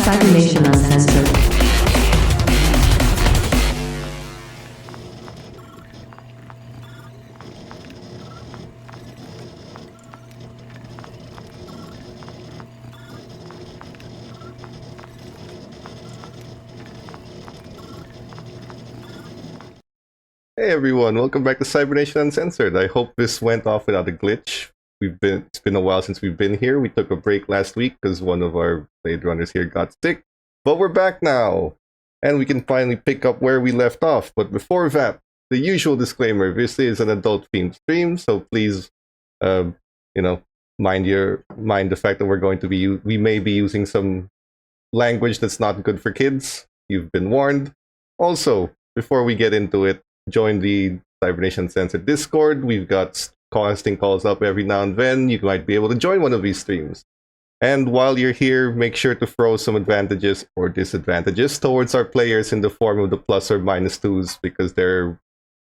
Cybernation Uncensored. Hey everyone, welcome back to Cybernation Uncensored. I hope this went off without a glitch. It's been a while since we've been here. We took a break last week because one of our Blade Runners here got sick. But we're back now, and we can finally pick up where we left off. But before that, the usual disclaimer: this is an adult-themed stream, so please, mind the fact that we may be using some language that's not good for kids. You've been warned. Also, before we get into it, join the Cybernation Uncensored Discord. We've got casting calls up every now and then. You might be able to join one of these streams. And while you're here, make sure to throw some advantages or disadvantages towards our players in the form of the plus or minus twos, because they're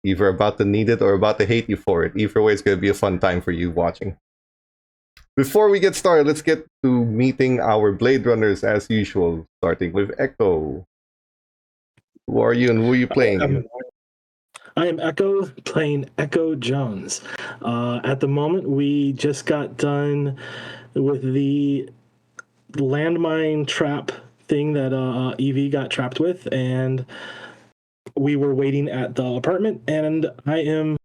either about to need it or about to hate you for it. Either way, it's going to be a fun time for you watching. Before we get started, let's get to meeting our Blade Runners as usual, starting with Echo. Who are you and who are you playing? I am Echo, playing Echo Jones. At the moment, we just got done with the landmine trap thing that Evie got trapped with, and we were waiting at the apartment, and I am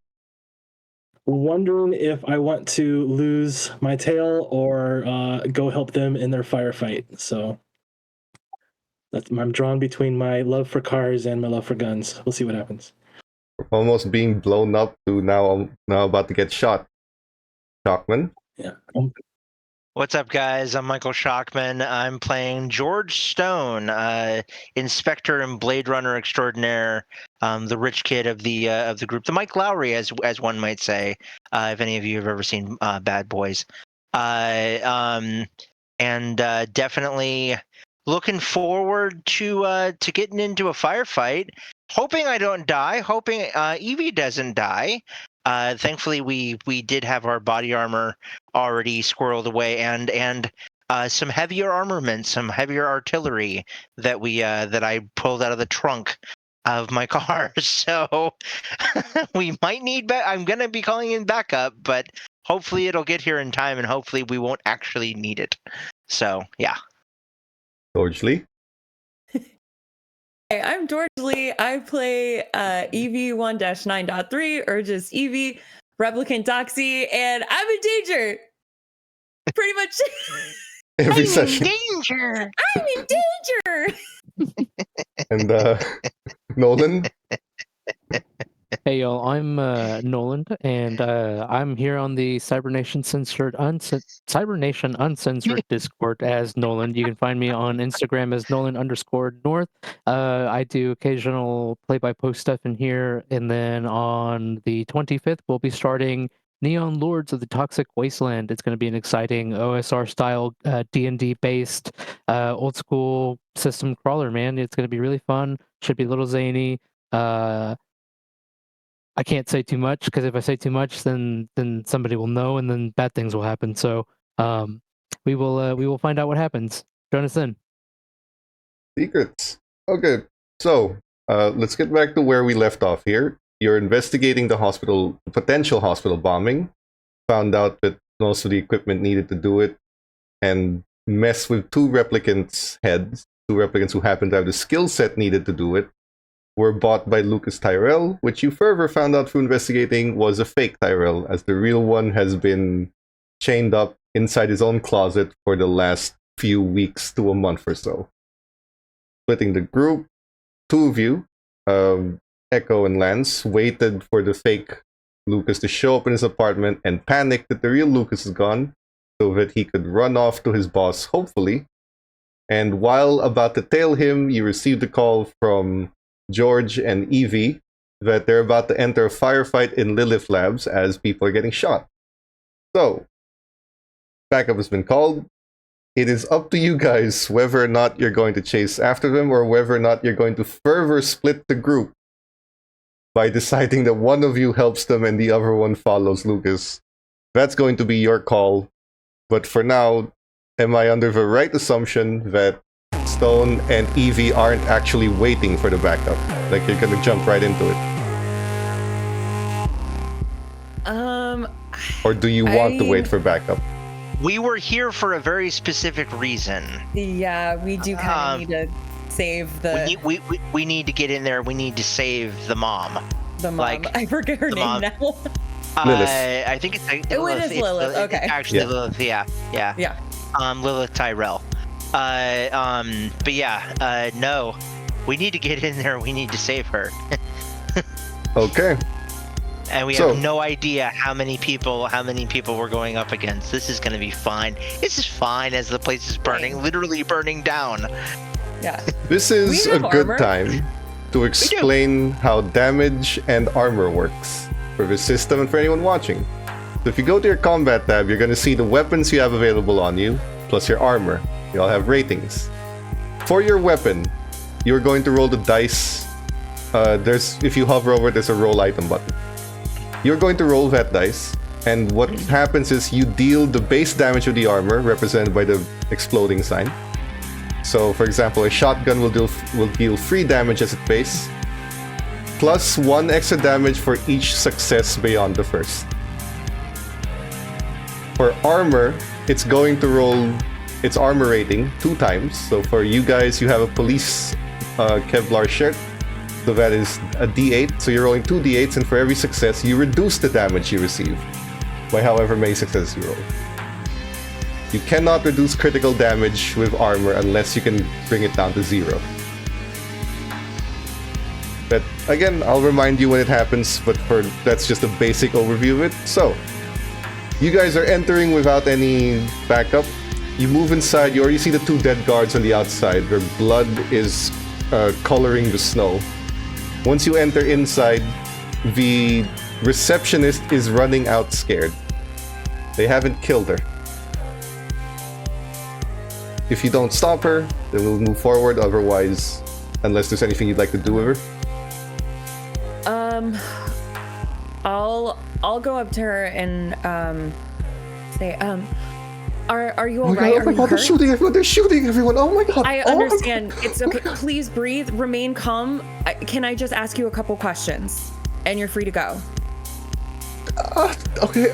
wondering if I want to lose my tail or go help them in their firefight. So I'm drawn between my love for cars and my love for guns. We'll see what happens. Almost being blown up to now about to get shot. Shockman? Yeah. What's up, guys? I'm Michael Shockman. I'm playing George Stone, Inspector and Blade Runner extraordinaire, the rich kid of the group, the Mike Lowry, as one might say, if any of you have ever seen Bad Boys, and definitely looking forward to getting into a firefight. Hoping I don't die. Hoping Evie doesn't die. Thankfully, we did have our body armor already squirreled away, and some heavier armament, some heavier artillery that I pulled out of the trunk of my car. So we might need. I'm gonna be calling in backup, but hopefully it'll get here in time, and hopefully we won't actually need it. So yeah. George Lee. Hey, I'm George Lee. I play EV1-9.3, or just Evie, Replicant Doxy, and I'm in danger. Pretty much. Every session. Danger. I'm in danger. And Nolan. Hey y'all, I'm Nolan, and I'm here on the Cybernation Uncensored Discord as Nolan. You can find me on Instagram as Nolan_North. I do occasional play-by-post stuff in here, and then on the 25th we'll be starting Neon Lords of the Toxic Wasteland. It's going to be an exciting OSR-style D&D based old school system crawler, man. It's going to be really fun. Should be a little zany. I can't say too much, because if I say too much, then somebody will know, and then bad things will happen. So we will find out what happens. Join us in. Secrets. Okay, so let's get back to where we left off here. You're investigating the potential hospital bombing. Found out that most of the equipment needed to do it, and mess with two replicants' heads. Two replicants who happen to have the skill set needed to do it. Were bought by Lucas Tyrell, which you further found out through investigating was a fake Tyrell, as the real one has been chained up inside his own closet for the last few weeks to a month or so. Splitting the group, two of you, Echo and Lance, waited for the fake Lucas to show up in his apartment and panicked that the real Lucas is gone, so that he could run off to his boss, hopefully. And while about to tail him, you received a call from George and Evie that they're about to enter a firefight in Lilith Labs as people are getting shot. So, backup has been called. It is up to you guys whether or not you're going to chase after them, or whether or not you're going to further split the group by deciding that one of you helps them and the other one follows Lucas. That's going to be your call. But for now, am I under the right assumption that Stone and Evie aren't actually waiting for the backup. Like, you're gonna jump right into it. Or do you want to wait for backup? We were here for a very specific reason. Yeah, we do kind of need to save the we need to get in there. We need to save the mom. the mom. like, I forget her name mom. now. Lilith. I think it's It is Lilith. It's Okay. actually Yeah. Lilith. Yeah. Yeah. Lilith Tyrell. But yeah. No, we need to get in there. We need to save her. Okay. And we So- have no idea how many people we're going up against. This is going to be fine. This is fine as the place is burning, literally burning down. Yeah. This is We a have good armor. time to explain how damage and armor works for the system and for anyone watching. So if you go to your combat tab, you're going to see the weapons you have available on you, plus your armor. You all have ratings. For your weapon, you're going to roll the dice. If you hover over, there's a roll item button. You're going to roll that dice, and what happens is you deal the base damage of the armor, represented by the exploding sign. So, for example, a shotgun will deal 3 damage as its base, plus 1 extra damage for each success beyond the first. For armor, it's going to roll its armor rating 2 times. So for you guys, you have a police Kevlar shirt. So that is a d8, so you're rolling 2 d8s, and for every success, you reduce the damage you receive by however many successes you roll. You cannot reduce critical damage with armor unless you can bring it down to 0. But again, I'll remind you when it happens, but that's just a basic overview of it. So, you guys are entering without any backup. You move inside, you already see the 2 dead guards on the outside. Their blood is coloring the snow. Once you enter inside, the receptionist is running out scared. They haven't killed her. If you don't stop her, then we'll move forward. Otherwise, unless there's anything you'd like to do with her. I'll go up to her and say, are you Oh my alright? god, Are you they're hurt? shooting everyone! They're shooting everyone! Oh my god! I Oh my understand. It's okay. Please breathe, remain calm. Can I just ask you a couple questions? And you're free to go. god. Okay.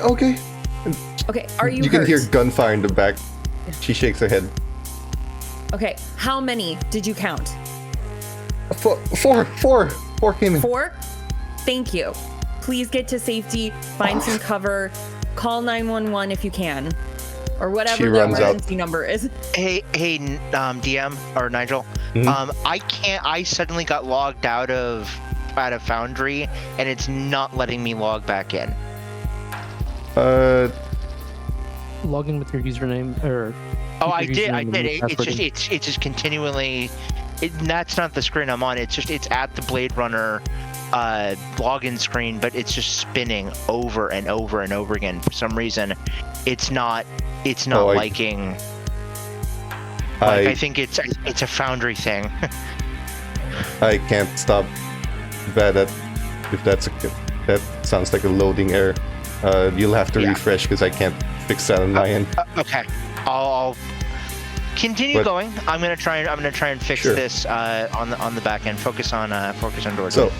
Okay, are you You hurt? can hear gunfire in the back. She shakes her head. Okay, how many did you count? Four came in. 4? Thank you. Please get to safety, find some cover, call 911 if you can. Or She whatever the runs out. emergency number is. Hey, DM or Nigel. Mhm. I suddenly got logged out of Foundry, and it's not letting me log back in. Log in with your username or. Oh, your I did. username and your password in. It's just continually. That's not the screen I'm on. It's at the Blade Runner login screen, but it's just spinning over and over and over again. For some reason, it's not liking. I think it's a Foundry thing. I can't stop that. If that sounds like a loading error. You'll have to Yeah. refresh because I can't fix that on my end. Okay, I'll continue But- going. I'm gonna try and fix Sure. this on the back end. Focus on George. So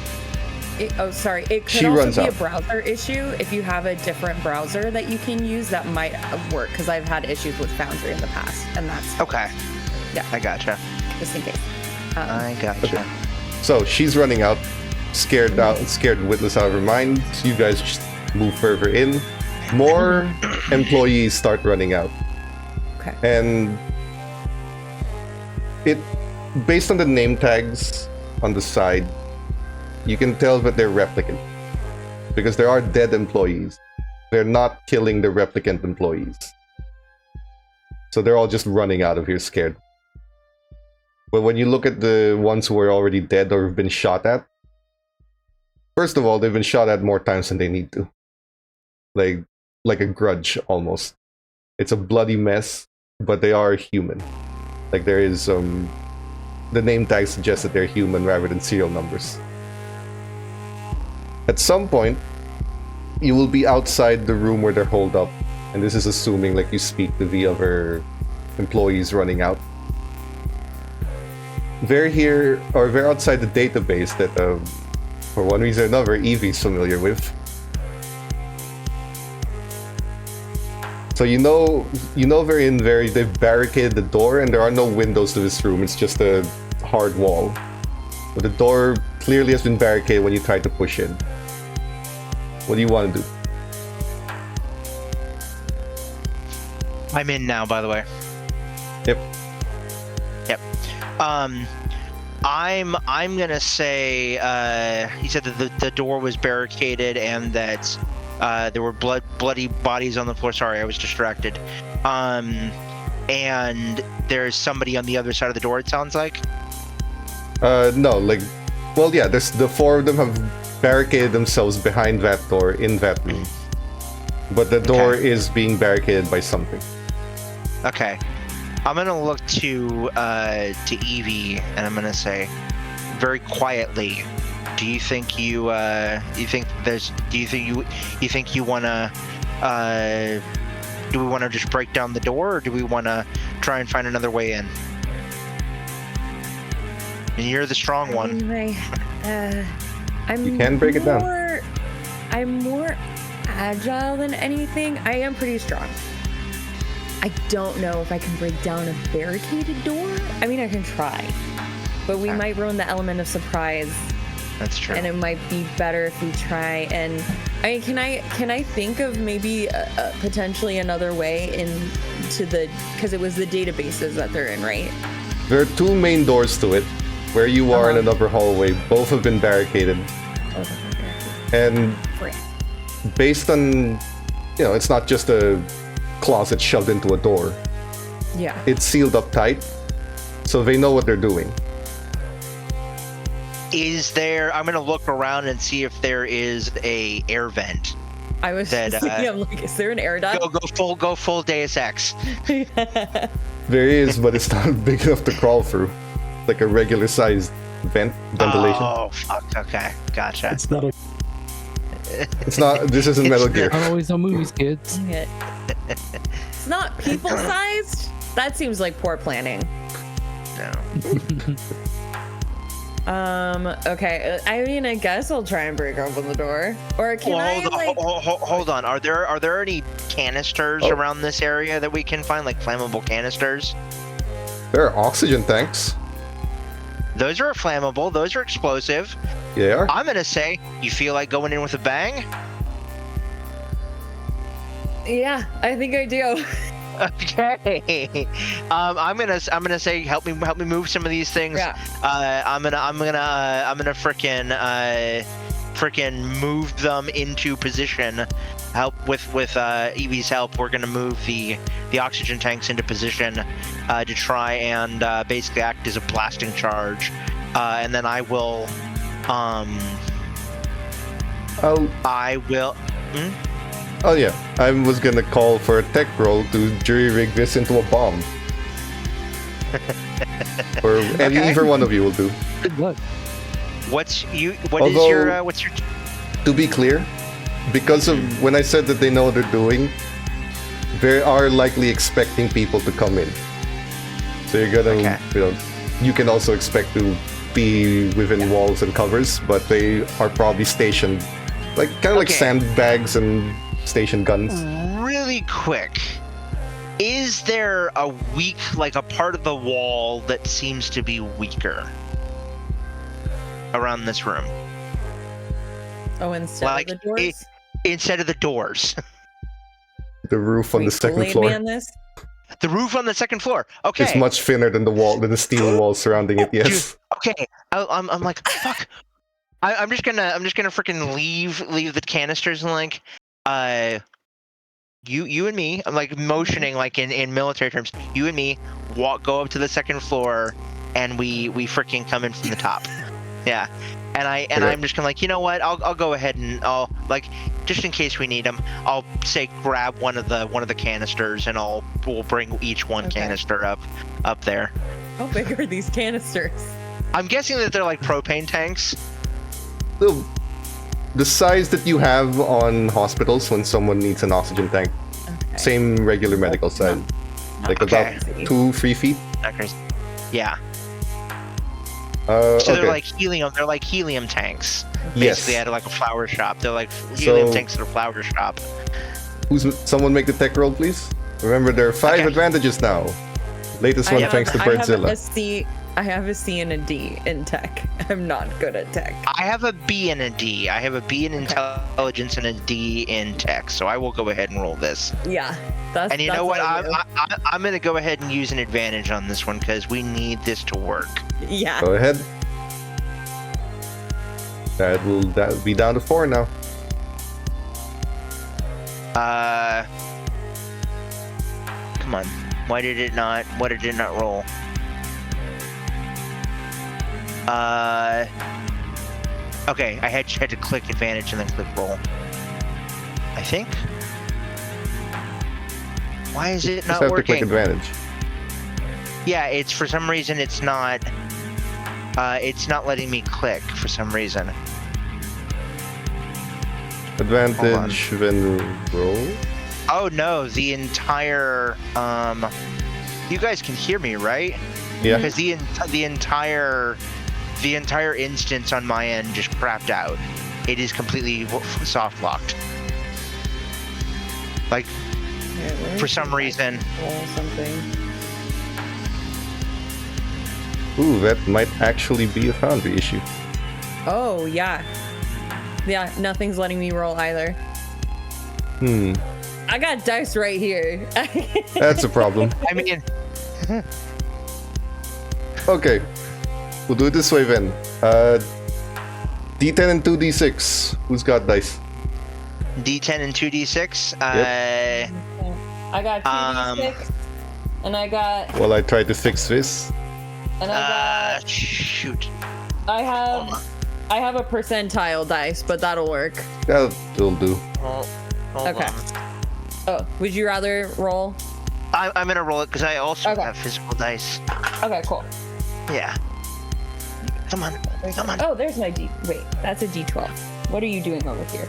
Sorry. It could She also runs be a out. browser issue. If you have a different browser that you can use, that might work. Because I've had issues with Foundry in the past, and that's Okay. Yeah. I gotcha. just in case. I gotcha. So she's running out, scared witless out of her mind. You guys just move further in. More employees start running out, Okay. and based on the name tags on the side, you can tell that they're replicant because there are dead employees. They're not killing the replicant employees, so they're all just running out of here scared. But when you look at the ones who are already dead or have been shot at, first of all, they've been shot at more times than they need to. Like a grudge, almost. It's a bloody mess, but they are human. Like there is, the name tag suggests that they're human rather than serial numbers. At some point, you will be outside the room where they're holed up, and this is assuming like you speak to the other employees running out. They're here, or they're outside the database that, for one reason or another, Evie's familiar with. So you know they're in there. They've barricaded the door, and there are no windows to this room. It's just a hard wall. But the door clearly has been barricaded when you try to push in. What do you want to do? I'm in now, by the way. Yep. I'm gonna say he said that the door was barricaded and that there were bloody bodies on the floor. Sorry, I was distracted. And there's somebody on the other side of the door. It sounds like. No, like, well, yeah. There's the four of them have barricaded themselves behind that door in that room, but the door is being barricaded by something. Okay. I'm gonna look to Evie and I'm gonna say, very quietly, do you think you wanna do we wanna just break down the door, or do we wanna try and find another way in? And you're the strong one. You can break it down. I'm more agile than anything. I am pretty strong. I don't know if I can break down a barricaded door. I mean, I can try, but we might ruin the element of surprise. That's true. And it might be better if we try. And I mean, can I think of maybe potentially another way into the, because it was the databases that they're in, right? There are two main doors to it. Where you are in another hallway, both have been barricaded. And based on, it's not just a closet shoved into a door. Yeah. It's sealed up tight, so they know what they're doing. Is there? I'm gonna look around and see if there is a air vent. I was just thinking, I'm like, is there an air duct? Go full Deus Ex. There is, but it's not big enough to crawl through. Like a regular sized ventilation. Oh fuck! Okay, gotcha. It's not a. It's not. This isn't Metal Gear. Not always on movies, kids. Dang it. It's not people sized. That seems like poor planning. No. Okay. I mean, I guess I'll try and break open the door. Or can Hold on. Are there any canisters around this area that we can find, like flammable canisters? There are oxygen tanks. Those are flammable. Those are explosive. They are. I'm gonna say, you feel like going in with a bang? Yeah, I think I do. Okay. I'm gonna say, help me move some of these things. Yeah. I'm gonna frickin' move them into position. Help with Evie's help. We're gonna move the oxygen tanks into position to try and basically act as a blasting charge, and then I will. Oh yeah, I was gonna call for a tech roll to jury-rig this into a bomb. Or either one of you will do. Good luck. What's your To be clear, because of when I said that they know what they're doing, they are likely expecting people to come in. So you're gonna, you can also expect to be within walls and covers, but they are probably stationed, like like sandbags and station guns. Really quick, is there a a part of the wall that seems to be weaker around this room? Oh, instead of the doors? Instead of the doors. The roof on the second floor. The roof on the second floor. Okay. It's much thinner than the steel wall surrounding it. Yes. Dude, okay. I'm like, fuck. I'm just gonna freaking leave the canisters and like, you and me. I'm like motioning like in military terms. You and me go up to the second floor, and we freaking come in from the top. Yeah. And I'm just gonna like, you know what? I'll go ahead and I'll like, just in case we need them, I'll say grab one of the canisters and we'll bring each one canister up there. How big are these canisters? I'm guessing that they're like propane tanks. The size that you have on hospitals when someone needs an oxygen tank. Okay. Same regular medical size. Like about 2-3 feet. Yeah. So okay. they're like helium. They're like helium tanks. Yes. Basically, at like a flower shop. They're like helium tanks at a flower shop. Someone make the tech roll, please. Remember, there are 5 Okay. advantages now. Latest one thanks to Birdzilla. I have a C and a D in tech. I'm not good at tech. I have a B and a D. I have a B in intelligence and a D in tech. So I will go ahead and roll this. Yeah, that's. And you that's know what? I do. I'm going to go ahead and use an advantage on this one because we need this to work. Yeah. Go ahead. That will be down to 4 now. Come on. Why did it not roll? Okay, I had to click advantage and then click roll. I think. Why is it Just not have to click working? advantage. Yeah, it's for some reason it's not letting me click for some reason. Advantage when roll. Oh no, the entire you guys can hear me, right? Yeah. Because the entire instance on my end just crapped out. It is completely soft locked. Like for some reason. Roll something. Ooh, that might actually be a Foundry issue. Oh yeah. Yeah, nothing's letting me roll either. I got dice right here. That's a problem. I mean, Okay, we'll do it this way then. D10 and 2d6. Who's got dice? D10 and 2d6. I got 2d6, and I got, Well, I tried to fix this. and I got, shoot. I have a percentile dice, but that'll work. That'll do. Hold Okay. on. Oh, would you rather roll? I'm gonna roll it because I also Okay. have physical dice. Okay, cool. Yeah. Come on. Come on. Oh, there's my D. Wait, that's a D12. What are you doing over here?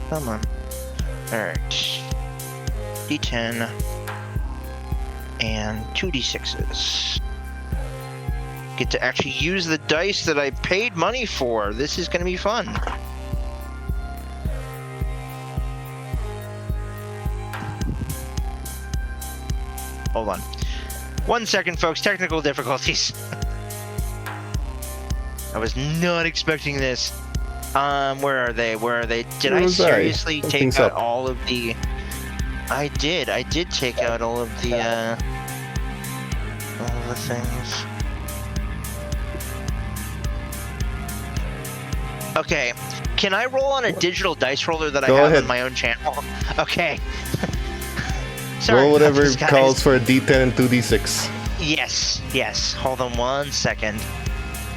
Come on. Alright. D10 and 2d6s. Get to actually use the dice that I paid money for. This is gonna be fun. Hold on. 1 second, folks. Technical difficulties. I was not expecting this. Where are they? Where are they? Did Where I was I? seriously Something's take out up. all of the... I did take out all of the things. Okay. Can I roll on a digital dice roller that I Go have ahead. on my own channel? Okay. Sorry Roll about whatever this, guys. calls for a D10 and 2d6. Yes. Hold on 1 second.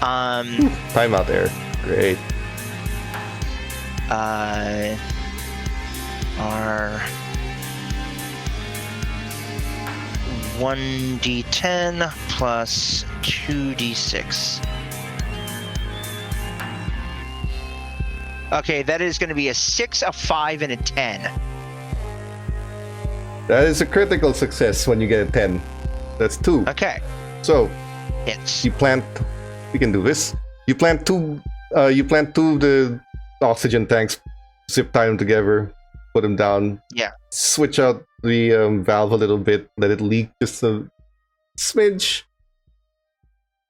Timeout there. Great. Are 1d10 plus 2d6. Okay, that is going to be a 6, a 5, and a 10. That is a critical success when you get a 10. That's 2. Okay. So, It's you plant... We can do this. You plant two of the oxygen tanks, zip tie them together, put them down. Yeah. Switch out the valve a little bit, let it leak just a smidge.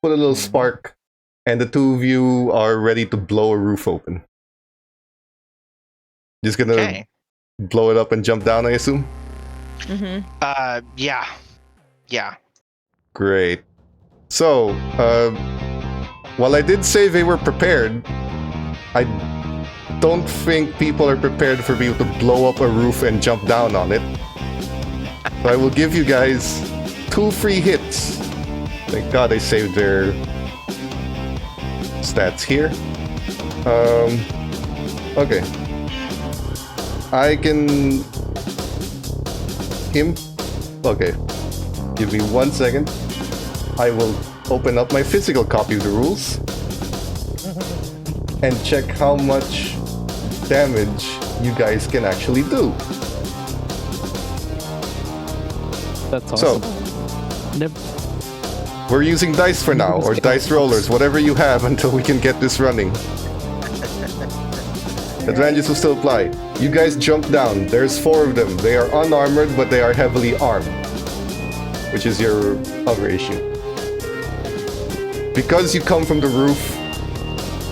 Put a little spark, and the two of you are ready to blow a roof open. Just gonna okay. blow it up and jump down, I assume? Mm-hmm. Yeah. Great. So, while I did say they were prepared, I don't think people are prepared for me to blow up a roof and jump down on it. So I will give you guys 2 free hits. Thank God I saved their stats here. Okay. I can... Okay. Give me 1 second. I will open up my physical copy of the rules and check how much damage you guys can actually do. That's So, awesome. Never, We're using dice for now, or dice rollers, whatever you have until we can get this running. Advantages will still apply. You guys jump down. There's 4 of them. They are unarmored, but they are heavily armed, which is your other issue. Because you come from the roof,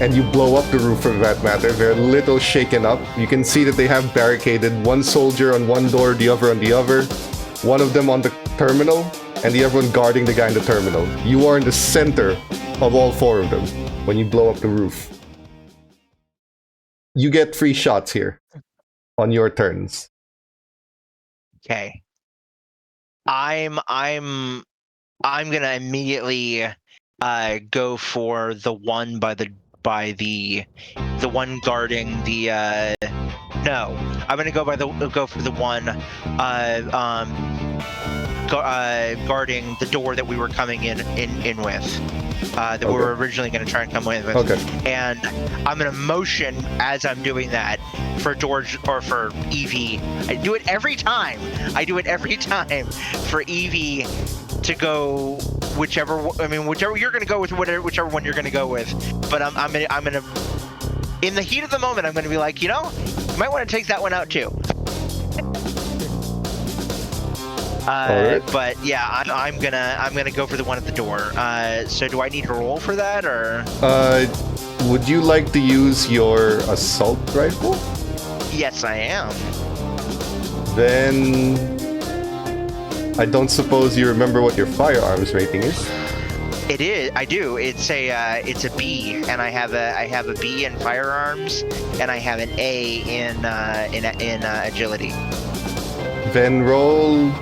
and you blow up the roof for that matter, they're a little shaken up. You can see that they have barricaded one soldier on one door, the other on the other, one of them on the terminal, and the other one guarding the guy in the terminal. You are in the center of all 4 of them when you blow up the roof. You get 3 shots here on your turns. Okay. I'm gonna immediately go for the one by the one guarding the no. I'm gonna go for the one guarding the door that we were coming in with. That we were originally going to try and come with. Okay. And I'm going to motion as I'm doing that for George or for Evie. I do it every time for Evie to go whichever you're going to go with, whichever one you're going to go with. But I'm gonna in the heat of the moment, I'm going to be like, you might want to take that one out too. Right. But yeah, I'm gonna go for the one at the door. So do I need to roll for that, or? Would you like to use your assault rifle? Yes, I am. Then I don't suppose you remember what your firearms rating is. It is. I do. It's a B, and I have a B in firearms, and I have an A in agility. Then roll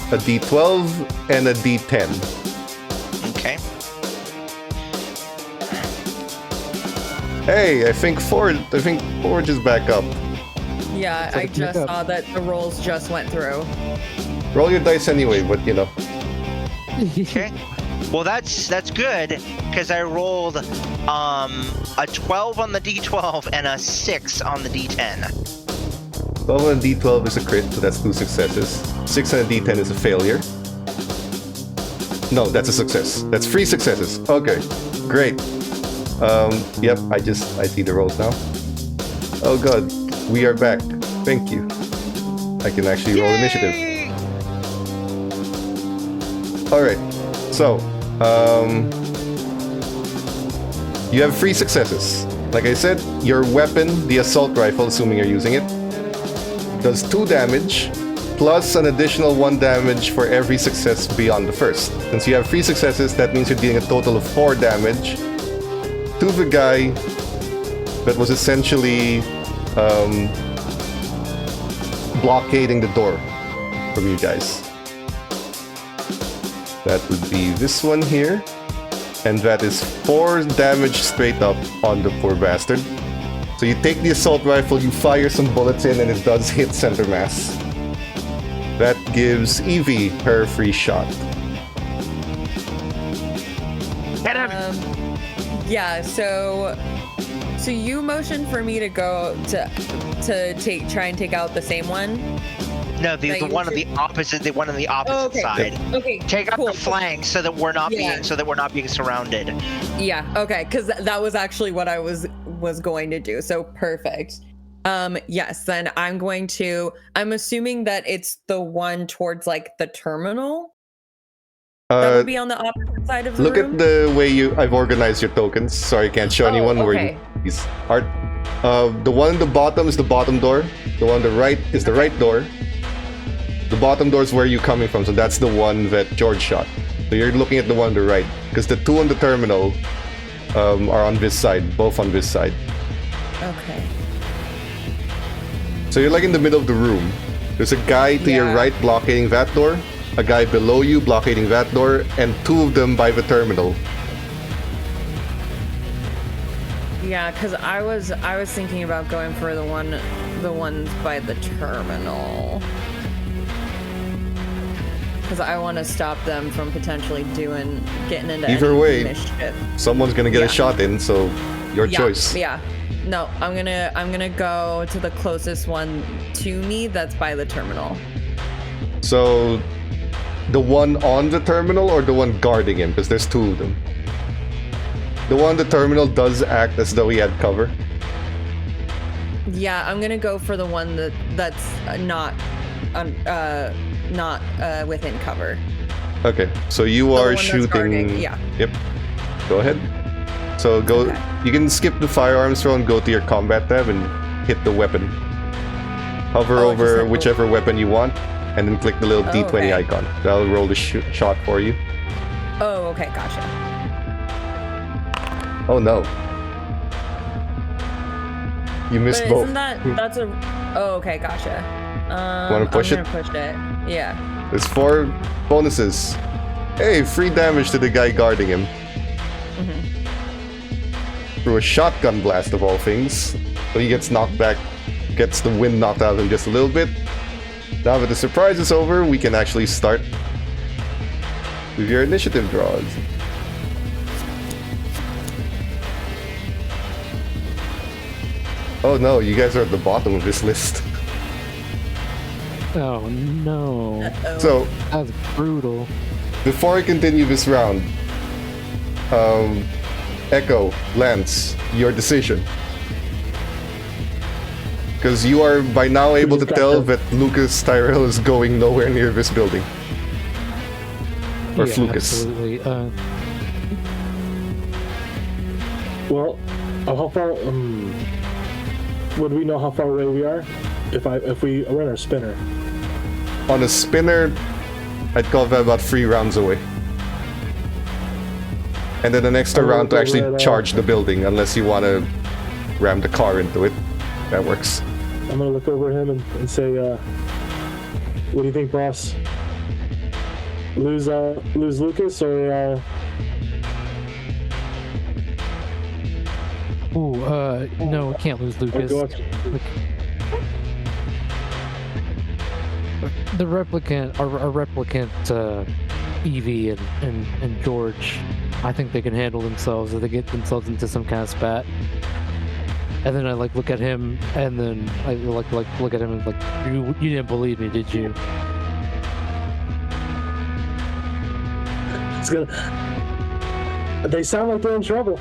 a D12 and a D10. Okay. Hey, I think Forge is back up. Yeah, I just saw that the rolls just went through. Roll your dice anyway, but Okay. Well, that's good because I rolled a 12 on the D12 and a 6 on the D10. 12 on a D12 is a crit, so that's 2 successes. 6 on a D10 is a failure. No, that's a success. That's 3 successes. Okay, great. Yep, I see the rolls now. Oh god, we are back. Thank you. I can actually roll initiative. Alright, so, you have 3 successes. Like I said, your weapon, the assault rifle, assuming you're using it, does 2 damage, plus an additional 1 damage for every success beyond the first. Since you have 3 successes, that means you're dealing a total of 4 damage to the guy that was essentially blockading the door from you guys. That would be this one here, and that is 4 damage straight up on the poor bastard. So you take the assault rifle, you fire some bullets in, and it does hit center mass. That gives Evie her free shot. Get him! Yeah, so you motioned for me to go to try and take out the same one? No, the one on the opposite, side. Okay. Take out the flank so that we're not being surrounded. Yeah. Okay. Because that was actually what I was going to do. So perfect. Yes. Then I'm assuming that it's the one towards like the terminal. That would be on the opposite side of the room. Look at the way I've organized your tokens. Sorry, I can't show anyone where these are. The one at the bottom is the bottom door. The one on the right is the right door. The bottom door is where you're coming from, so that's the one that George shot. So you're looking at the one on the right, because the 2 on the terminal are on this side, both on this side. Okay. So you're like in the middle of the room. There's a guy to your right blockading that door, a guy below you blockading that door, and 2 of them by the terminal. Yeah, because I was thinking about going for the ones by the terminal. Because I want to stop them from potentially getting into Either any way, mischief. Someone's gonna get a shot in, so your choice. Yeah. No, I'm gonna go to the closest one to me that's by the terminal. So The one on the terminal or the one guarding him? Because there's two of them. The one on the terminal does act as though he had cover. Yeah, I'm gonna go for the one that's not within cover. Okay, so you The are one that's shooting. guarding, yeah. Yep. Go ahead. So go. Okay. You can skip the firearms row and go to your combat tab and hit the weapon. Hover Oh, just over like whichever weapon you want, and then click the little Oh, D20 okay. icon. That'll roll the shot for you. Oh, okay, gotcha. Oh no. You missed But both. isn't that's a? Oh, okay, gotcha. Wanna push I'm it? gonna push it. Yeah. There's 4 bonuses. Hey, free damage to the guy guarding him. Through a shotgun blast of all things. So he gets knocked back, gets the wind knocked out of him just a little bit. Now that the surprise is over, we can actually start with your initiative draws. Oh no, you guys are at the bottom of this list. Oh no. Uh-oh. So, That's brutal. before I continue this round, Echo, Lance, your decision. Because you are by now able to tell that Lucas Tyrell is going nowhere near this building. Or Yeah, Flucus. absolutely. Well, how far? Would we know how far away we are? If we run our spinner. On a spinner, I'd call that about 3 rounds away. And then an extra I round to won't actually go right charge the building, unless you want to ram the car into it. That works. I'm gonna look over him and say, "What do you think, boss? Lose Lucas or?" No, we can't lose Lucas. Go The replicant, our replicant, Evie and George, I think they can handle themselves if they get themselves into some kind of spat. And then I look at him, and then I look at him and you didn't believe me, did you? It's gonna. They sound like they're in trouble.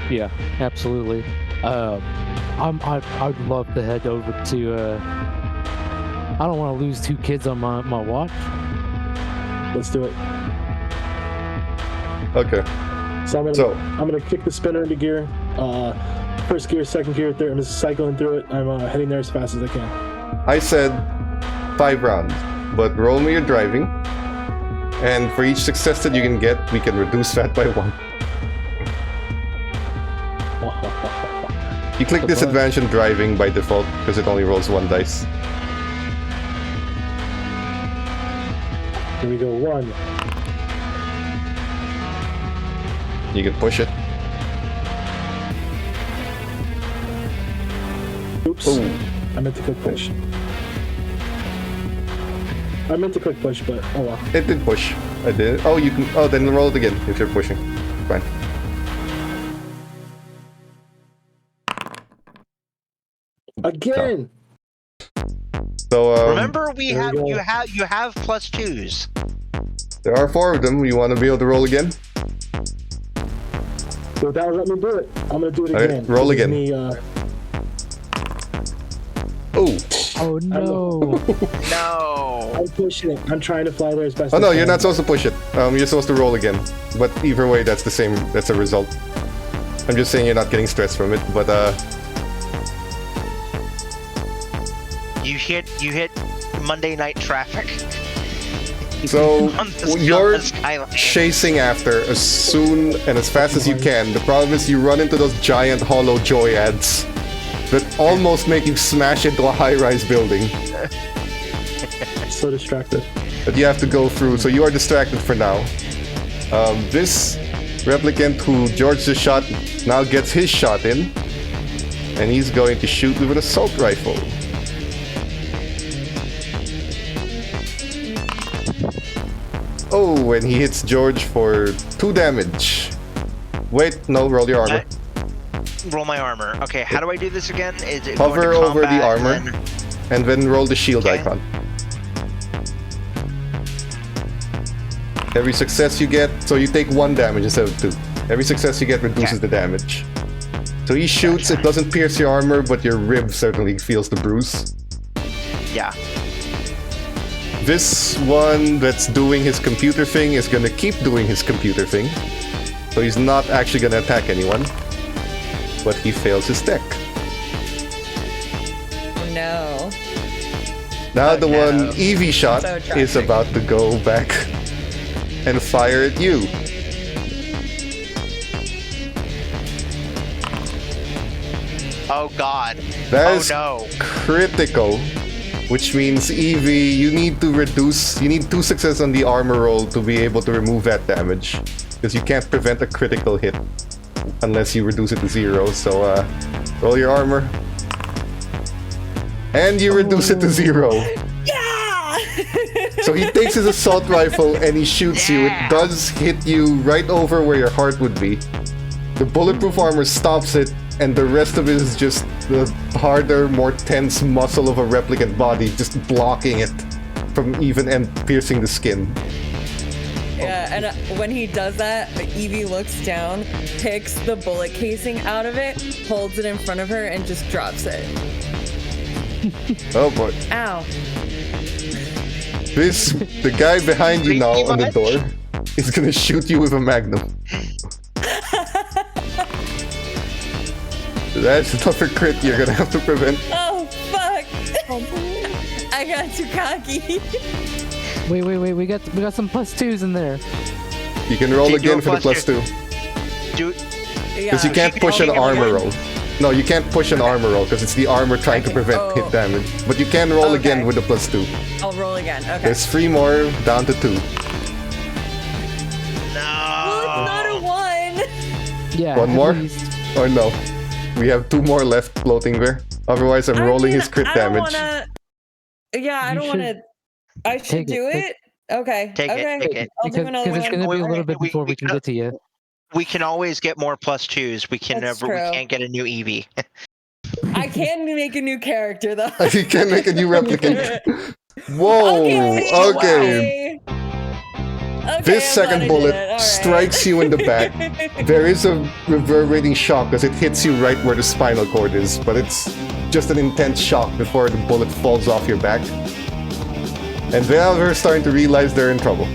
Yeah, absolutely. I'd love to head over to. I don't want to lose 2 kids on my watch. Let's do it. Okay. So I'm gonna kick the spinner into gear. First gear, second gear, third. I'm just cycling through it. I'm heading there as fast as I can. I said 5 rounds, but roll me your driving. And for each success that you can get, we can reduce that by 1. You click disadvantage in driving by default because it only rolls 1 dice. Here we go. 1. You can push it. Oops. Ooh. I meant to click push. I meant to click push, but oh well. It did push. I did. Oh, you can. Oh, then roll it again if you're pushing. Fine. Again. So Remember, There we you go. have +2s. there are 4 of them. You want to be able to roll again? So that will let me do it. I'm gonna do it Okay, again. roll This is again. Me, Oh. Oh no! No. I'm pushing it. I'm trying to fly there as best Oh as no, I you're can. not supposed to push it. You're supposed to roll again. But either way, that's the same. That's a result. I'm just saying you're not getting stressed from it. But You hit Monday night traffic. so On the you're skyline. chasing after as soon and as fast as you can. The problem is you run into those giant hollow joy ads that almost make you smash into a high-rise building So distracted. that you have to go through. So you are distracted for now. This replicant who George just shot now gets his shot in, and he's going to shoot with an assault rifle. Oh, and he hits George for 2 damage. Wait, no, roll your armor. Roll my armor. Okay, how do I do this again? Is it Hover going to over the combat armor, and then- and then roll the shield Okay. icon. Every success you get, so you take 1 damage instead of 2. Every success you get reduces the damage. So he shoots, it doesn't pierce your armor, but your rib certainly feels the bruise. Yeah. This one that's doing his computer thing is gonna keep doing his computer thing. So he's not actually gonna attack anyone. But he fails his deck. No. Now the one Eevee shot So tragic. is about to go back and fire at you. Oh god. That is Oh no. critical, which means Eevee, you need 2 successes on the armor roll to be able to remove that damage. Because you can't prevent a critical hit unless you reduce it to 0, so roll your armor. And you reduce it to 0. Yeah! So he takes his assault rifle and he shoots you. It does hit you right over where your heart would be. The bulletproof armor stops it, and the rest of it is just the harder, more tense muscle of a replicant body just blocking it from even and piercing the skin. Yeah, and when he does that, Eevee looks down, picks the bullet casing out of it, holds it in front of her, and just drops it. Oh boy. Ow. The guy behind you now on the door is gonna shoot you with a magnum. That's another crit you're gonna have to prevent. Oh, fuck. I got too cocky. Wait, we got some +2s in there. You can roll Okay, do again a for the plus +2. Do Because you can't push an armor roll. No, you can't push an armor roll because it's the armor trying to prevent hit damage. But you can roll again with the +2. I'll roll again. Okay. There's 3 more, down to 2. no. Well, it's not a 1. Yeah. One at more? least. Or no? We have 2 more left floating there. Otherwise, I'm rolling his crit damage. Yeah, I You don't want to. I should take it, do take- it. Okay. Take it, okay. take it. I'll do Because another it's one. gonna be a little bit We- before we can get to you. We can always get more +2s. We can That's never. We true. can't get a new Eevee. I can make a new character though. You can make a new replicant. Whoa! Okay. This I'm second glad I bullet did it. All right. strikes you in the back. There is a reverberating shock as it hits you right where the spinal cord is, but it's just an intense shock before the bullet falls off your back. And now they're starting to realize they're in trouble.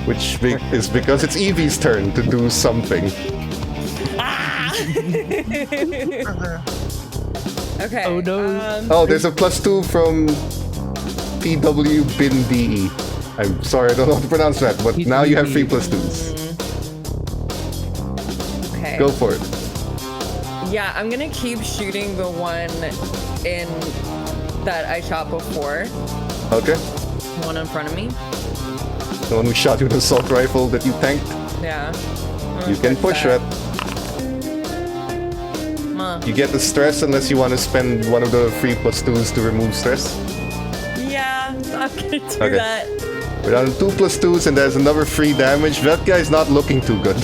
Which is because it's Eevee's turn to do something. Ah! Okay. Oh, no. Oh, there's a +2 from PW Bin DE. I'm sorry, I don't know how to pronounce that, but now you have 3 +2s. Okay. Go for it. Yeah, I'm gonna keep shooting the one in that I shot before. Okay. The one in front of me. The one who shot you with an assault rifle that you tanked. Yeah. You can push that. You get the stress unless you want to spend one of the 3 +2s to remove stress. Yeah, I'm gonna do Okay. that. We're down to 2 +2s and there's another 3 damage. That guy's not looking too good.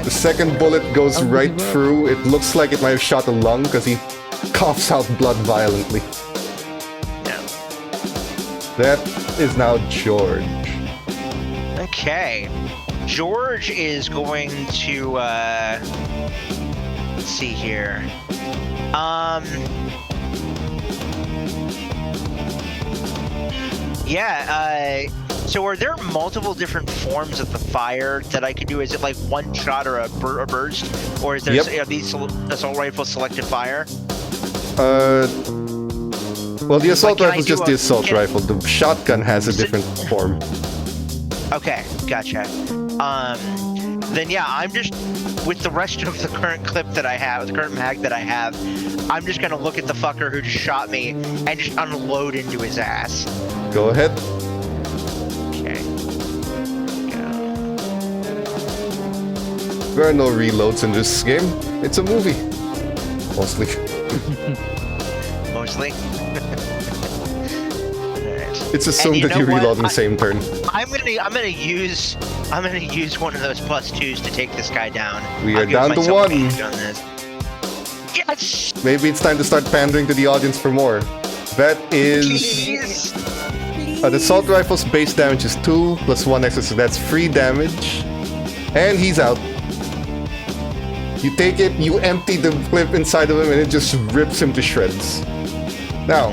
The second bullet goes right through. It looks like it might have shot a lung because he coughs out blood violently. Yeah. That is now George. Okay. George is going to let's see here. So are there multiple different forms of the fire that I could do? Is it like one shot or a burst? Or is there are these assault rifles selective fire? Well, the assault Like, can I rifle is do just the assault rifle. The shotgun has a different form. Okay, gotcha. Then yeah, I'm just, with the rest of the current clip that I have, the current mag that I have, I'm just gonna look at the fucker who just shot me and just unload into his ass. Go ahead. Okay. Go. There are no reloads in this game. It's a movie. Mostly. Mostly. Alright. It's assumed you that you know what? reload in the same turn. I'm gonna use one of those +2s to take this guy down. We I'll are give down to myself 1. advantage on this. Yes! Maybe it's time to start pandering to the audience for more. That is Please! The assault rifle's base damage is 2 plus 1 extra, so that's 3 damage. And he's out. You take it, you empty the clip inside of him, and it just rips him to shreds. Now,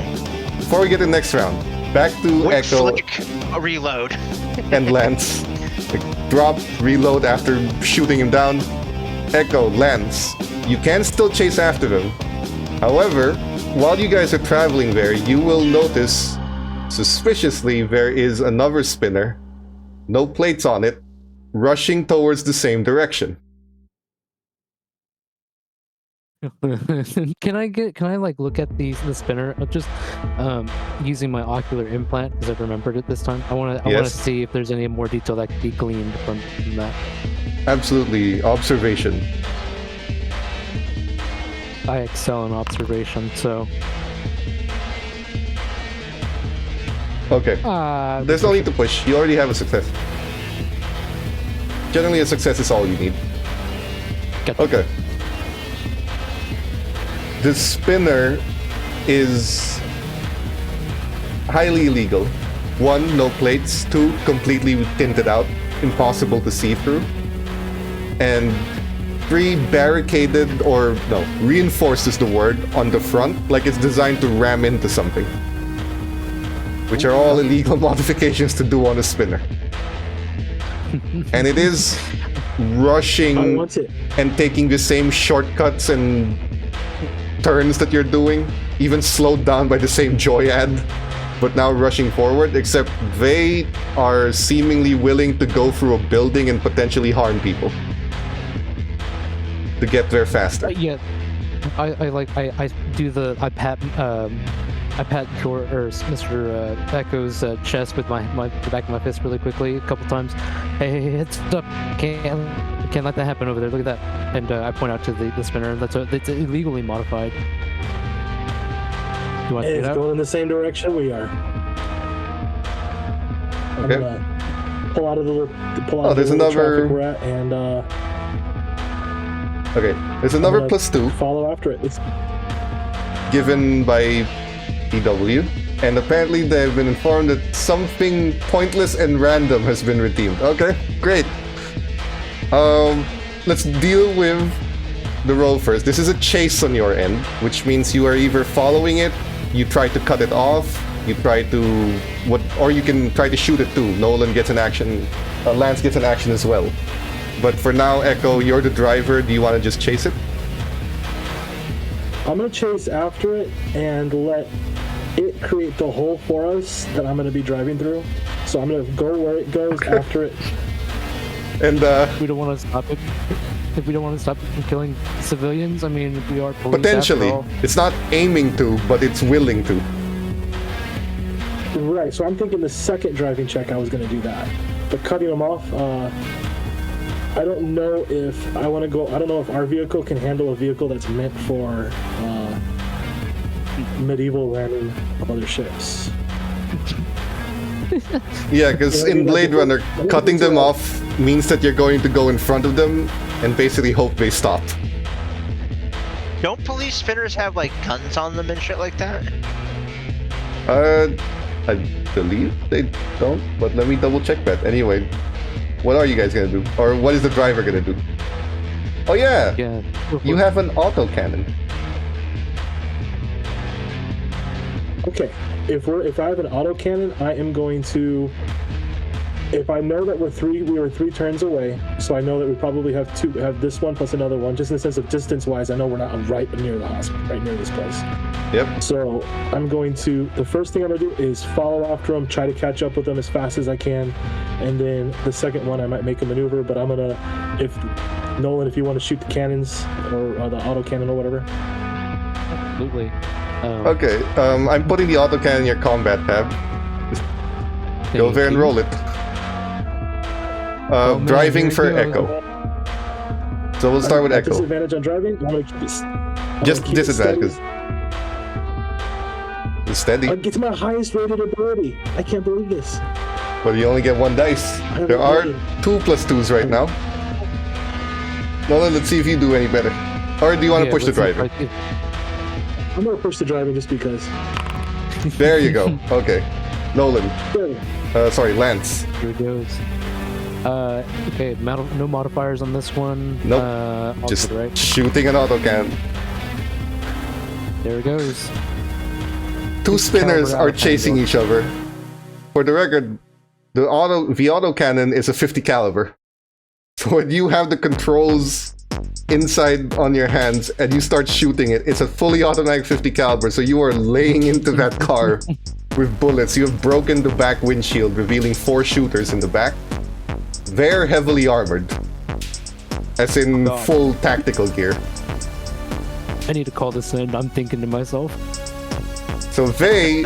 before we get to the next round, back to Quick Echo flick, a reload. and Lance. Like, drop, reload after shooting him down. Echo, Lance. You can still chase after him. However, while you guys are traveling there, you will notice, suspiciously, there is another spinner, no plates on it, rushing towards the same direction. Can I like look at the spinner? I'm just using my ocular implant because I've remembered it this time. I want to see if there's any more detail that could be gleaned from that. Absolutely, observation. I excel in observation, so Okay. There's no need to push. You already have a success. Generally, a success is all you need. Gotcha. Okay. The spinner is highly illegal. 1, no plates. 2, completely tinted out, impossible to see through. And 3, barricaded, or no, reinforced is the word, on the front, like it's designed to ram into something. Which are all illegal modifications to do on a spinner. And it is rushing and taking the same shortcuts and turns that you're doing, even slowed down by the same joyad, but now rushing forward, except they are seemingly willing to go through a building and potentially harm people to get there faster. Yeah, I pat George, or Mr. Echo's chest with the back of my fist really quickly a couple times. Hey, heads up! Can't let that happen over there. Look at that! And I point out to the spinner. It's illegally modified. You want to it's going in the same direction we are. Okay. I'm gonna pull out of the there's another traffic we're at, and okay, there's another +2 follow after it. It's given by EW, and apparently they've been informed that something pointless and random has been redeemed. Okay, great. Let's deal with the roll first. This is a chase on your end, which means you are either following it, you try to cut it off, you try to or you can try to shoot it too. Nolan gets an action, Lance gets an action as well. But for now, Echo, you're the driver. Do you want to just chase it? I'm gonna chase after it and let it create the hole for us that I'm gonna be driving through. So I'm gonna go where it goes after it. And we don't want to stop it. If we don't want to stop it from killing civilians, I mean, we are police potentially. after all. It's not aiming to, but it's willing to. Right. So I'm thinking the second driving check I was gonna do that, but cutting them off. I don't know if I want to go. I don't know if our vehicle can handle a vehicle that's meant for medieval landing of other ships. Yeah, because in Blade Runner, cutting them off means that you're going to go in front of them and basically hope they stop. Don't police spinners have like guns on them and shit like that? I believe they don't, but let me double check that. Anyway, what are you guys gonna do? Or what is the driver gonna do? Oh yeah! Yeah. You have an autocannon. Okay, if I have an autocannon, I am going to. If I know that we were 3 turns away, so I know that we probably have this one plus another one, just in the sense of distance-wise. I know we're not right near the hospital, right near this place. Yep. So I'm going to. The first thing I'm gonna do is follow after them, try to catch up with them as fast as I can, and then the second one I might make a maneuver. But I'm gonna, if Nolan, if you want to shoot the cannons or the autocannon or whatever. Absolutely. Okay. I'm putting the autocannon in your combat tab. Just go there and roll it. Driving for Echo. So we'll start with Echo. Disadvantage on driving. I'm gonna keep this. Just disadvantage. It's steady. I'll get to my highest rated ability. I can't believe this. But you only get 1 dice. There are 2 +2s right now. Nolan, let's see if you do any better. Or do you want to push the driver? I'm gonna push the driving just because. There you go. Okay. Nolan. Sorry, Lance. Here it goes. Okay, no modifiers on this one. Nope. Just right. shooting an autocannon. There it goes. Two spinners are chasing each other. For the record, the autocannon is a 50 caliber. So when you have the controls inside on your hands and you start shooting it, it's a fully automatic 50 caliber. So you are laying into that car with bullets. You have broken the back windshield, revealing 4 shooters in the back. They're heavily armored, as in full tactical gear. I need to call this in. I'm thinking to myself. So they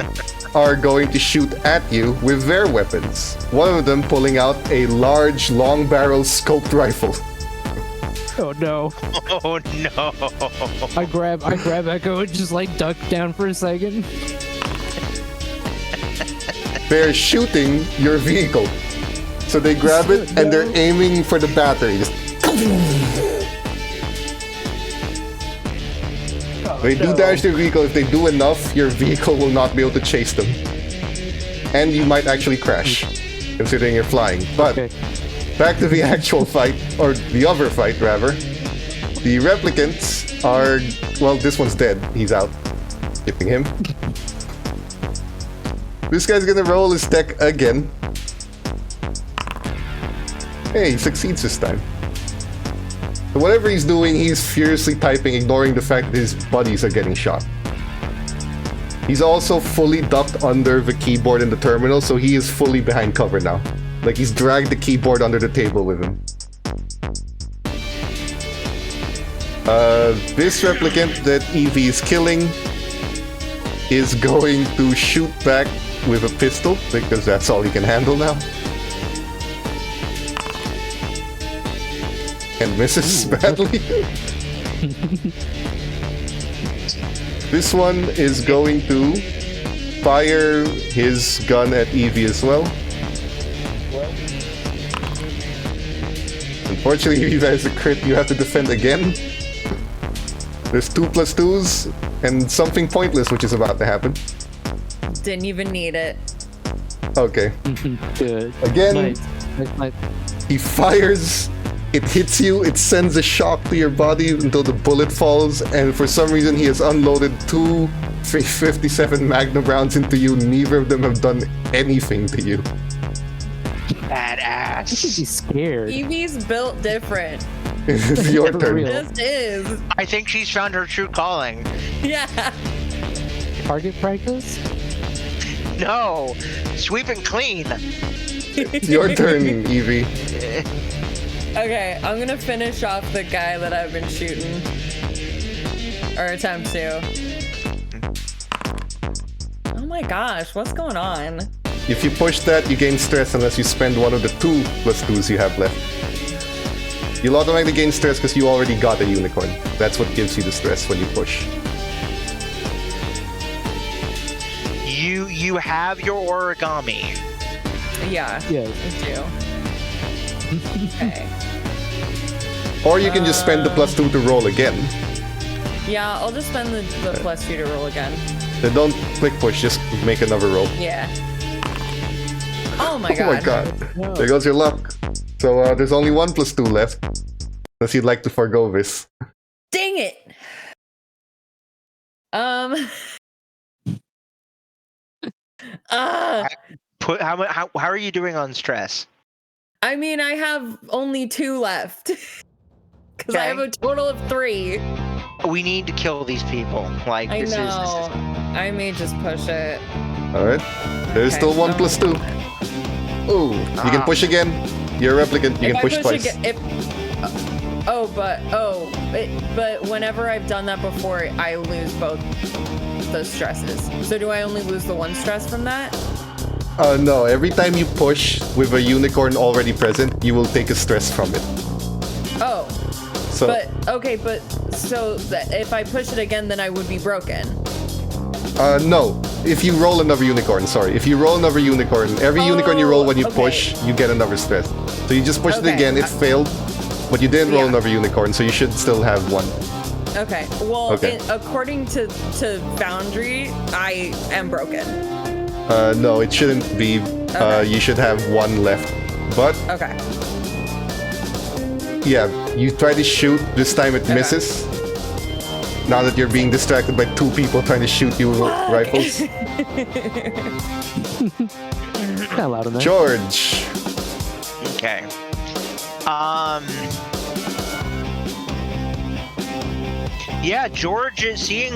are going to shoot at you with their weapons. One of them pulling out a large, long-barrel scoped rifle. Oh no! Oh no! I grab Echo and just like duck down for a second. They're shooting your vehicle. So they grab it and they're aiming for the battery. They do damage to your vehicle. If they do enough, your vehicle will not be able to chase them. And you might actually crash, considering you're flying. But back to the actual fight, or the other fight rather. The replicants are, well, this one's dead. He's out. Skipping him. This guy's gonna roll his tech again. Hey, he succeeds this time. So whatever he's doing, he's furiously typing, ignoring the fact that his buddies are getting shot. He's also fully ducked under the keyboard in the terminal, so he is fully behind cover now. Like he's dragged the keyboard under the table with him. This replicant that Evie is killing is going to shoot back with a pistol, because that's all he can handle now. And misses badly. This one is going to fire his gun at Evie as well. Unfortunately, Evie has a crit. You have to defend again. There's 2+2s and something pointless which is about to happen. Didn't even need it. Okay. Good. Again, Nice. he fires. It hits you, it sends a shock to your body until the bullet falls, and for some reason he has unloaded 2 357 Magnum rounds into you. Neither of them have done anything to you. Badass. You should be scared. Evie's built different. It's your For turn. real. This is. I think she's found her true calling. Yeah. Target practice? No, sweep and clean. It's your turn, Evie. Okay, I'm gonna finish off the guy that I've been shooting. Or attempt to. Oh my gosh, what's going on? If you push that, you gain stress unless you spend one of the 2+2s you have left. You'll automatically gain stress because you already got a unicorn. That's what gives you the stress when you push. You have your origami. Yeah, Yeah. I do. Okay. Or you can just spend the +2 to roll again. Yeah, I'll just spend the +2 to roll again. Then don't click push, just make another roll. Yeah. Oh my god. Oh my god. There goes your luck. So there's only 1 +2 left. Unless you'd like to forgo this. Dang it! How are you doing on stress? I mean, I have only 2 left. Because I have a total of 3. We need to kill these people. Like I this know. is I may just push it. Alright. There's still 1 +2. Ooh, you can push again. You're a replicant, you If can I push twice. but whenever I've done that before, I lose both those stresses. So do I only lose the 1 stress from that? No, every time you push with a unicorn already present, you will take a stress from it. Oh. So, If I push it again, then I would be broken. no. If you roll another unicorn, sorry. If you roll another unicorn, every unicorn you roll when you push, you get another stress. So you just pushed it again, it failed, but you didn't roll another unicorn, so you should still have 1. Okay. Well, according to Foundry, I am broken. No, it shouldn't be. Okay. You should have one left. But Okay. yeah, you try to shoot. This time it Okay. misses. Now that you're being distracted by two people trying to shoot you with rifles. Not loud enough. George. Okay. Yeah, George is hearing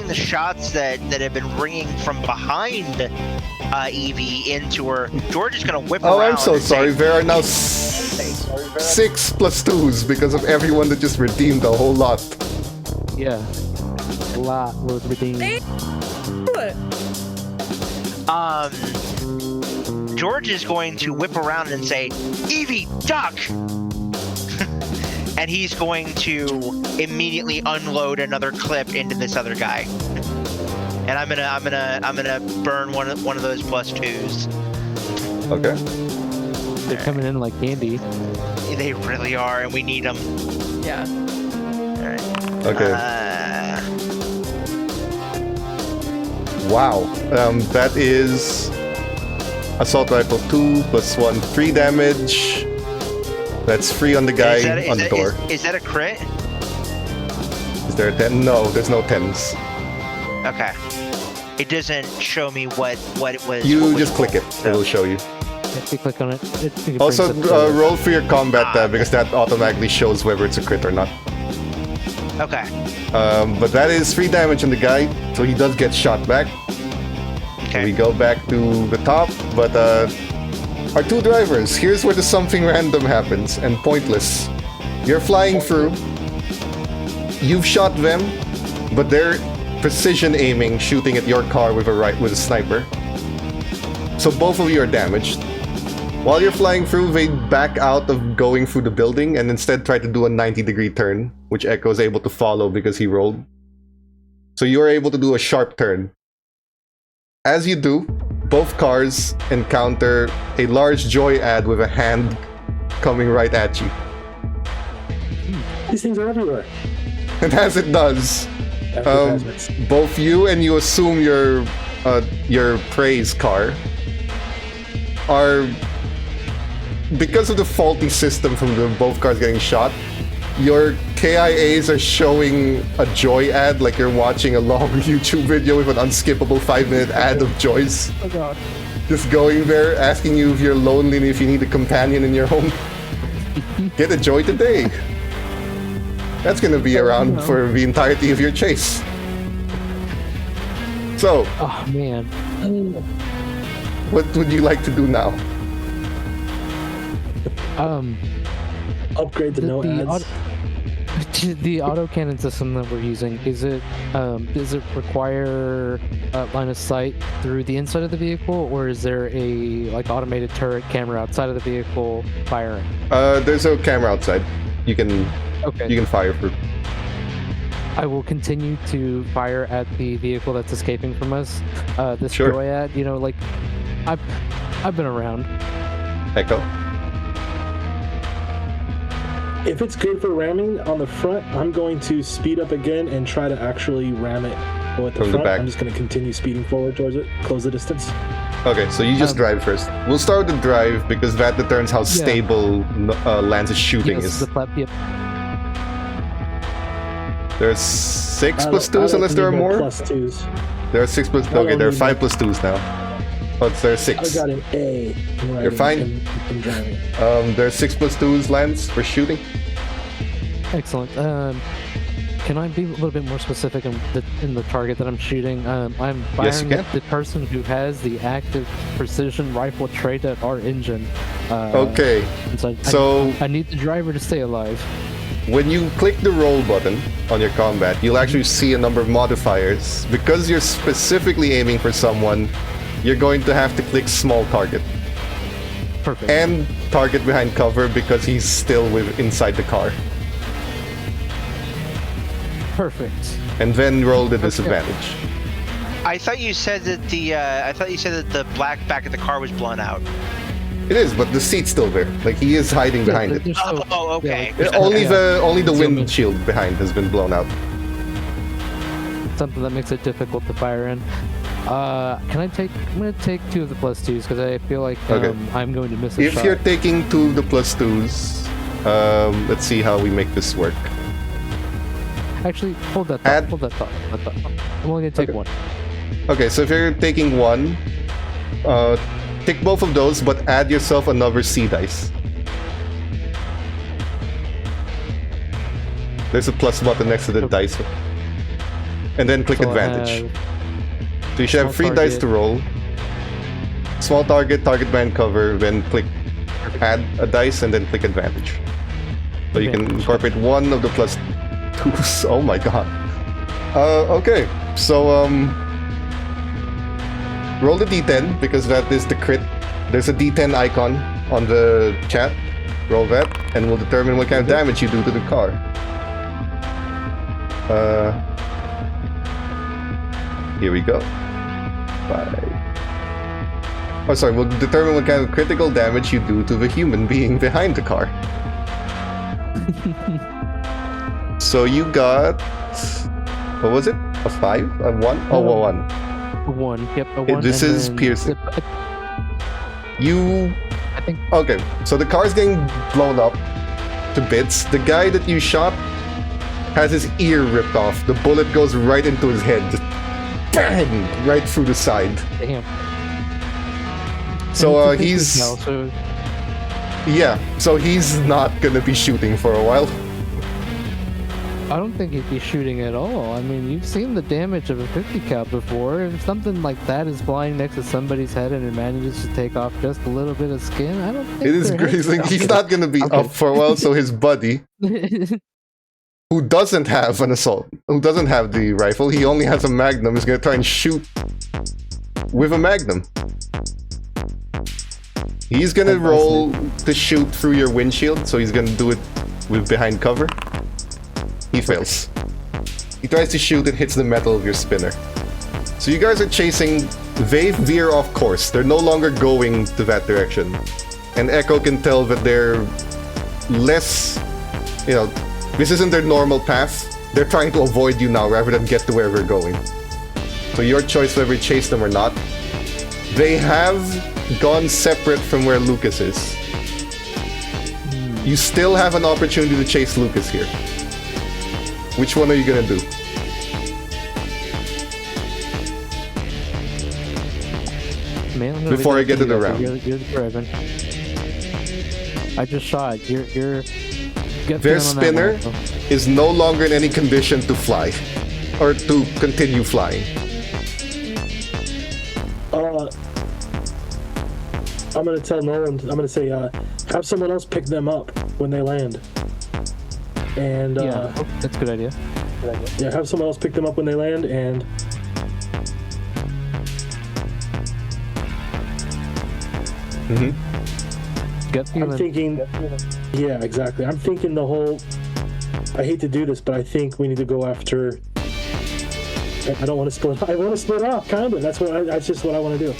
the shots that have been ringing from behind Evie into her. George is gonna whip around. Oh, I'm so and sorry. say, There are now 6 plus 2s because of everyone that just redeemed a whole lot. Yeah. A lot was redeemed. George is going to whip around and say, "Evie, duck!" And he's going to immediately unload another clip into this other guy. And I'm gonna burn one of those plus 2s. Okay. They're coming in like candy. They really are, and we need them. Yeah. All right. Okay. Wow. That is assault rifle 2 plus 1, 3 damage. That's 3 on the guy on the door. Is that a crit? Is there a 10? No, there's no 10s. Okay. It doesn't show me what it was. You what was just click it. rolled, It so- will show you. If you click on it, it brings Also, up the- roll for your combat tab because that automatically shows whether it's a crit or not. Okay. But that is 3 damage on the guy, so he does get shot back. Okay. We go back to the top, but our 2 drivers, here's where the something random happens and pointless. You're flying through, you've shot them, but they're precision aiming, shooting at your car with a sniper. So both of you are damaged. While you're flying through, they back out of going through the building and instead try to do a 90-degree turn, which Echo is able to follow because he rolled. So you're able to do a sharp turn. As you do, both cars encounter a large joy ad with a hand coming right at you. These things are everywhere. And as it does, Advertisements. both you and you assume your prey's car are, because of the faulty system from both cars getting shot, your KIAs are showing a joy ad like you're watching a long YouTube video with an unskippable 5-minute ad of joys. Oh god. Just going there, asking you if you're lonely and if you need a companion in your home. Get a joy today. That's gonna be around for the entirety of your chase. So, Oh man. what would you like to do now? Upgrade to no ads. The autocannon system that we're using, does it require line of sight through the inside of the vehicle, or is there a automated turret camera outside of the vehicle firing? There's a camera outside. You can fire through. I will continue to fire at the vehicle that's escaping from us. This Sure. Joyad, I've been around. Echo. If it's good for ramming on the front, I'm going to speed up again and try to actually ram it with the From the front. back. I'm just going to continue speeding forward towards it, close the distance. Okay, so you just drive first. We'll start with the drive because that determines how stable Lance's shooting Yes, is. the flap, yep. There's 6 plus 2s unless there are more? Plus 2s. There are 6 plus... Okay, there are 5 plus 2s now. But there are 6. I got an A. in You're fine. in driving. There are 6 plus 2s, Lance, for shooting. Excellent. Can I be a little bit more specific in the target that I'm shooting? I'm firing Yes, you can. at the person who has the active precision rifle trait at our engine. Okay, and so I need the driver to stay alive. when you click the roll button on your combat, you'll actually see a number of modifiers. Because you're specifically aiming for someone, you're going to have to click small target. Perfect. And target behind cover because he's still inside the car. Perfect. And then roll the disadvantage. I thought you said that the black back of the car was blown out. It is, but the seat's still there. Like, he is hiding behind it. Oh, okay. Only the windshield behind has been blown out. Something that makes it difficult to fire in. Can I take? I'm gonna take 2 of the +2s because I feel like Okay. I'm going to miss a If shot. you're taking 2 of the +2s, let's see how we make this work. Actually, hold that thought. Add- Hold that thought. I'm only gonna take Okay. 1. Okay, so if you're taking 1, take both of those, but add yourself another C dice. There's a plus button next to the Okay. dice. And then click So I advantage. have- So you should have small 3 dice to target. roll. Small target, target band cover, then click add a dice and then click advantage. So you can Advantage. incorporate 1 of the +2s. Oh my god. Okay. So roll the D10 because that is the crit. There's a D10 icon on the chat. Roll that and we'll determine what kind of damage you do to the car. Here we go. 5. Oh, sorry. We'll determine what kind of critical damage you do to the human being behind the car. So you got... What was it? A 5? A 1? Oh, a 1. A 1. Yep, a 1. This and is then piercing. the- You... I think Okay, so the car's getting blown up to bits. The guy that you shot has his ear ripped off. The bullet goes right into his head. Just bang! Right through the side. damn. So And it's a he's... business now, so Yeah, so he's not gonna be shooting for a while. I don't think he'd be shooting at all. I mean, you've seen the damage of a 50 cal before. If something like that is flying next to somebody's head and it manages to take off just a little bit of skin, I don't think It is their head's grazing. He's gonna- not gonna be Okay. up for a while, so his buddy, who doesn't have an assault, who doesn't have the rifle, he only has a magnum, is gonna try and shoot with a magnum. He's gonna Advisement. roll to shoot through your windshield, so he's gonna do it with behind cover. He fails. He tries to shoot and hits the metal of your spinner. So you guys are chasing. They veer off course. They're no longer going to that direction. And Echo can tell that they're less, this isn't their normal path. They're trying to avoid you now rather than get to where they're going. So your choice whether you chase them or not. They have gone separate from where Lucas is. You still have an opportunity to chase Lucas here. Which one are you gonna do? Man, I'm gonna Before leave I get that to the you. round. You're the driven. I just shot. You're get Their down on that spinner one, so- is no longer in any condition to fly. Or to continue flying. I'm gonna tell Nolan. I'm gonna say, have someone else pick them up when they land. And Yeah, that's a good idea. yeah, have someone else pick them up when they land. And Gut I'm feeling. thinking, yeah, exactly. I'm thinking the whole. I hate to do this, but I think we need to go after. I don't want to split. I want to split off, kind of. That's what. That's just what I want to do.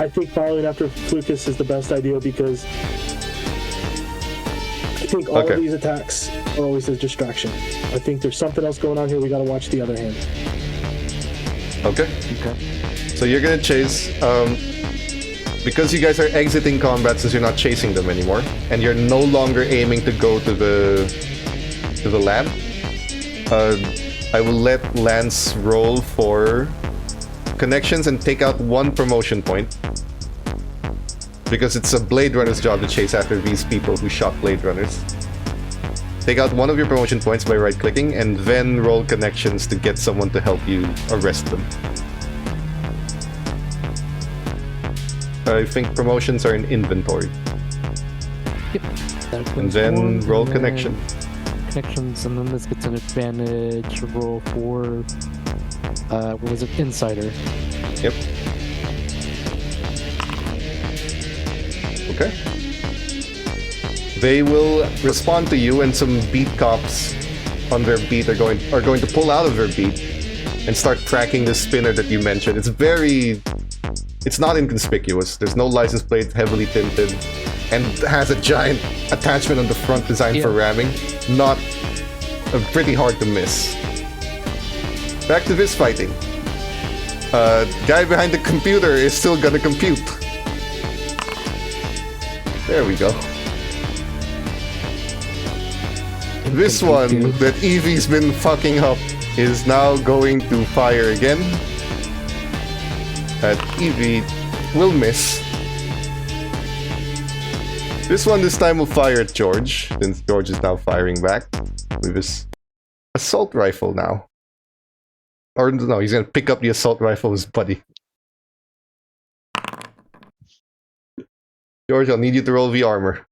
I think following after Lucas is the best idea because I think all Okay. of these attacks are always a distraction. I think there's something else going on here. We got to watch the other hand. Okay. Okay. So you're gonna chase, because you guys are exiting combat since you're not chasing them anymore, and you're no longer aiming to go to the lab. I will let Lance roll for connections and take out 1 promotion point. Because it's a Blade Runner's job to chase after these people who shot Blade Runners. Take out 1 of your promotion points by right-clicking, and then roll connections to get someone to help you arrest them. I think promotions are in inventory. Yep. That And goes then one, roll and then connection. Connections, and then this gets an advantage roll for. What was it? Insider. Yep. Okay. They will respond to you, and some beat cops on their beat are going to pull out of their beat and start tracking the spinner that you mentioned. It's not inconspicuous. There's no license plate, heavily tinted, and has a giant attachment on the front designed for Yeah. ramming. Not pretty hard to miss. Back to this fighting. Guy behind the computer is still gonna compute. There we go. This one that Evie's been fucking up is now going to fire again. And Evie will miss. This one this time will fire at George, since George is now firing back with his assault rifle now. Or no, he's gonna pick up the assault rifle of his buddy. George, I'll need you to roll the armor.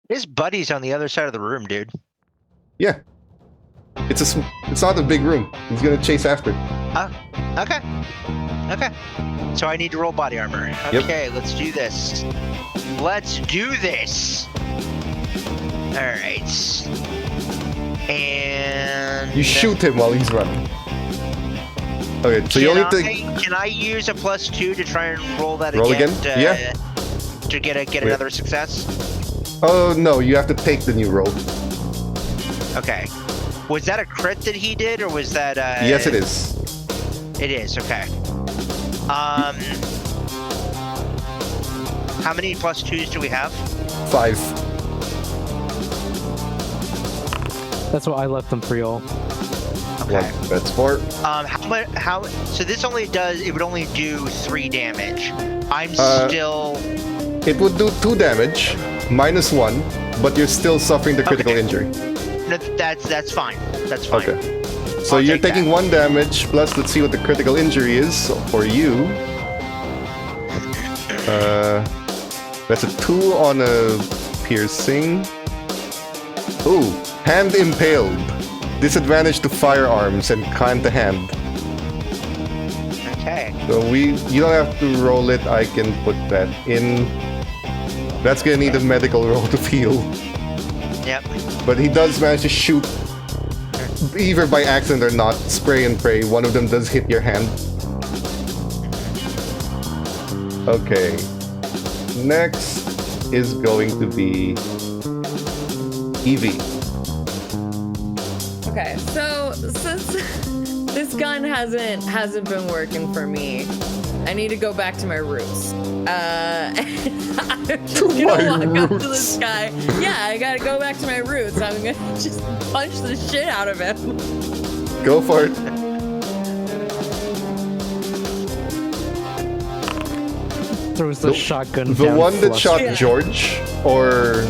His buddy's on the other side of the room, dude. Yeah. It's not a big room. He's gonna chase after. Okay. Okay. So I need to roll body armor. Yep. Okay, let's do this. Let's do this. Alright. And You shoot him while he's running. Okay, so you only take... Can I use a +2 to try and roll that Roll again? again? Yeah. To get another success? Oh no, you have to take the new roll. Okay. Was that a crit that he did, or was that Yes, it is. It is, okay. How many +2s do we have? 5. That's what I left them for y'all. Okay. One, that's 4. So this only does, it would only do 3 damage. I'm still... It would do 2 damage, -1, but you're still suffering the critical injury. No, that's fine. That's fine. Okay. So I'll you're take taking that. 1 damage, plus let's see what the critical injury is for you. That's a 2 on a piercing. Ooh, hand impaled. Disadvantage to firearms and kind to hand. Okay. So you don't have to roll it, I can put that in. That's gonna need a medical roll to heal. Yep. But he does manage to shoot, either by accident or not, spray and pray. One of them does hit your hand. Okay. Next is going to be Evie. Okay, so since this gun hasn't been working for me, I need to go back to my roots. I'm just gonna walk up to this guy. Yeah, I gotta go back to my roots. I'm gonna just punch the shit out of him. Go for it. Throws the shotgun The down one that flush. shot Yeah. George, or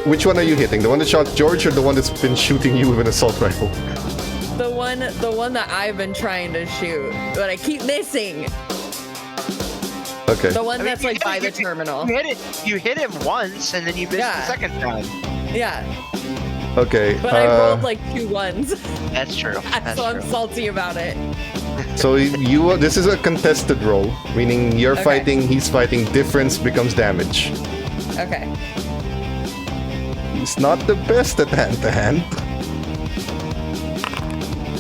which one are you hitting? The one that shot George, or the one that's been shooting you with an assault rifle? The one that I've been trying to shoot, but I keep missing. Okay. The one I mean, that's like by the terminal. You hit him once, and then you missed Yeah. the second time. Yeah, Okay. but I rolled like 2 ones, That's true. That's so I'm true. salty about it. So this is a contested roll, meaning you're Okay. fighting, he's fighting. Difference becomes damage. Okay. He's not the best at hand-to-hand.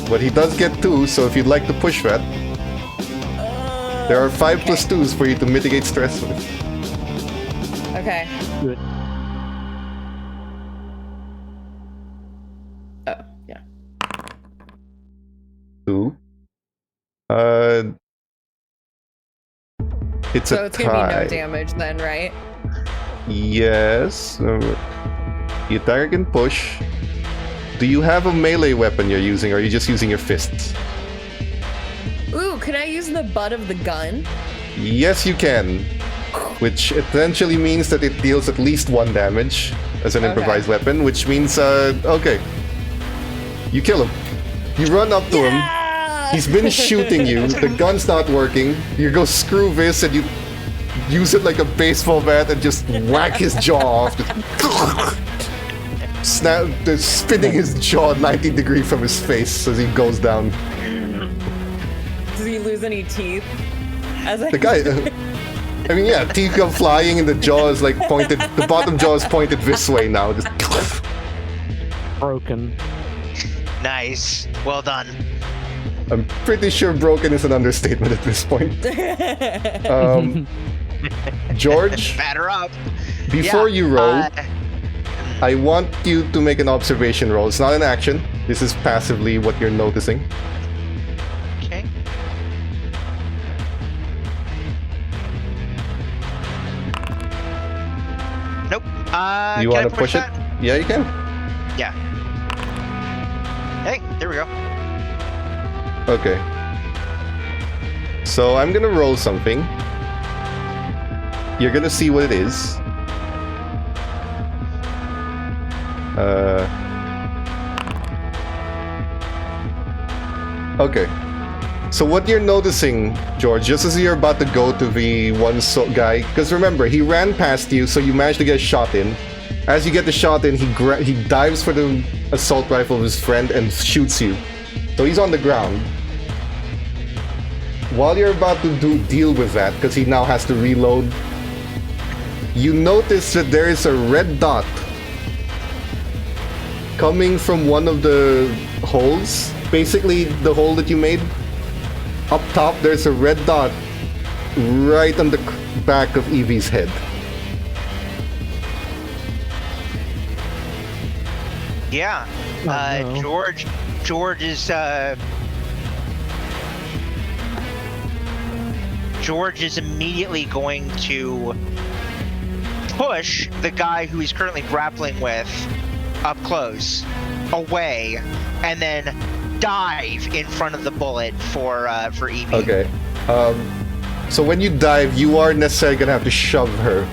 But he does get 2, so if you'd like to push that, there are 5 okay. plus 2s for you to mitigate stress with. Okay. Do it. Oh, yeah. 2. It's So a it's gonna be tie. no damage then, right? Yes. The attacker can push. Do you have a melee weapon you're using, or are you just using your fists? Ooh, can I use the butt of the gun? Yes, you can. Which essentially means that it deals at least 1 damage as an Okay. improvised weapon, which means, okay. You kill him. You run up to him. He's been shooting you. The gun's not working. You go screw this and you use it like a baseball bat and just whack his jaw off. Spinning his jaw 90 degrees from his face as he goes down. Does he lose any teeth? The guy, I mean, yeah, teeth come flying and the jaw is like pointed, the bottom jaw is pointed this way now. Just Broken. Nice. Well done. I'm pretty sure broken is an understatement at this point. George, Batter up. before Yeah, you roll, I want you to make an observation roll. It's not an action. This is passively what you're noticing. Okay. Nope. You can want I to push it? that? Yeah, you can. Yeah. Hey, there we go. Okay. So I'm gonna roll something. You're gonna see what it is. Okay. So what you're noticing, George, just as you're about to go to the guy, because remember, he ran past you, so you managed to get a shot in. As you get the shot in, he dives for the assault rifle of his friend and shoots you. So he's on the ground. While you're about to deal with that, because he now has to reload, you notice that there is a red dot coming from one of the holes. Basically, the hole that you made. Up top, there's a red dot right on the back of Evie's head. Yeah. no. George is immediately going to push the guy who he's currently grappling with up close, away, and then dive in front of the bullet for Evie. Okay. So when you dive, you are necessarily gonna have to shove her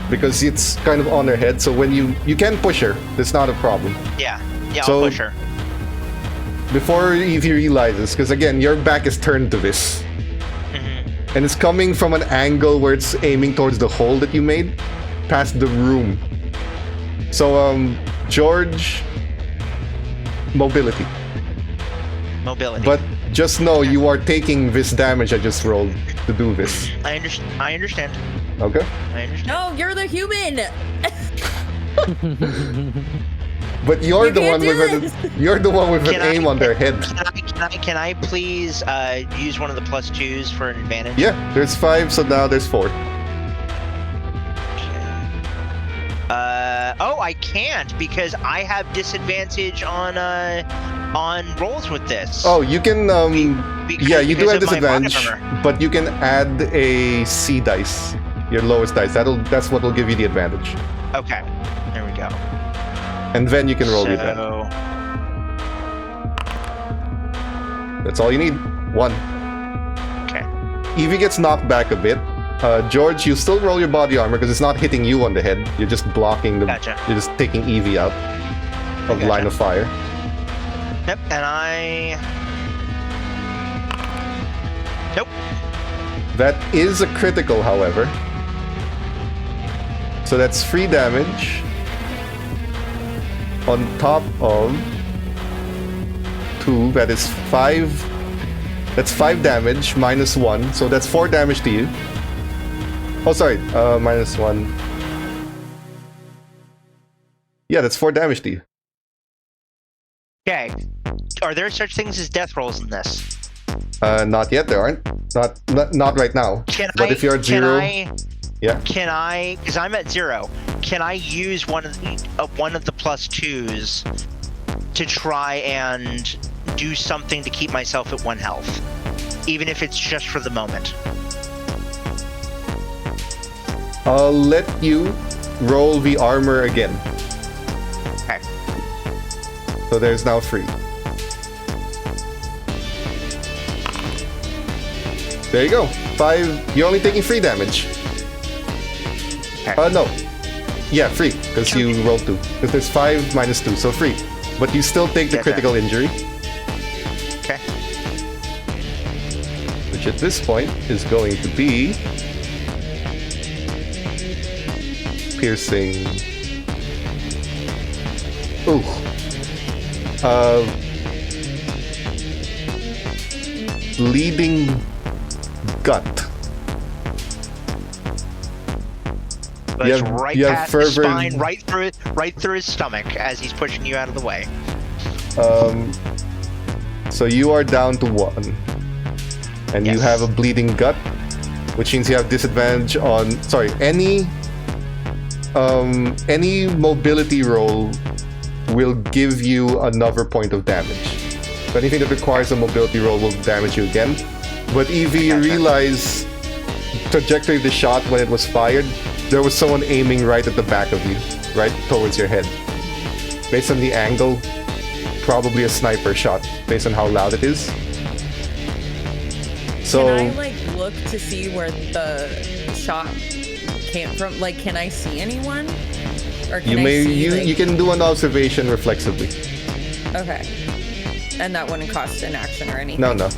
because it's kind of on her head. So when you can push her, that's not a problem. Yeah, So- I'll push her. Before Evie realizes, because again, your back is turned to this, and it's coming from an angle where it's aiming towards the hole that you made, past the room. So George, mobility. Mobility. But just know you are taking this damage I just rolled to do this. I understand. Okay? I understand. No, you're the human. But you're You the can't one with do an this. you're the one with an Can I- aim on their head. Can I please use one of the +2s for an advantage? Yeah, there's 5, so now there's 4. Oh, I can't because I have disadvantage on rolls with this. Oh, you can Because- yeah, you do because have of my body disadvantage, armor. but you can add a C dice, your lowest dice. That's what will give you the advantage. Okay, there we go. And then you can roll the advantage. So, That's all you need. 1. okay. Evie gets knocked back a bit. George, you still roll your body armor because it's not hitting you on the head. You're just blocking the. Gotcha. You're just taking Evie out of Gotcha. line of fire. Yep, and I. Nope. That is a critical, however. So that's 3 damage on top of 2. That is 5. That's 5 damage minus 1. So that's 4 damage to you. Oh, sorry. Minus 1. Yeah, that's 4 damage to you. Okay. Are there such things as death rolls in this? Not yet. There aren't. Not right now. But if you're at 0, yeah. Can I? Because I'm at 0. Can I use one of the +2s to try and do something to keep myself at 1 health, even if it's just for the moment? I'll let you roll the armor again. Okay. So there's now 3. There you go. 5. You're only taking 3 damage. Okay. No. Yeah, 3. Because you rolled 2. Because there's 5 minus 2, so 3. But you still take the Yes, critical injury, Okay. which at this point is going to be piercing. Ooh. Bleeding gut. But You it's have- right you have past his fervor- spine, right through his stomach as he's pushing you out of the way. So you are down to 1. And you Yes. have a bleeding gut, which means you have disadvantage on any mobility roll will give you another point of damage. So anything that requires a mobility roll will damage you again. But Evie, you realize trajectory of the shot when it was fired, there was someone aiming right at the back of you, right towards your head. Based on the angle, probably a sniper shot, based on how loud it is. So, can I like look to see where the shot came from? Like, can I see anyone? Or can you can do an observation reflexively. Okay. And that wouldn't cost an action or anything? No.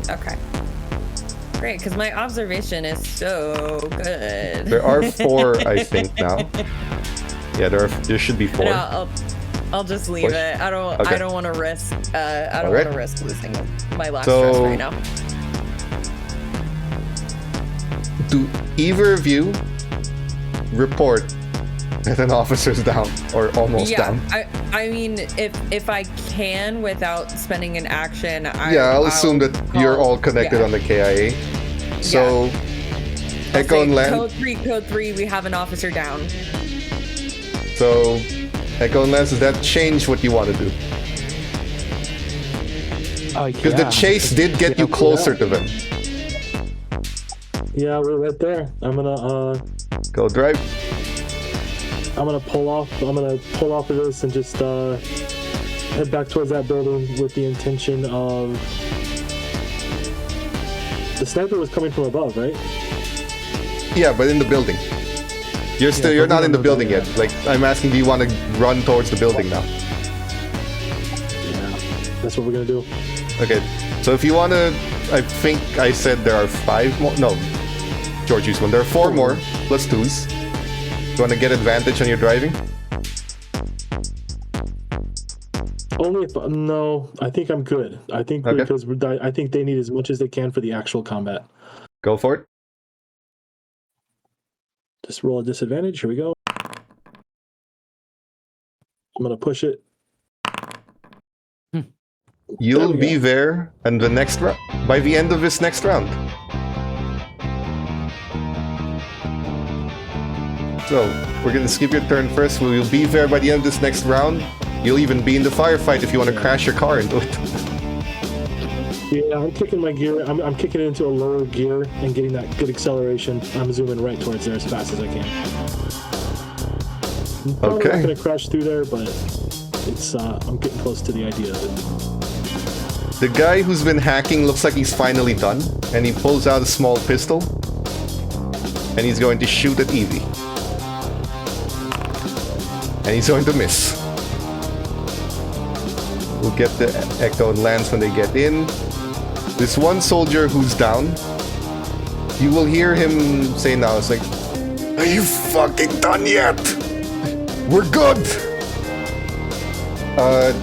Okay. Great, because my observation is so good. There are 4, I think, now. Yeah, there should be 4. No, I'll just leave it. I don't want to risk. I don't want to risk losing my last stress right now. Do either of you report that an officer's down or almost down? I mean, if I can without spending an action, I'll assume that you're all connected on the KIA. So, Echo and Lance. Code 3, we have an officer down. So, Echo and Lance, does that change what you want to do? Because the chase did get you closer to them. Yeah, we're right there. I'm gonna go drive. I'm gonna pull off of this and just head back towards that building with the intention of the sniper was coming from above, right? Yeah, but in the building. You're not in the building yet. Like, I'm asking, do you want to run towards the building now? Yeah, that's what we're gonna do. Okay, so if you want to, I think I said there are 5 more. No, George used one. There are 4 more plus 2s. You want to get advantage on your driving? Only if no, I think I'm good. I think because I think they need as much as they can for the actual combat. Go for it. Just roll a disadvantage. Here we go. I'm gonna push it. You'll be there, and the next round. By the end of this next round. So, we're gonna skip your turn first. We'll be there by the end of this next round. You'll even be in the firefight if you want to crash your car into it. Yeah, I'm kicking my gear. I'm kicking it into a lower gear and getting that good acceleration. I'm zooming right towards there as fast as I can. I'm not gonna crash through there, but it's I'm getting close to the idea of it. The guy who's been hacking looks like he's finally done, and he pulls out a small pistol, and he's going to shoot at Evie. And he's going to miss. We'll get the Echo and Lance when they get in. This one soldier who's down, you will hear him say now, it's like, are you fucking done yet? We're good!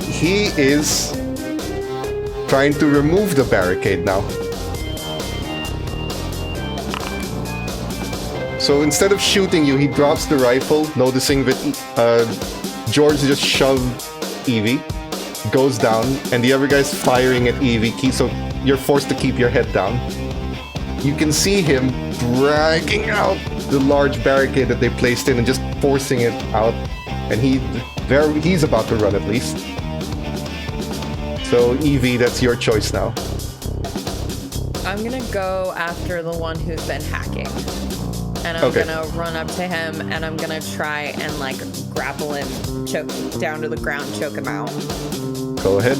He is trying to remove the barricade now. So instead of shooting you, he drops the rifle, noticing that George just shoved Evie, goes down, and the other guy's firing at Evie, so you're forced to keep your head down. You can see him dragging out the large barricade that they placed in and just forcing it out, and he's about to run at least. So Evie, that's your choice now. I'm gonna go after the one who's been hacking. And I'm gonna run up to him and I'm gonna try and like grapple him, choke down to the ground, choke him out. Go ahead.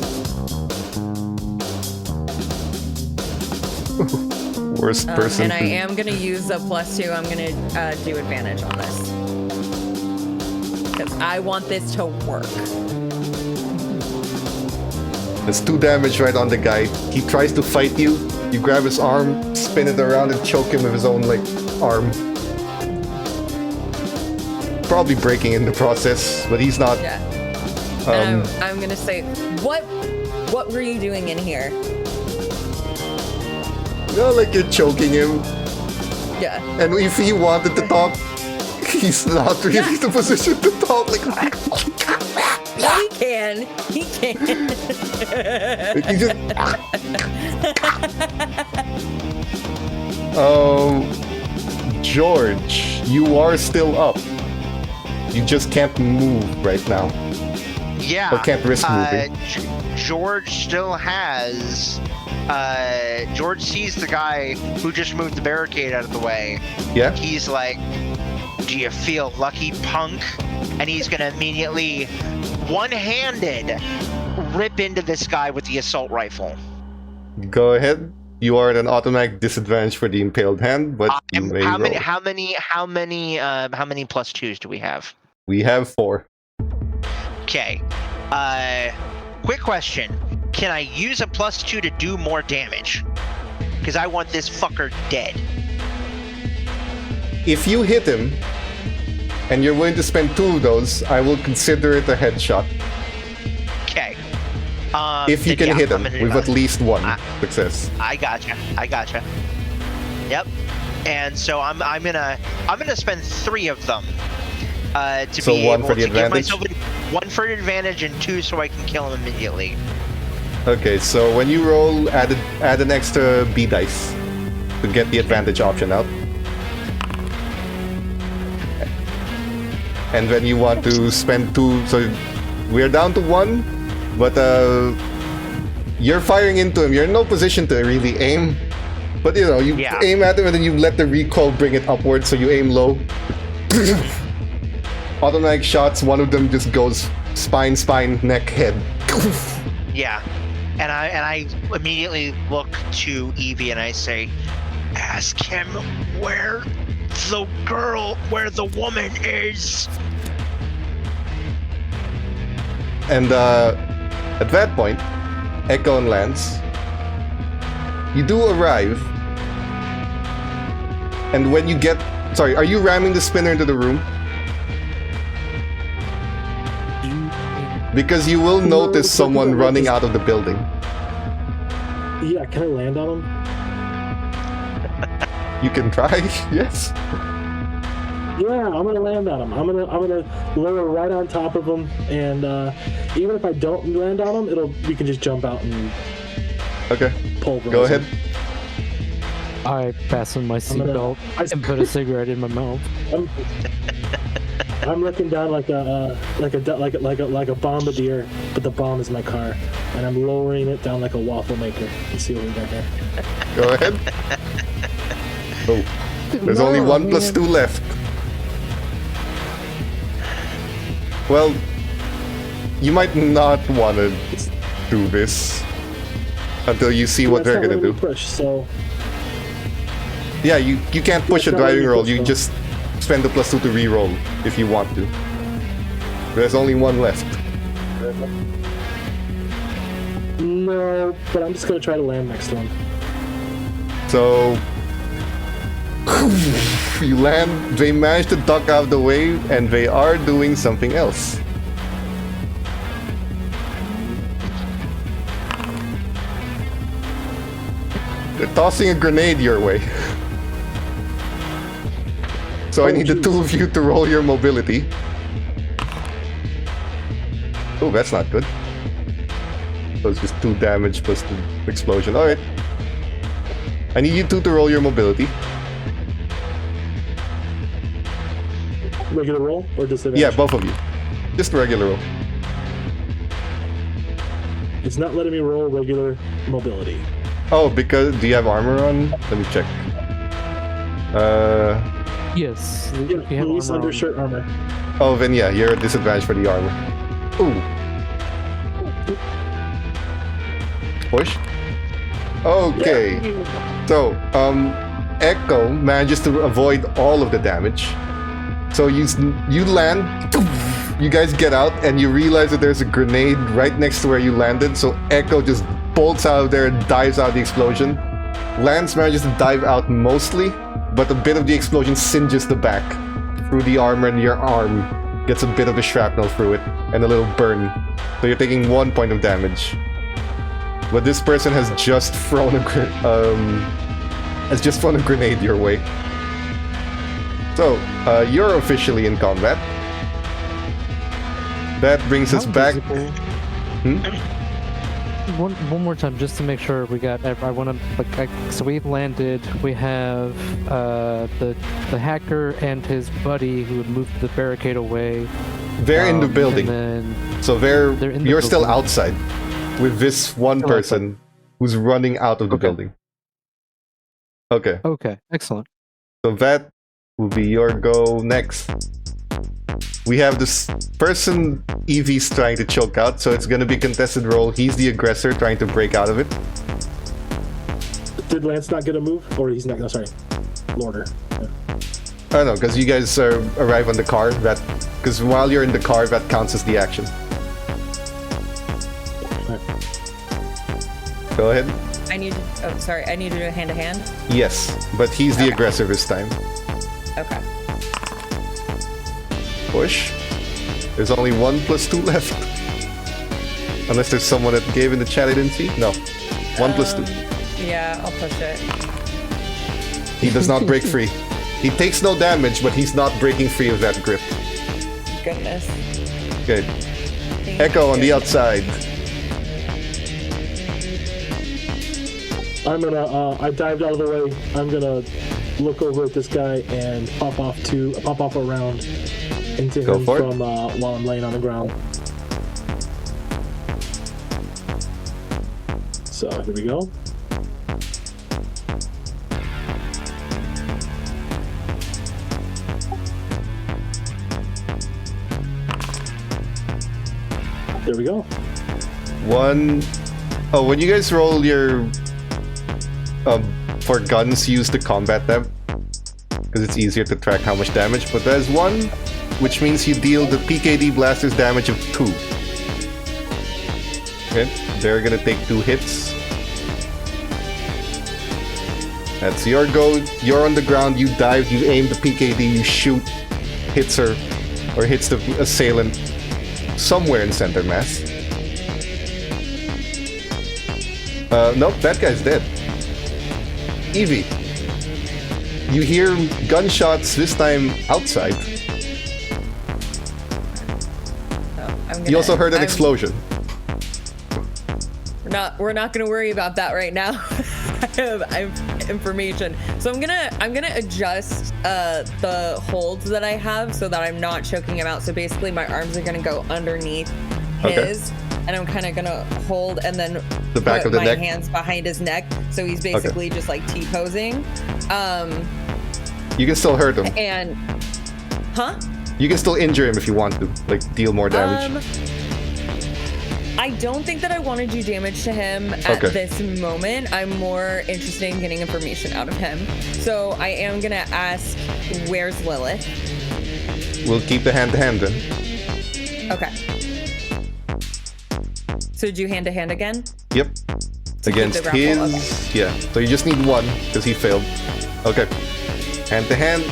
Worst person. And I am gonna use a +2. I'm gonna do advantage on this. Because I want this to work. There's 2 damage right on the guy. He tries to fight you. You grab his arm, spin it around, and choke him with his own arm. Probably breaking in the process, but he's not. Yeah. I'm gonna say, what were you doing in here? Like you're choking him. Yeah. And if he wanted to talk, he's not really in the position to talk. Like, he can. He can. He just. George, you are still up. You just can't move right now. Yeah. Or can't risk moving. George still has. George sees the guy who just moved the barricade out of the way. Yeah? He's like, "Do you feel lucky, punk?" And he's gonna immediately, one-handed, rip into this guy with the assault rifle. Go ahead. You are at an automatic disadvantage for the impaled hand, but you may How many +2s do we have? We have 4. Okay. Quick question. Can I use a +2 to do more damage? Because I want this fucker dead. If you hit him, and you're willing to spend 2 of those, I will consider it a headshot. Okay. If you then can hit him gonna, with at least 1 success. I gotcha. Yep. And so I'm gonna spend 3 of them to So be 1 able for the to give advantage? myself 1 for an advantage and 2 so I can kill him immediately. Okay, so when you roll, add an extra B dice to get the advantage option out. And then you want to spend 2, so we're down to 1, but you're firing into him. You're in no position to really aim, but you know, you aim at him and then you let the recoil bring it upwards, so you aim low. Automatic shots, one of them just goes spine, neck, head. Yeah. And I immediately look to Evie and I say, "Ask him where the woman is." And at that point, Echo and Lance, you do arrive. And when you get... Sorry, are you ramming the spinner into the room? Because you will notice someone running out of the building. Yeah, can I land on him? You can try, yes. Yeah, I'm gonna land on him. I'm gonna lower right on top of him, and even if I don't land on him, we can just jump out and pulverize. Go ahead. I fasten my seatbelt and put a cigarette in my mouth. I'm looking down like a bombardier, but the bomb is my car, and I'm lowering it down like a waffle maker. Let's see what we got here. Go ahead. Oh, there's only 1 + 2 left. Well, you might not want to do this until you see what they're gonna do. Push, so yeah, you can't push a driving roll. You just spend the +2 to re-roll if you want to. There's only 1 left. No, but I'm just gonna try to land next to him. So you land, they manage to duck out of the way, and they are doing something else. They're tossing a grenade your way. So I need the 2 of you to roll your mobility. Oh, that's not good. So it's just 2 damage plus the explosion. Alright. I need you 2 to roll your mobility. Regular roll or disadvantage? Yeah, both of you. Just regular roll. It's not letting me roll regular mobility. Oh, because... Do you have armor on? Let me check. Yes. Yeah, police undershirt armor. Oh, then yeah, you're at disadvantage for the armor. Ooh. Push. Okay. So, Echo manages to avoid all of the damage. So you land, you guys get out, and you realize that there's a grenade right next to where you landed, so Echo just bolts out of there and dives out of the explosion. Lance manages to dive out mostly, but a bit of the explosion singes the back through the armor, and your arm gets a bit of a shrapnel through it, and a little burn. So you're taking 1 point of damage. But this person has just thrown a grenade your way. So, you're officially in combat. That brings us back... One more time, just to make sure we got... I want to... So we've landed, we have the hacker and his buddy who had moved the barricade away. They're in the building. And then So they're in the you're still building. outside with this one Still person who's running out of the Okay. building. Okay, Okay, excellent. so that will be your go next. We have this person Evie's trying to choke out, so it's gonna be contested roll. He's the aggressor trying to break out of it. Did Lance not get a move? Or he's not, no, sorry. Lorder. Yeah. I don't know, because you guys arrive on the car. Because while you're in the car, that counts as the action. Go ahead. I need to do a hand-to-hand? Yes, but he's the Okay. aggressor this time. Okay. Push. There's only 1 + 2 left. Unless there's someone that gave in the chat I didn't see. No. 1 + 2. Yeah, I'll push it. He does not break free. He takes no damage, but he's not breaking free of that grip. Goodness. Good. Thank Echo on you. the outside. I'm gonna, I dived out of the way. I'm gonna look over at this guy and pop off around into Go him for it. from while I'm laying on the ground. So here we go. There we go. When you guys roll your for guns, use the combat tab because it's easier to track how much damage. But there's 1, which means you deal the PKD blaster's damage of 2. Okay, they're gonna take 2 hits. That's your go. You're on the ground. You dive. You aim the PKD. You shoot. Hits her, or hits the assailant somewhere in center mass. Nope, that guy's dead. Evie, you hear gunshots, this time outside. You also heard an explosion. We're not gonna worry about that right now. I have information. So I'm gonna adjust the holds that I have so that I'm not choking him out. So basically my arms are gonna go underneath his, and I'm kind of gonna hold and then The back put of the my neck? hands behind his neck. So he's basically just like T-posing. You can still hurt him. And You can still injure him if you want to, like deal more damage. I don't think that I want to do damage to him at this moment. I'm more interested in getting information out of him. So I am going to ask, where's Lilith? We'll keep the hand-to-hand then. Okay. So do hand-to-hand again? Yep. Against the grapple, his... Yeah. So you just need 1, because he failed. Okay. Hand-to-hand.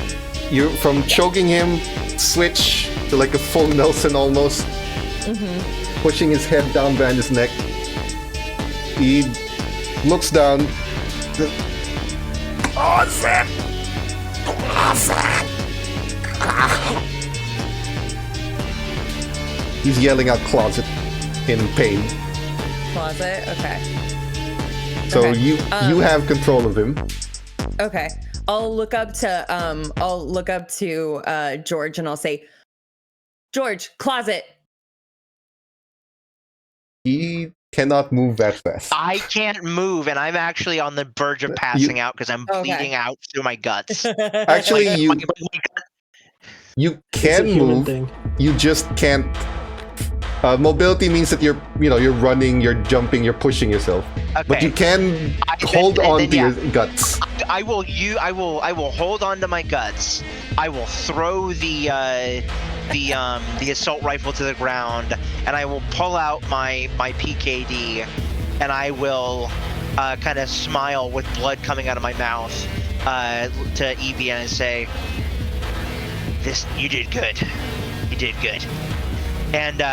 You from choking him, switch to like a full Nelson almost. Pushing his head down behind his neck. He looks down. He's yelling out closet in pain. Closet? Okay. So Okay. you have control of him. Okay. I'll look up to George and I'll say, George, closet. He cannot move that fast. I can't move, and I'm actually on the verge of passing out because I'm bleeding out through my guts. Actually, you It's a can human move. thing. You just can't. Mobility means that you're running, you're jumping, you're pushing yourself. Okay. But you can hold on to your guts. I will hold on to my guts. I will throw the assault rifle to the ground, and I will pull out my PKD, and I will kind of smile with blood coming out of my mouth to Evie and say, you did good. You did good. And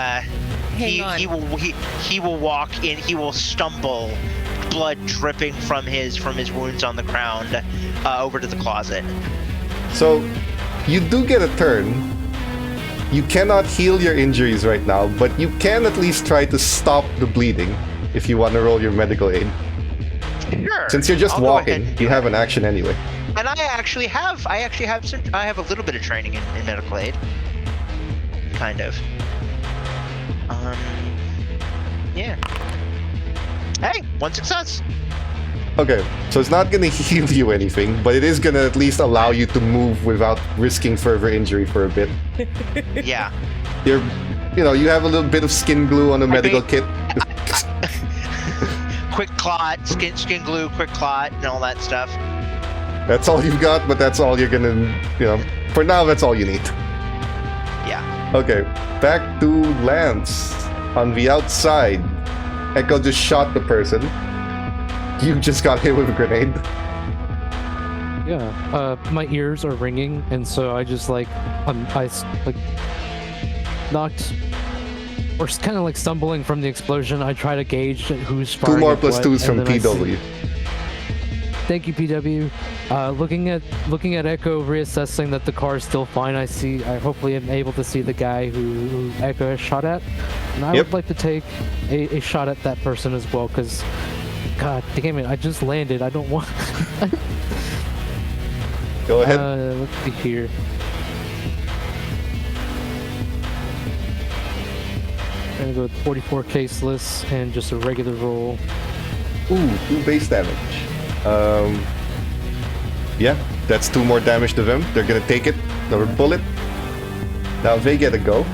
he will walk in. He will stumble, blood dripping from his wounds on the ground, over to the closet. So you do get a turn. You cannot heal your injuries right now, but you can at least try to stop the bleeding if you want to roll your medical aid. Sure. Since you're just I'll go ahead walking, and do you have that. an action anyway. And I have a little bit of training in medical aid. kind of. Yeah. Hey, one success. Okay, so it's not gonna heal you anything, but it is gonna at least allow you to move without risking further injury for a bit. Yeah. You have a little bit of skin glue on a medical kit. Quick clot, skin glue, quick clot, and all that stuff. That's all you've got, but that's all you're gonna, for now, that's all you need. Yeah. Okay, back to Lance. On the outside, Echo just shot the person. You just got hit with a grenade. Yeah, my ears are ringing, and so I just knocked, or kind of like stumbling from the explosion. I try to gauge who's firing. 2 more at plus what, 2s from and then PW. Thank you, PW. Looking at Echo, reassessing that the car is still fine. I hopefully am able to see the guy who Echo has shot at, and I would like to take a shot at that person as well, because God damn it, I just landed. I don't want. Go ahead. Let's see here. I'm gonna go with 44 caseless and just a regular roll. Ooh, 2 base damage. Yeah, that's 2 more damage to them. They're gonna take it. Another bullet. Now they get a go.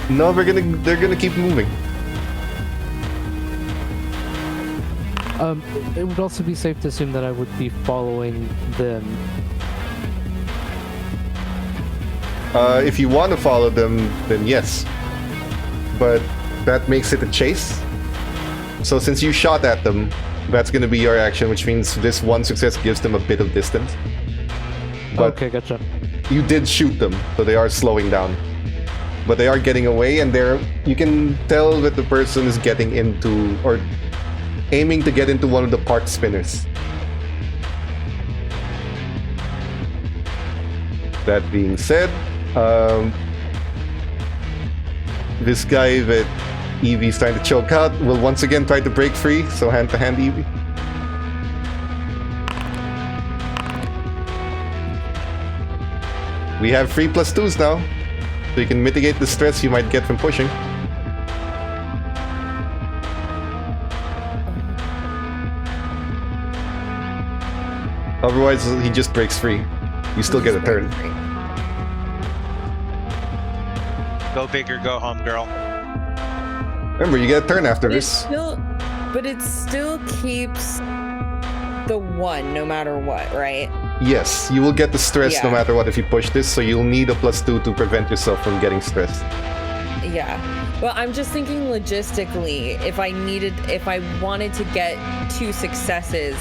No, they're gonna keep moving. It would also be safe to assume that I would be following them. If you want to follow them, then yes. But that makes it a chase. So since you shot at them, that's going to be your action, which means this 1 success gives them a bit of distance. But okay, gotcha. you did shoot them, so they are slowing down. But they are getting away, and you can tell that the person is getting into, or aiming to get into one of the park spinners. That being said, this guy that Evie's trying to choke out will once again try to break free, so hand to hand, Evie. We have 3 plus 2s now, so you can mitigate the stress you might get from pushing. Otherwise, he just breaks free. You still get a turn. Go big or go home, girl. Remember, you get a turn after this. But it still keeps the 1 no matter what, right? Yes, you will get the stress no Yeah. matter what if you push this, so you'll need a plus 2 to prevent yourself from getting stressed. Yeah. Well, I'm just thinking logistically, if I wanted to get 2 successes,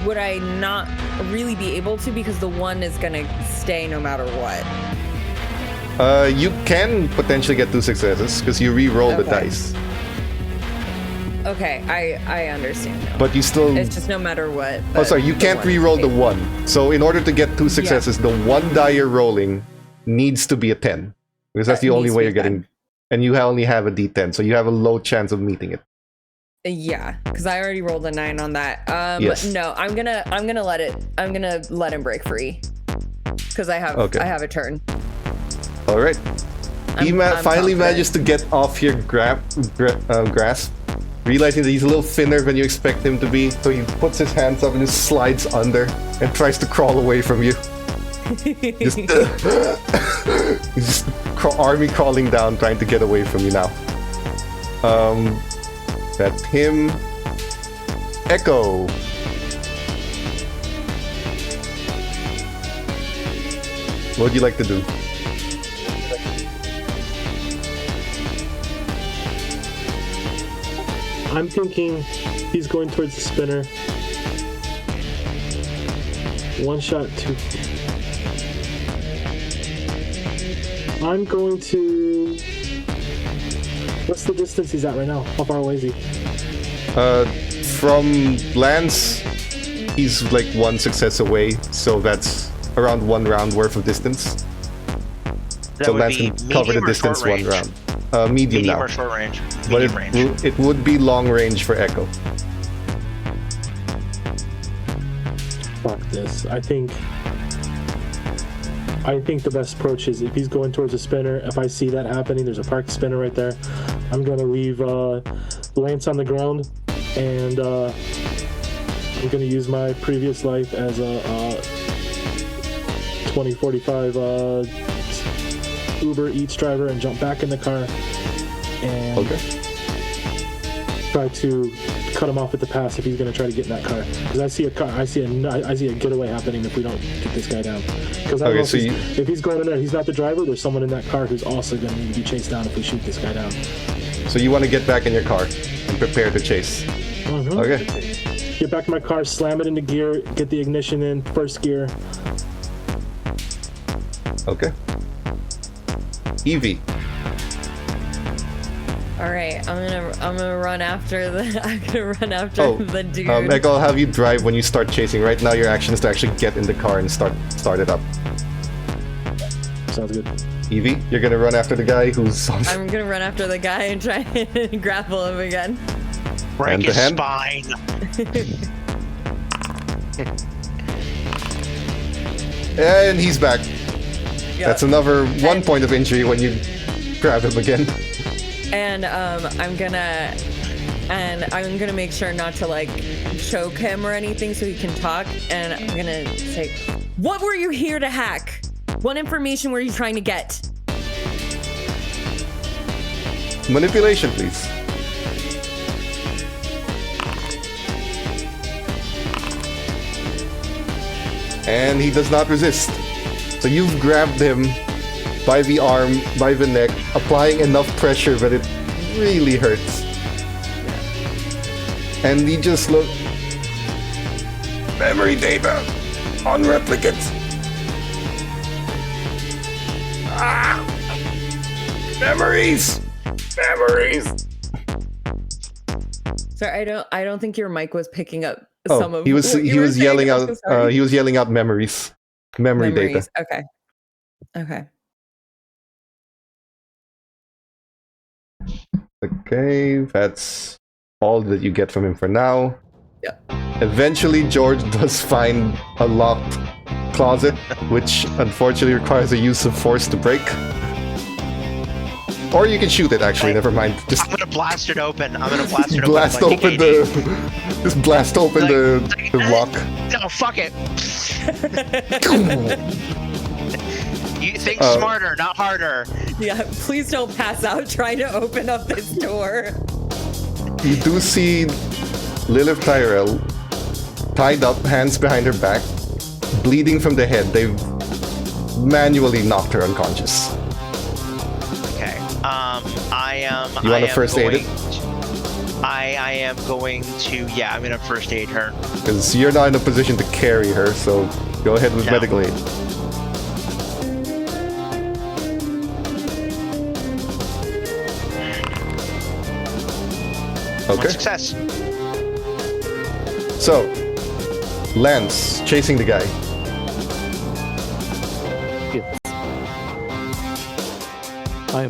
would I not really be able to, because the 1 is gonna stay no matter what? You can potentially get 2 successes, because you re-roll the Okay. dice. Okay, I understand now. But you still... It's just no matter what. Oh, but sorry, you the can't 1 re-roll the stays. 1. So in order to get 2 successes, the 1 die you're rolling needs to be a 10. Because that's That the only needs to way be you're getting... And you only have a d10, so you have a low chance of meeting it. Yeah, because I already rolled a 9 on that. Yes. No, I'm gonna let him break free, because I have a turn. All right. He I'm finally confident. manages to get off your grasp, realizing that he's a little thinner than you expect him to be. So he puts his hands up and just slides under and tries to crawl away from you. Just, he's just army crawling down, trying to get away from you now. That's him. Echo. What would you like to do? I'm thinking he's going towards the spinner. 1 shot, 2. I'm going to... What's the distance he's at right now? How far away is he? From Lance, he's like 1 success away, so that's around 1 round worth of distance. That So would Lance be can cover the medium or distance short 1 range? round. Medium Medium now. or short range? But Medium range. it would be long range for Echo. Fuck this. I think the best approach is if he's going towards a spinner, if I see that happening, there's a parked spinner right there, I'm going to leave Lance on the ground, and I'm going to use my previous life as a 2045 Uber Eats driver and jump back in the car and try to cut him off at the pass if he's going to try to get in that car. Because I see a getaway happening if we don't get this guy down. Because if he's going in there, he's not the driver. There's someone in that car who's also going to need to be chased down if we shoot this guy down. So you want to get back in your car and prepare to chase. Mm-hmm. Okay. Get back in my car, slam it into gear, get the ignition in first gear. Okay. Evie. All right, I'm gonna run after the dude. Echo, I'll have you drive when you start chasing. Right now, your action is to actually get in the car and start it up. Sounds good. Evie, you're gonna run after the guy who's on... I'm gonna run after the guy and try and grapple him again. Break his spine. And he's back. Yep. That's another 1 point of injury when you grab him again. And I'm gonna make sure not to like choke him or anything so he can talk. And I'm gonna say, "What were you here to hack? What information were you trying to get?" Manipulation, please. And he does not resist. So you've grabbed him by the arm, by the neck, applying enough pressure that it really hurts. And he just look. Memory data on replicants. Ah! Memories. Sorry, I don't think your mic was picking up some of. He was yelling out. He was yelling out memories. Memories. Data. Okay. Okay, that's all that you get from him for now. Yeah. Eventually, George does find a locked closet, which unfortunately requires the use of force to break. Or you can shoot it, actually, never mind. I'm gonna blast it open. Just blast open the lock. No, fuck it. You think smarter, not harder. Yeah, please don't pass out trying to open up this door. You do see Lilith Tyrell tied up, hands behind her back, bleeding from the head. They've manually knocked her unconscious. Okay. You want to first aid it? I am going to. Yeah, I'm gonna first aid her. Because you're not in a position to carry her, so go ahead with medical aid. Okay. One success. So, Lance chasing the guy. Yes. I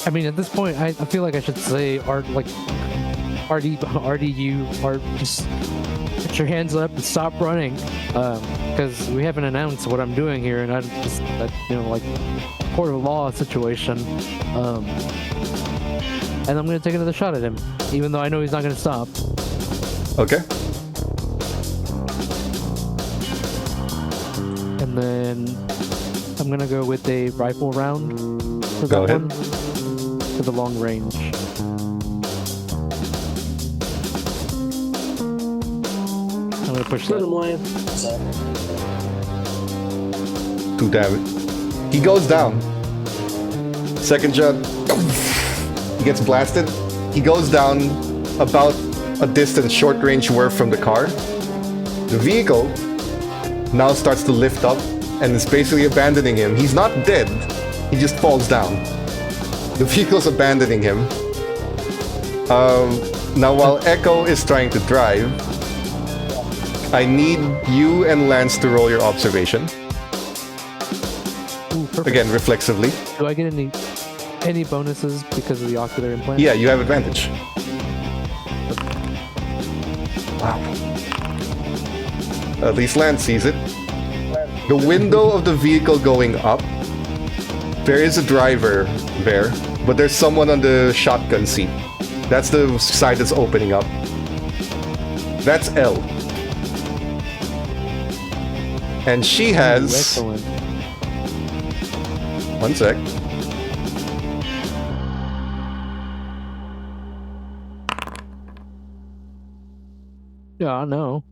mean, at this point, I feel like I should say, just put your hands up and stop running, because we haven't announced what I'm doing here, and court of law situation, and I'm gonna take another shot at him, even though I know he's not gonna stop. Okay. And then I'm gonna go with a rifle round for that one, for the long range. I'm gonna push that. 2 damage. He goes down. Second shot. He gets blasted. He goes down about a distance, short range worth from the car. The vehicle now starts to lift up and is basically abandoning him. He's not dead. He just falls down. The vehicle's abandoning him. Now while Echo is trying to drive, I need you and Lance to roll your observation. Ooh, again, reflexively. Do I get any bonuses because of the ocular implant? Yeah, you have advantage. Wow. At least Lance sees it. The window of the vehicle going up, there is a driver there, but there's someone on the shotgun seat. That's the side that's opening up. That's Elle. And she has... Excellent. One sec. Yeah, I know.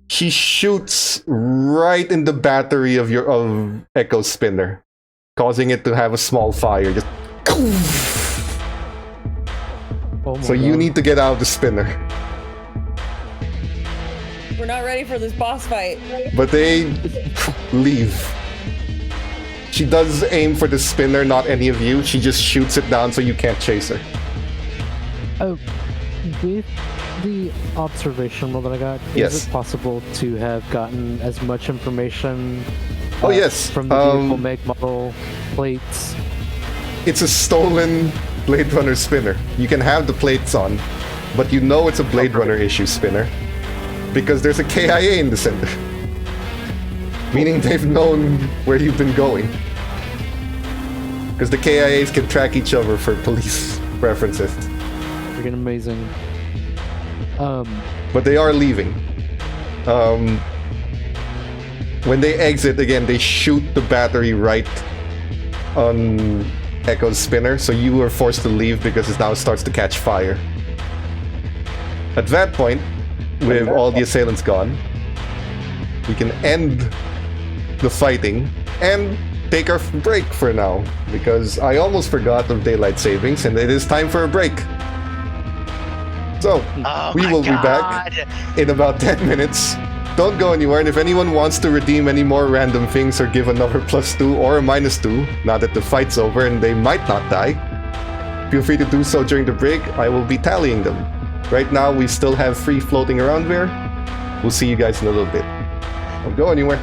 She shoots right in the battery of Echo's spinner, causing it to have a small fire. Just Oh my so you God. need to get out of the spinner. We're not ready for this boss fight. But they leave. She does aim for the spinner, not any of you. She just shoots it down so you can't chase her. Oh, with the observation roll that I got, Yes. is it possible to have gotten as much information Oh, yes. from the vehicle make, model, plates? It's a stolen Blade Runner spinner. You can have the plates on, but you know it's a Blade Runner issue spinner because there's a KIA in the center. Meaning they've known where you've been going. Because the KIAs can track each other for police references. Freaking amazing. But they are leaving. When they exit again, they shoot the battery right on Echo's spinner, so you are forced to leave because it now starts to catch fire. At that point, with all the assailants gone, we can end the fighting and take our break for now, because I almost forgot of daylight savings and it is time for a break. So, we will be back in about 10 minutes. Don't go anywhere, and if anyone wants to redeem any more random things or give another +2 or a -2, now that the fight's over and they might not die, feel free to do so during the break. I will be tallying them. Right now, we still have 3 floating around there. We'll see you guys in a little bit. Don't go anywhere.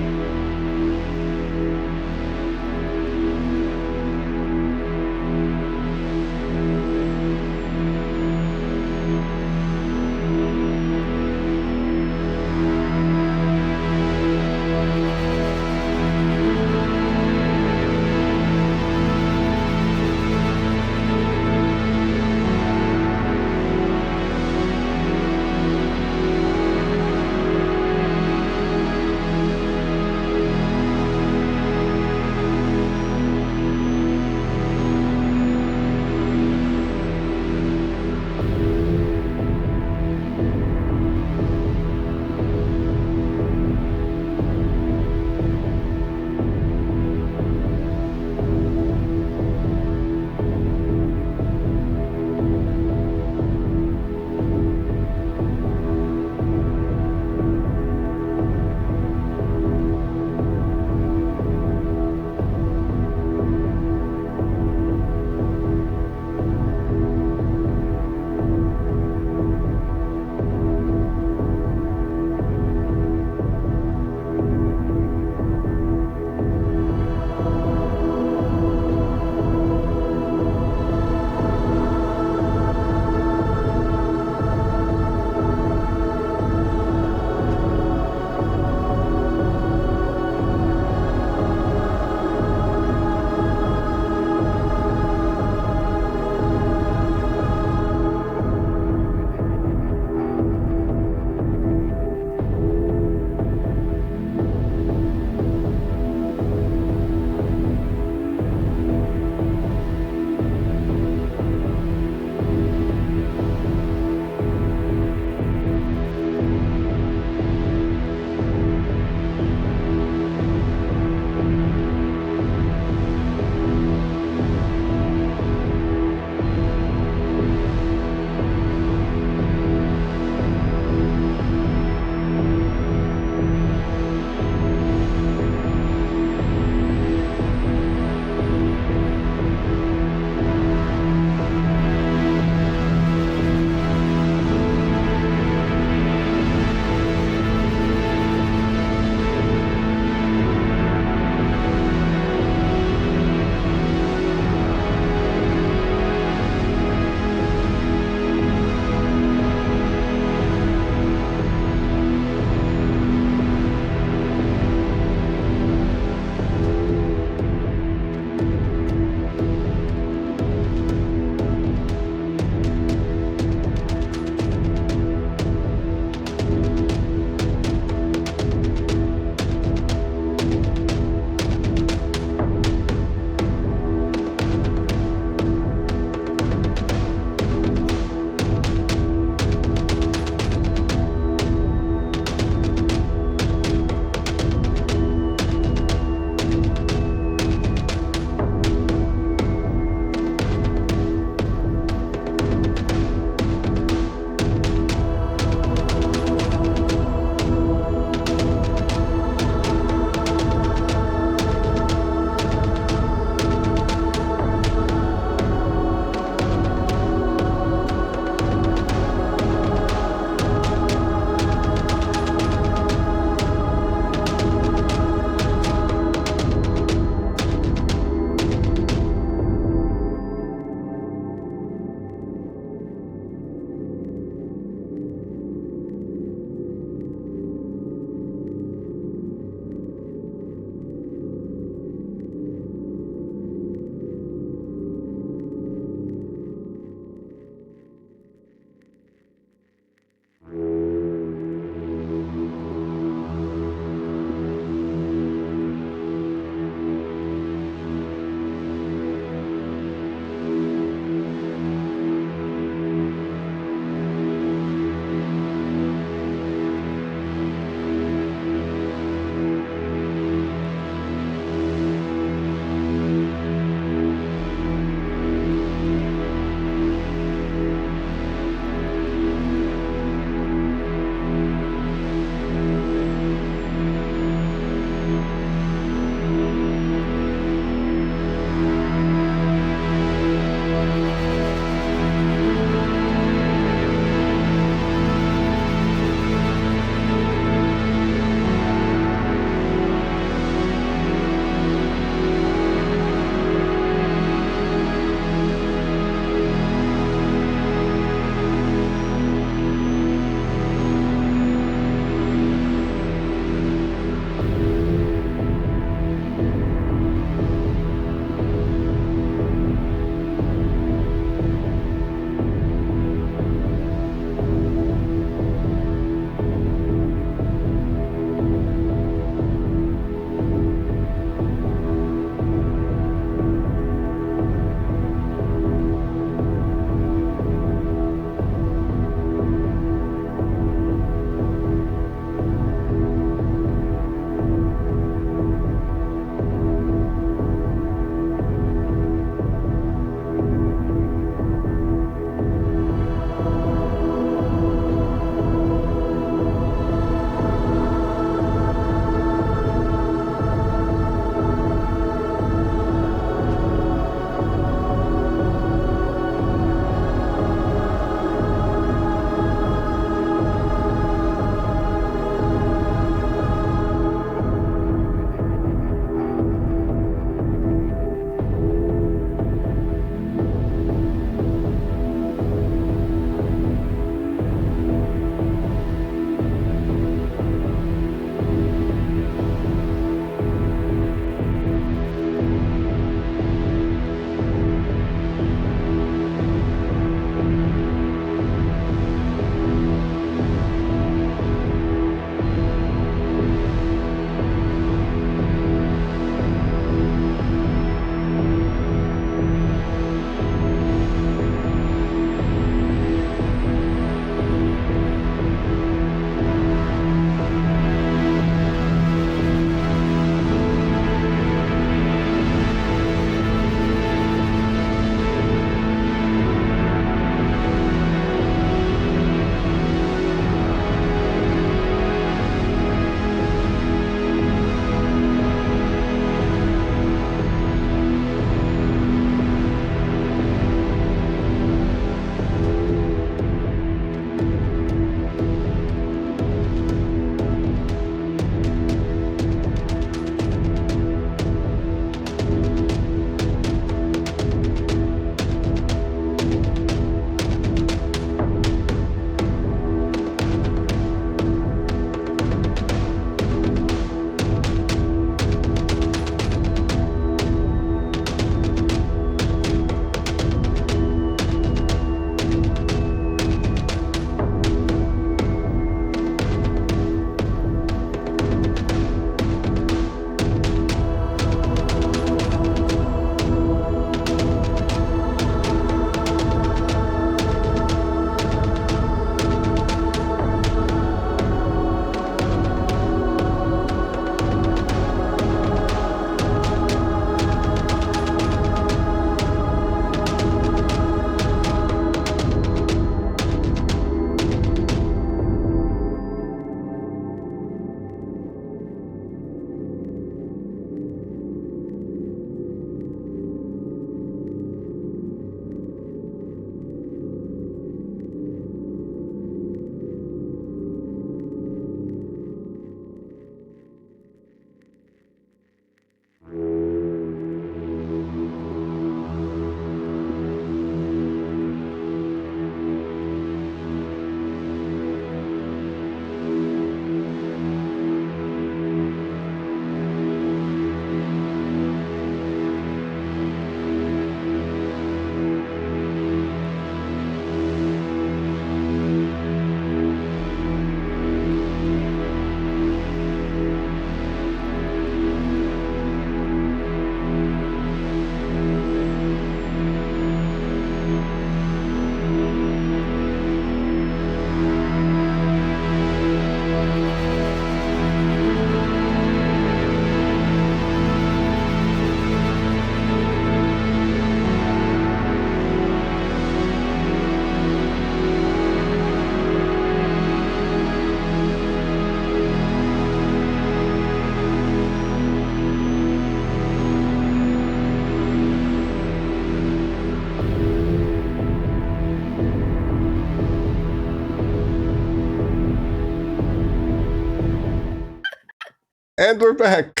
And we're back.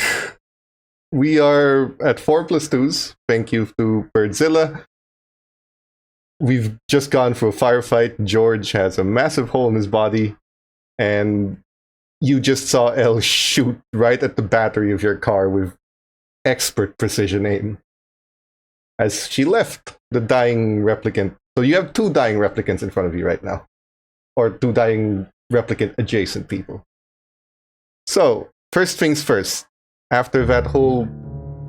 We are at 4+2s. Thank you to Birdzilla. We've just gone through a firefight. George has a massive hole in his body. And you just saw Elle shoot right at the battery of your car with expert precision aim. As she left the dying replicant. So you have 2 dying replicants in front of you right now. Or 2 dying replicant adjacent people. So, first things first. After that whole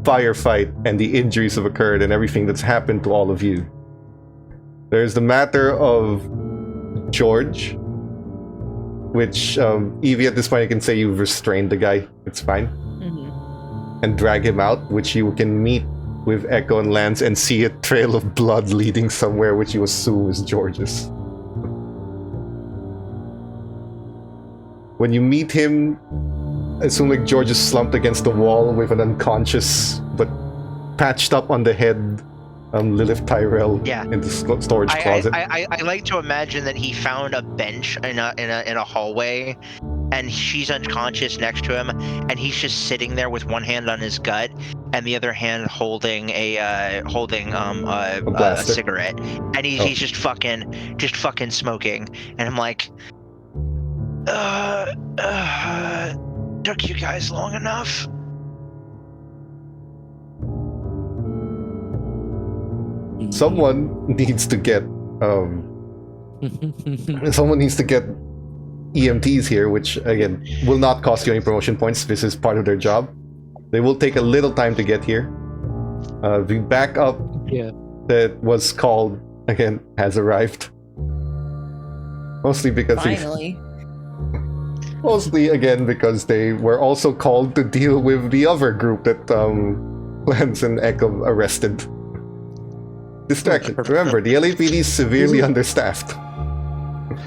firefight and the injuries have occurred and everything that's happened to all of you, there's the matter of George, which Evie, at this point, I can say you've restrained the guy. It's fine. Mm-hmm. And drag him out, which you can meet with Echo and Lance and see a trail of blood leading somewhere, which you assume is George's. When you meet him, assume like George is slumped against the wall with an unconscious but patched up on the head Lilith Tyrell in the storage closet. I like to imagine that he found a bench in a hallway, and she's unconscious next to him, and he's just sitting there with one hand on his gut and the other hand holding a cigarette, and he's just fucking smoking, and I'm like, took you guys long enough? Someone needs to get EMTs here, which again will not cost you any promotion points. This is part of their job. They will take a little time to get here. The backup that was called again has arrived. Mostly because Mostly again because they were also called to deal with the other group that Lance and Echo arrested. Distracted. Remember, the LAPD is severely understaffed.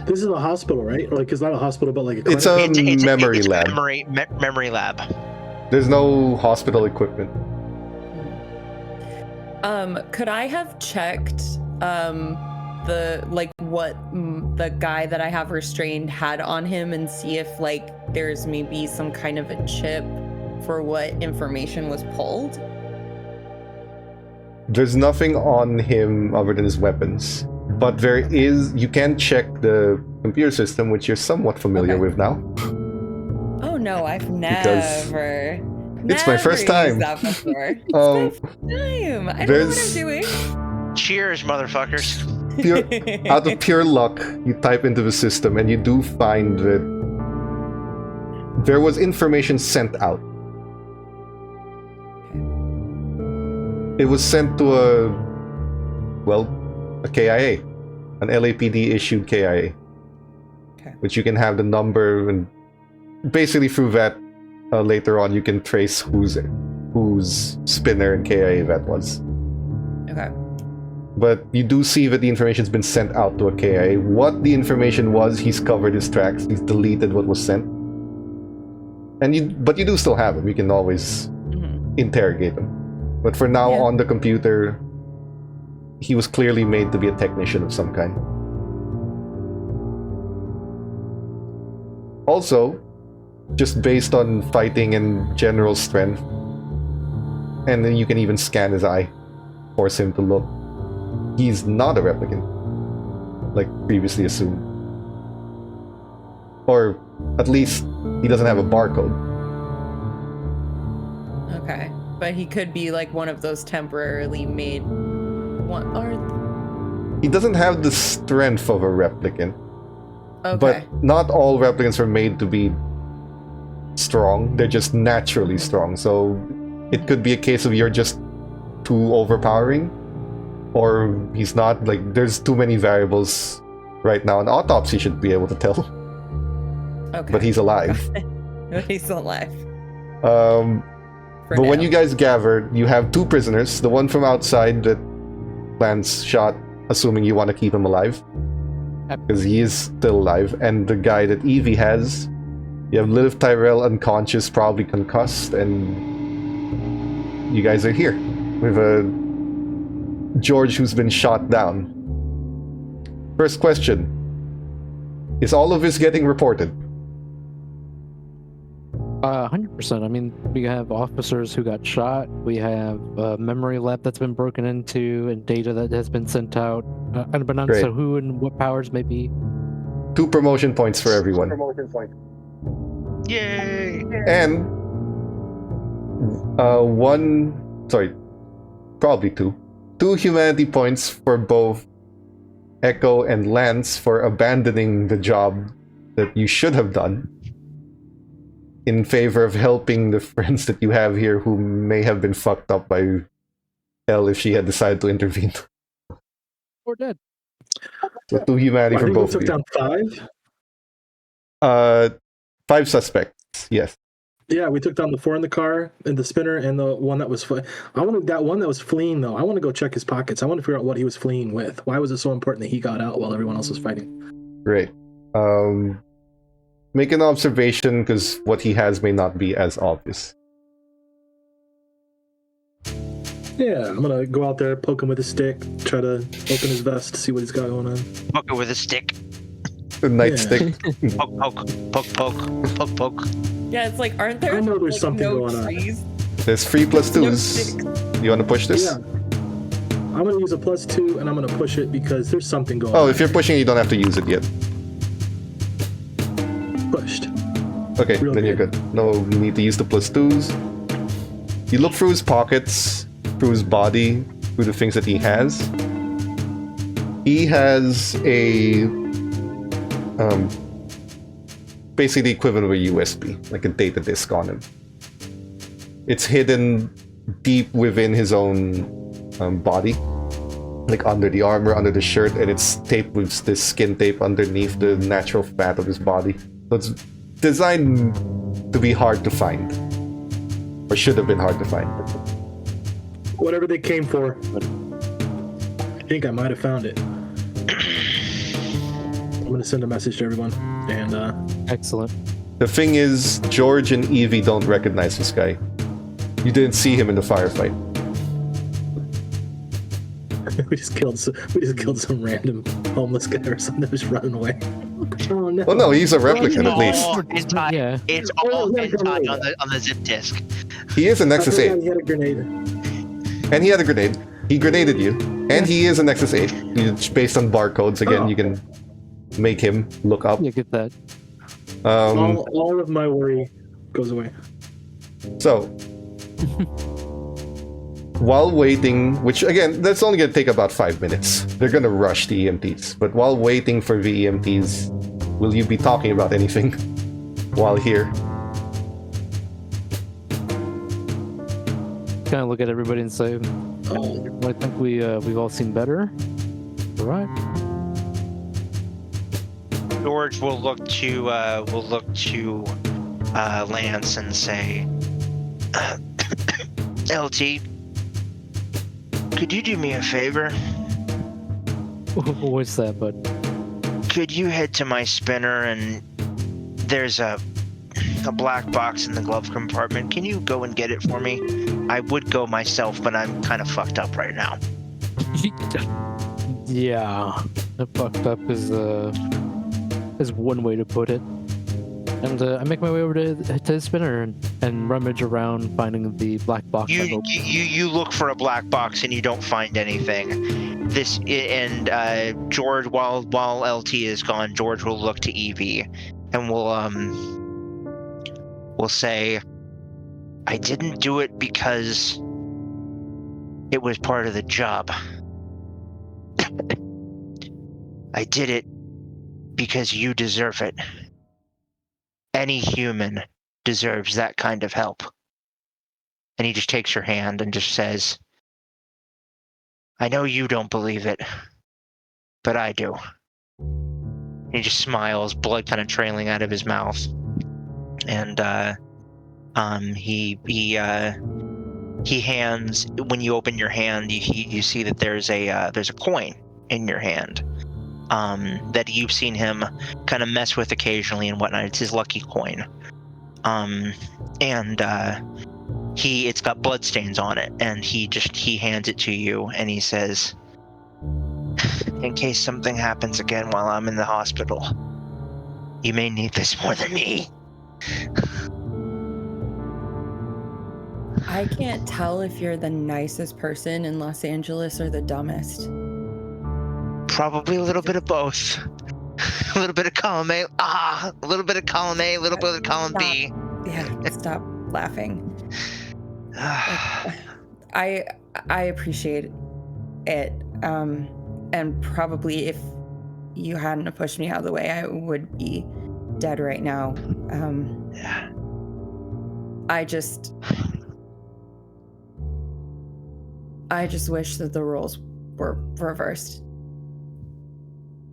This is a hospital, right? Like, it's not a hospital, but like a clinic? It's a memory lab. Memory lab. There's no hospital equipment. Could I have checked what the guy that I have restrained had on him and see if like there's maybe some kind of a chip for what information was pulled? There's nothing on him other than his weapons, but there is. You can check the computer system, which you're somewhat familiar with now. Oh no, I've never. It's my first time. That before. It's my first time. I don't know what I'm doing. Cheers, motherfuckers. Out of pure luck, you type into the system and you do find that there was information sent out. It was sent to a KIA, an LAPD issued KIA, which you can have the number, and basically through that later on you can trace whose spinner and KIA that was. Okay. But you do see that the information's been sent out to a KIA. What the information was, he's covered his tracks. He's deleted what was sent. But you do still have him. You can always interrogate him. But for now, on the computer, he was clearly made to be a technician of some kind. Also, just based on fighting and general strength, and then you can even scan his eye, force him to look. He's not a replicant, like previously assumed. Or at least he doesn't have a barcode. Okay, but he could be like one of those temporarily made He doesn't have the strength of a replicant. Okay. But not all replicants are made to be strong. They're just naturally strong. So it could be a case of you're just too overpowering, or he's not. Like, there's too many variables right now. An autopsy should be able to tell. Okay. But he's alive. He's alive. But when you guys gathered, you have 2 prisoners. The one from outside that Lance shot, assuming you want to keep him alive, because he is still alive. And the guy that Evie has, you have Lilith Tyrell unconscious, probably concussed, and you guys are here with a George who's been shot down. First question: is all of this getting reported? 100%. 100%. I mean, we have officers who got shot. We have a memory lab that's been broken into, and data that has been sent out, unbeknownst Great. to who and what powers may be. 2 promotion points for everyone. Yay! And probably two. 2 humanity points for both Echo and Lance for abandoning the job that you should have done in favor of helping the friends that you have here who may have been fucked up by Elle if she had decided to intervene. Or dead. So 2 humanity I for think we both took of you. down 5. 5 suspects, yes. Yeah, we took down the 4 in the car, and the spinner, and the one that was. I wanted that one that was fleeing though. I want to go check his pockets. I want to figure out what he was fleeing with. Why was it so important that he got out while everyone else was fighting? Great. Make an observation because what he has may not be as obvious. Yeah, I'm gonna go out there, poke him with a stick, try to open his vest, see what he's got going on. Poke it with a stick. The nightstick. Poke. Yeah, it's like, aren't there I know there's like, something no going on. trees? There's 3 plus 2s. You want to push this? Yeah. I'm gonna use a +2, and I'm gonna push it because there's something going on. Oh, if you're pushing, you don't have to use it yet. Pushed. Okay, Real then you're good. No need to use the +2s. You look through his pockets, through his body, through the things that he has. He has a basically the equivalent of a USB, like a data disk on him. It's hidden deep within his own body, like under the armor, under the shirt, and it's taped with this skin tape underneath the natural fat of his body. So it's designed to be hard to find, or should have been hard to find. Whatever they came for. I think I might have found it. I'm gonna send a message to everyone, and Excellent. The thing is, George and Evie don't recognize this guy. You didn't see him in the firefight. we just killed some random homeless guy or something that was running away. Oh no! Well, no, he's a replicant at least. Oh, it's tied. Yeah. It's all tied on the zip disk. He is a Nexus 8. He had a grenade. And he had a grenade. He grenaded you. And he is a Nexus 8. Based on barcodes, again, you can make him look up. You get that. All of my worry goes away. So, while waiting, which again, that's only going to take about 5 minutes. They're going to rush the EMTs. But while waiting for the EMTs, will you be talking about anything while here? Kind of look at everybody and say, I think we've all seen better. All right. George will look to Lance and say, LT, could you do me a favor? What's that, bud? Could you head to my spinner and there's a black box in the glove compartment. Can you go and get it for me? I would go myself, but I'm kind of fucked up right now. Yeah, fucked up is one way to put it. And I make my way over to the spinner and rummage around finding the black box. You look for a black box and you don't find anything. George, while LT is gone, George will look to Evie and will say, I didn't do it because it was part of the job. I did it because you deserve it. Any human deserves that kind of help. And he just takes her hand and just says, I know you don't believe it, but I do. And he just smiles, blood kind of trailing out of his mouth. And he hands, when you open your hand, you see that there's a coin in your hand. That you've seen him kind of mess with occasionally and whatnot. It's his lucky coin. It's got bloodstains on it, and he hands it to you, and he says, in case something happens again while I'm in the hospital, you may need this more than me. I can't tell if you're the nicest person in Los Angeles or the dumbest. Probably a little bit of both. A little bit of column A, a little bit of column A, a little bit of column B. Yeah, stop laughing. I appreciate it. And probably if you hadn't have pushed me out of the way, I would be dead right now. Yeah. I just wish that the roles were reversed.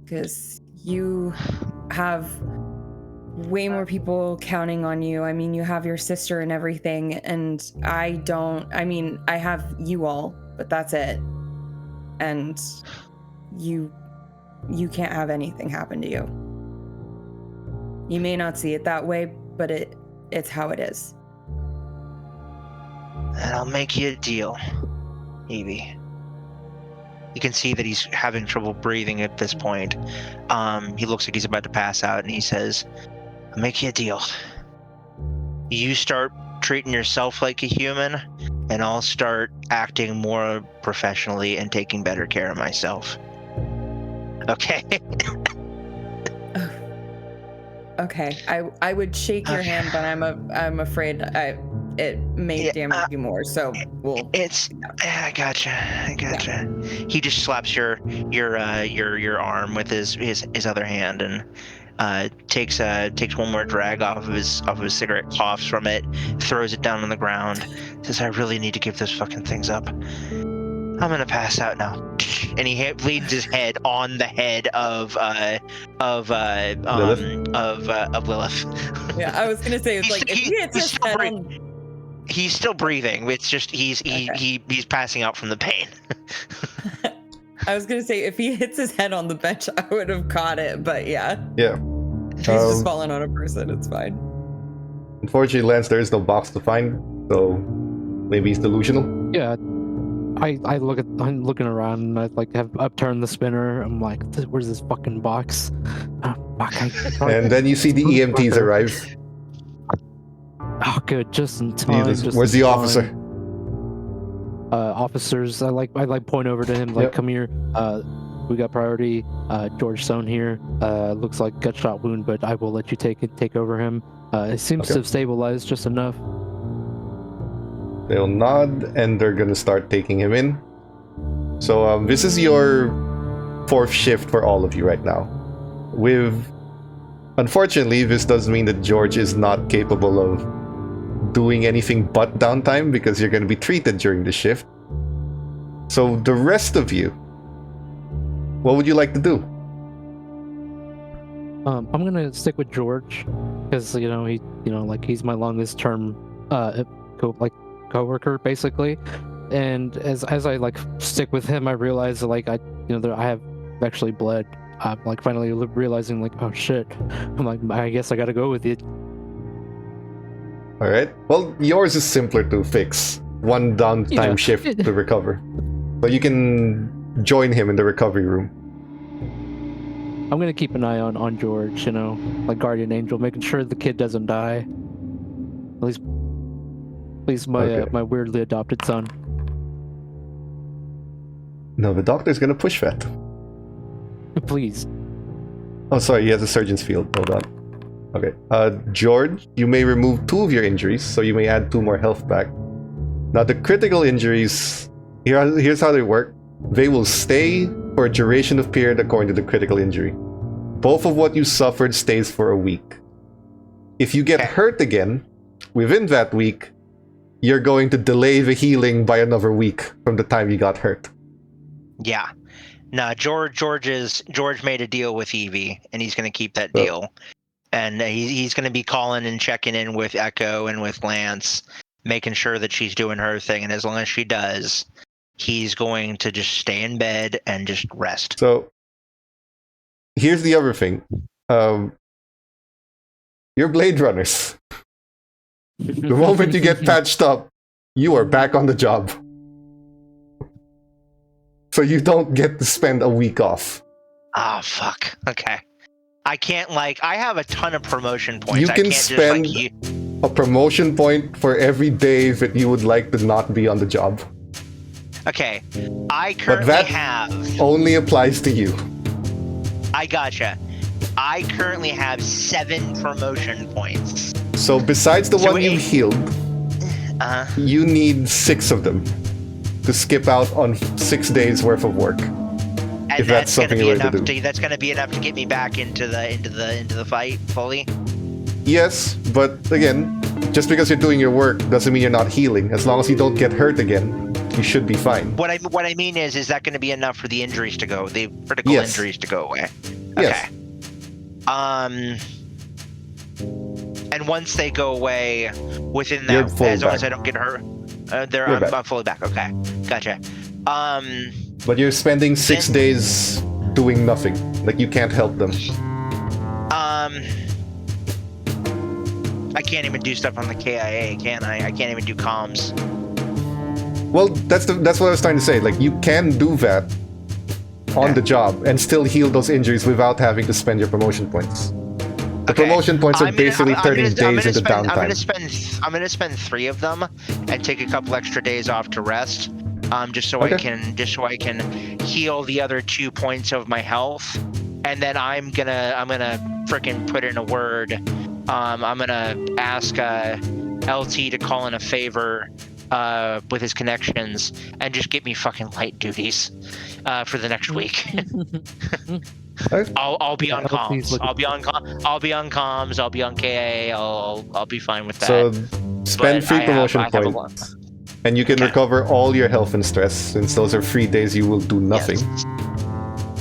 Because you have way more people counting on you. I mean, you have your sister and everything, and I have you all, but that's it. And you can't have anything happen to you. You may not see it that way, but it's how it is. And I'll make you a deal, Evie. You can see that he's having trouble breathing at this point. He looks like he's about to pass out, and he says, I'll make you a deal. You start treating yourself like a human, and I'll start acting more professionally and taking better care of myself. Okay? Okay. I would shake your hand, but I'm afraid it may damage you more. So we'll. I gotcha. Yeah. He just slaps your arm with his other hand and takes one more drag off of his cigarette, coughs from it, throws it down on the ground. Says, I really need to give those fucking things up. I'm gonna pass out now. And he leans his head on the head of Lilith. Yeah, I was gonna say, it's like, if he hits his head on... He's still breathing. It's just he's passing out from the pain. I was gonna say, if he hits his head on the bench, I would have caught it, but yeah. Yeah. He's just falling on a person. It's fine. Unfortunately, Lance, there is no box to find, so maybe he's delusional. Yeah. I'm looking around and I have upturned the spinner. I'm like, where's this fucking box? Oh, fuck, and then you see the EMTs arrive. Oh, good, just in time. Where's the officer? Officers, I point over to him, Yep. Come here. We got priority. George Stone here. Looks like gunshot wound, but I will let you take over him. It seems to have stabilized just enough. They'll nod, and they're gonna start taking him in. So this is your fourth shift for all of you right now. Unfortunately, this does mean that George is not capable of doing anything but downtime because you're gonna be treated during the shift. So the rest of you, what would you like to do? I'm gonna stick with George because he's my longest term coworker basically, and as I stick with him, I realize that I have actually bled. I'm finally realizing oh shit, I'm I guess I gotta go with it. All right. Well, yours is simpler to fix. One downtime shift to recover, but you can join him in the recovery room. I'm gonna keep an eye on George, like guardian angel, making sure the kid doesn't die. At least my weirdly adopted son. No, the doctor's gonna push that. Please. Oh, sorry, he has a surgeon's field. Hold on. Okay. George, you may remove 2 of your injuries, so you may add 2 more health back. Now, the critical injuries, here's how they work. They will stay for a duration of period according to the critical injury. Both of what you suffered stays for a week. If you get hurt again, within that week, you're going to delay the healing by another week from the time you got hurt. Yeah. No, George made a deal with Evie, and he's going to keep that deal. And he's going to be calling and checking in with Echo and with Lance, making sure that she's doing her thing. And as long as she does, he's going to just stay in bed and just rest. So, here's the other thing. You're Blade Runners. The moment you get patched up, you are back on the job. So you don't get to spend a week off. Oh, fuck. Okay. I can't I have a ton of promotion points. You can I can't spend just a promotion point for every day that you would like to not be on the job. Okay, I But currently that have. only applies to you. I gotcha. I currently have 7 promotion points. So besides the So one you wait. healed, you need 6 of them to skip out on 6 days worth of work. And If that's something gonna you be were to enough do. that's gonna be enough to get me back into the fight fully. Yes, but again, just because you're doing your work doesn't mean you're not healing. As long as you don't get hurt again, you should be fine. What I mean is that going to be enough for the injuries to go, the critical Yes. injuries to go away? Yes. Okay. And once they go away, within You're that, full as long as back. I don't get hurt, You're back. I'm fully back. Okay, gotcha. But you're spending 6 Then- days doing nothing. Like you can't help them. I can't even do stuff on the KIA, can I? I can't even do comms. Well, that's what I was trying to say. Like you can do that on the job and still heal those injuries without having to spend your promotion points. The Okay. promotion points are I'm gonna- basically I'm turning gonna- days into I'm downtime. gonna spend 3 of them and take a couple extra days off to rest. Just so I can heal the other 2 points of my health, and then I'm gonna frickin' put in a word. I'm gonna ask LT to call in a favor with his connections and just get me fucking light duties for the next week. I'll be on comms. I'll be on comms. I'll be on KA. I'll be fine with that. So spend But 3 I promotion have a lot. points, and you can Okay. recover all your health and stress, since those are 3 days you will do nothing.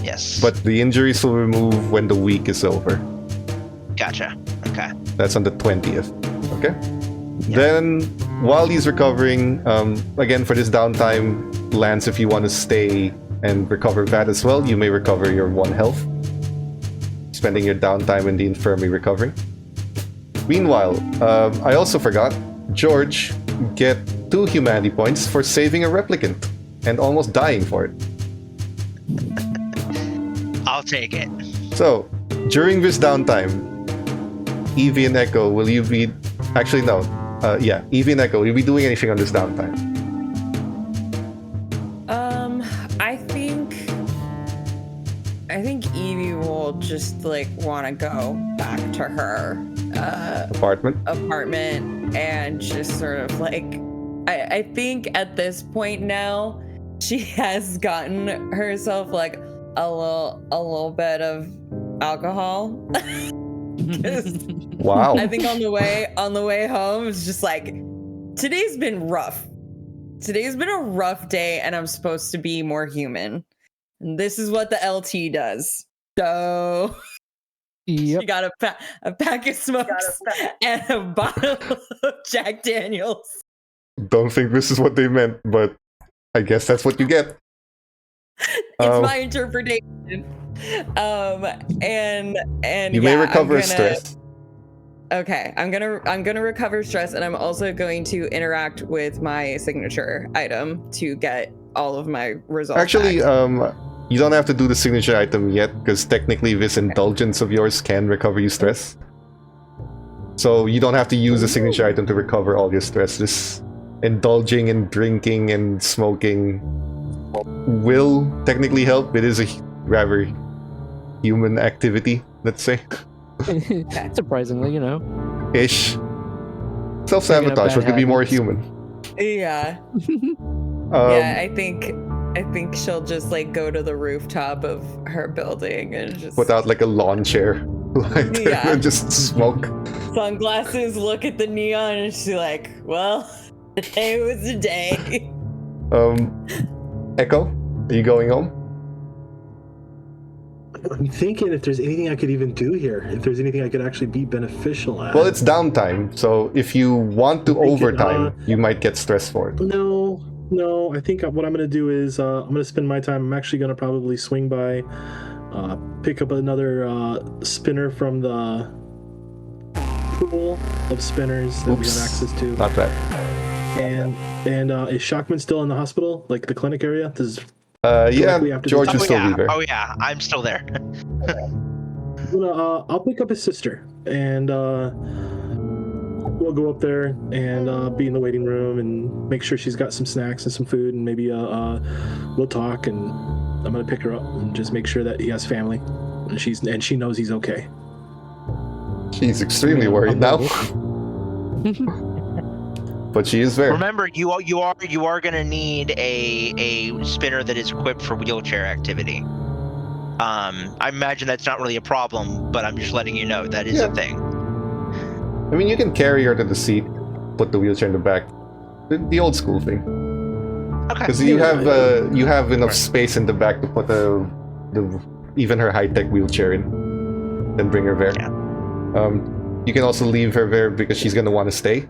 Yes. But the injuries will remove when the week is over. Gotcha. Okay. That's on the 20th. Okay? Then, while he's recovering, again, for this downtime, Lance, if you want to stay and recover that as well, you may recover your 1 health, spending your downtime in the infirmary recovering. Meanwhile, I also forgot, George, get 2 humanity points for saving a replicant and almost dying for it. I'll take it. So, during this downtime, Evie and Echo, will you be... Actually, no. Evie and Echo, will you be doing anything on this downtime? I think Evie will just like want to go back to her Apartment? apartment and just sort of like I think at this point now she has gotten herself like a little bit of alcohol. 'Cause Wow. I think on the way home it's just like today's been rough. Today's been a rough day and I'm supposed to be more human. And this is what the LT does. So Yep. she got a pack of smokes and a bottle of Jack Daniels. Don't think this is what they meant, but I guess that's what you get. It's my interpretation. And You may recover stress. Okay, I'm gonna recover stress, and I'm also going to interact with my signature item to get all of my results. Actually, back. you don't have to do the signature item yet, because technically this indulgence of yours can recover you stress. So you don't have to use the signature item to recover all your stress. This indulging in drinking and smoking will technically help. It is a rather human activity, let's say. Surprisingly, you know. Ish. Self-sabotage, bad but could be more habits. human. Yeah, Um, I think she'll just like go to the rooftop of her building and just Put out like a lawn chair, like, Yeah. and just smoke. sunglasses, look at the neon, and she's like, "Well, today was the day." Echo, are you going home? I'm thinking if there's anything I could even do here, if there's anything I could actually be beneficial at. Well, it's downtime, so if you want to thinking, overtime, you might get stressed for it. No. I think what I'm going to do is I'm going to spend my time. I'm actually going to probably swing by, pick up another spinner from the pool of spinners that we have access to. Not bad. And is Shockman still in the hospital, like the clinic area? Yeah, we have to George do- is still be there. Oh yeah, I'm still there. I'll pick up his sister, and we'll go up there and be in the waiting room and make sure she's got some snacks and some food, and maybe we'll talk. And I'm gonna pick her up and just make sure that he has family, and she knows he's okay. She's extremely worried now. But she is there. Remember, you are gonna need a spinner that is equipped for wheelchair activity. I imagine that's not really a problem, but I'm just letting you know that is a thing. I mean, you can carry her to the seat, put the wheelchair in the back. The old school thing. Okay. Because you have enough space in the back to put even her high-tech wheelchair in, then bring her there. Yeah. You can also leave her there because she's gonna want to stay.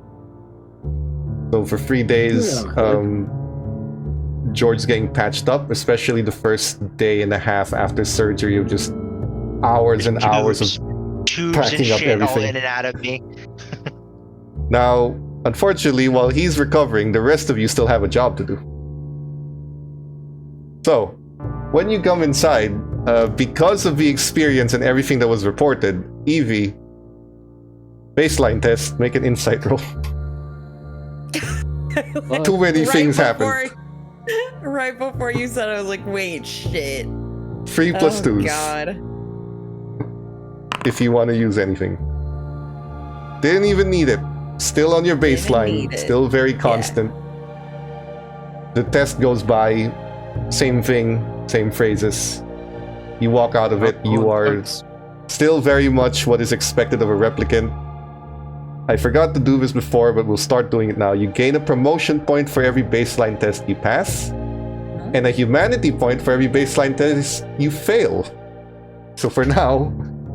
So for 3 days, George's getting patched up, especially the first day and a half after surgery of just hours and hours of tubes packing and up shit everything. all in and out of me. Now, unfortunately, while he's recovering, the rest of you still have a job to do. So, when you come inside, because of the experience and everything that was reported, Evie, baseline test, make an insight roll. Too many things happened. Right before you said, I was like, wait, shit. 3 plus 2s. God. If you want to use anything. Didn't even need it. Still on your baseline. Still very constant. Yeah. The test goes by. Same thing. Same phrases. You walk out of it. You are still very much what is expected of a replicant. I forgot to do this before, but we'll start doing it now. You gain a promotion point for every baseline test you pass, and a humanity point for every baseline test you fail. So for now,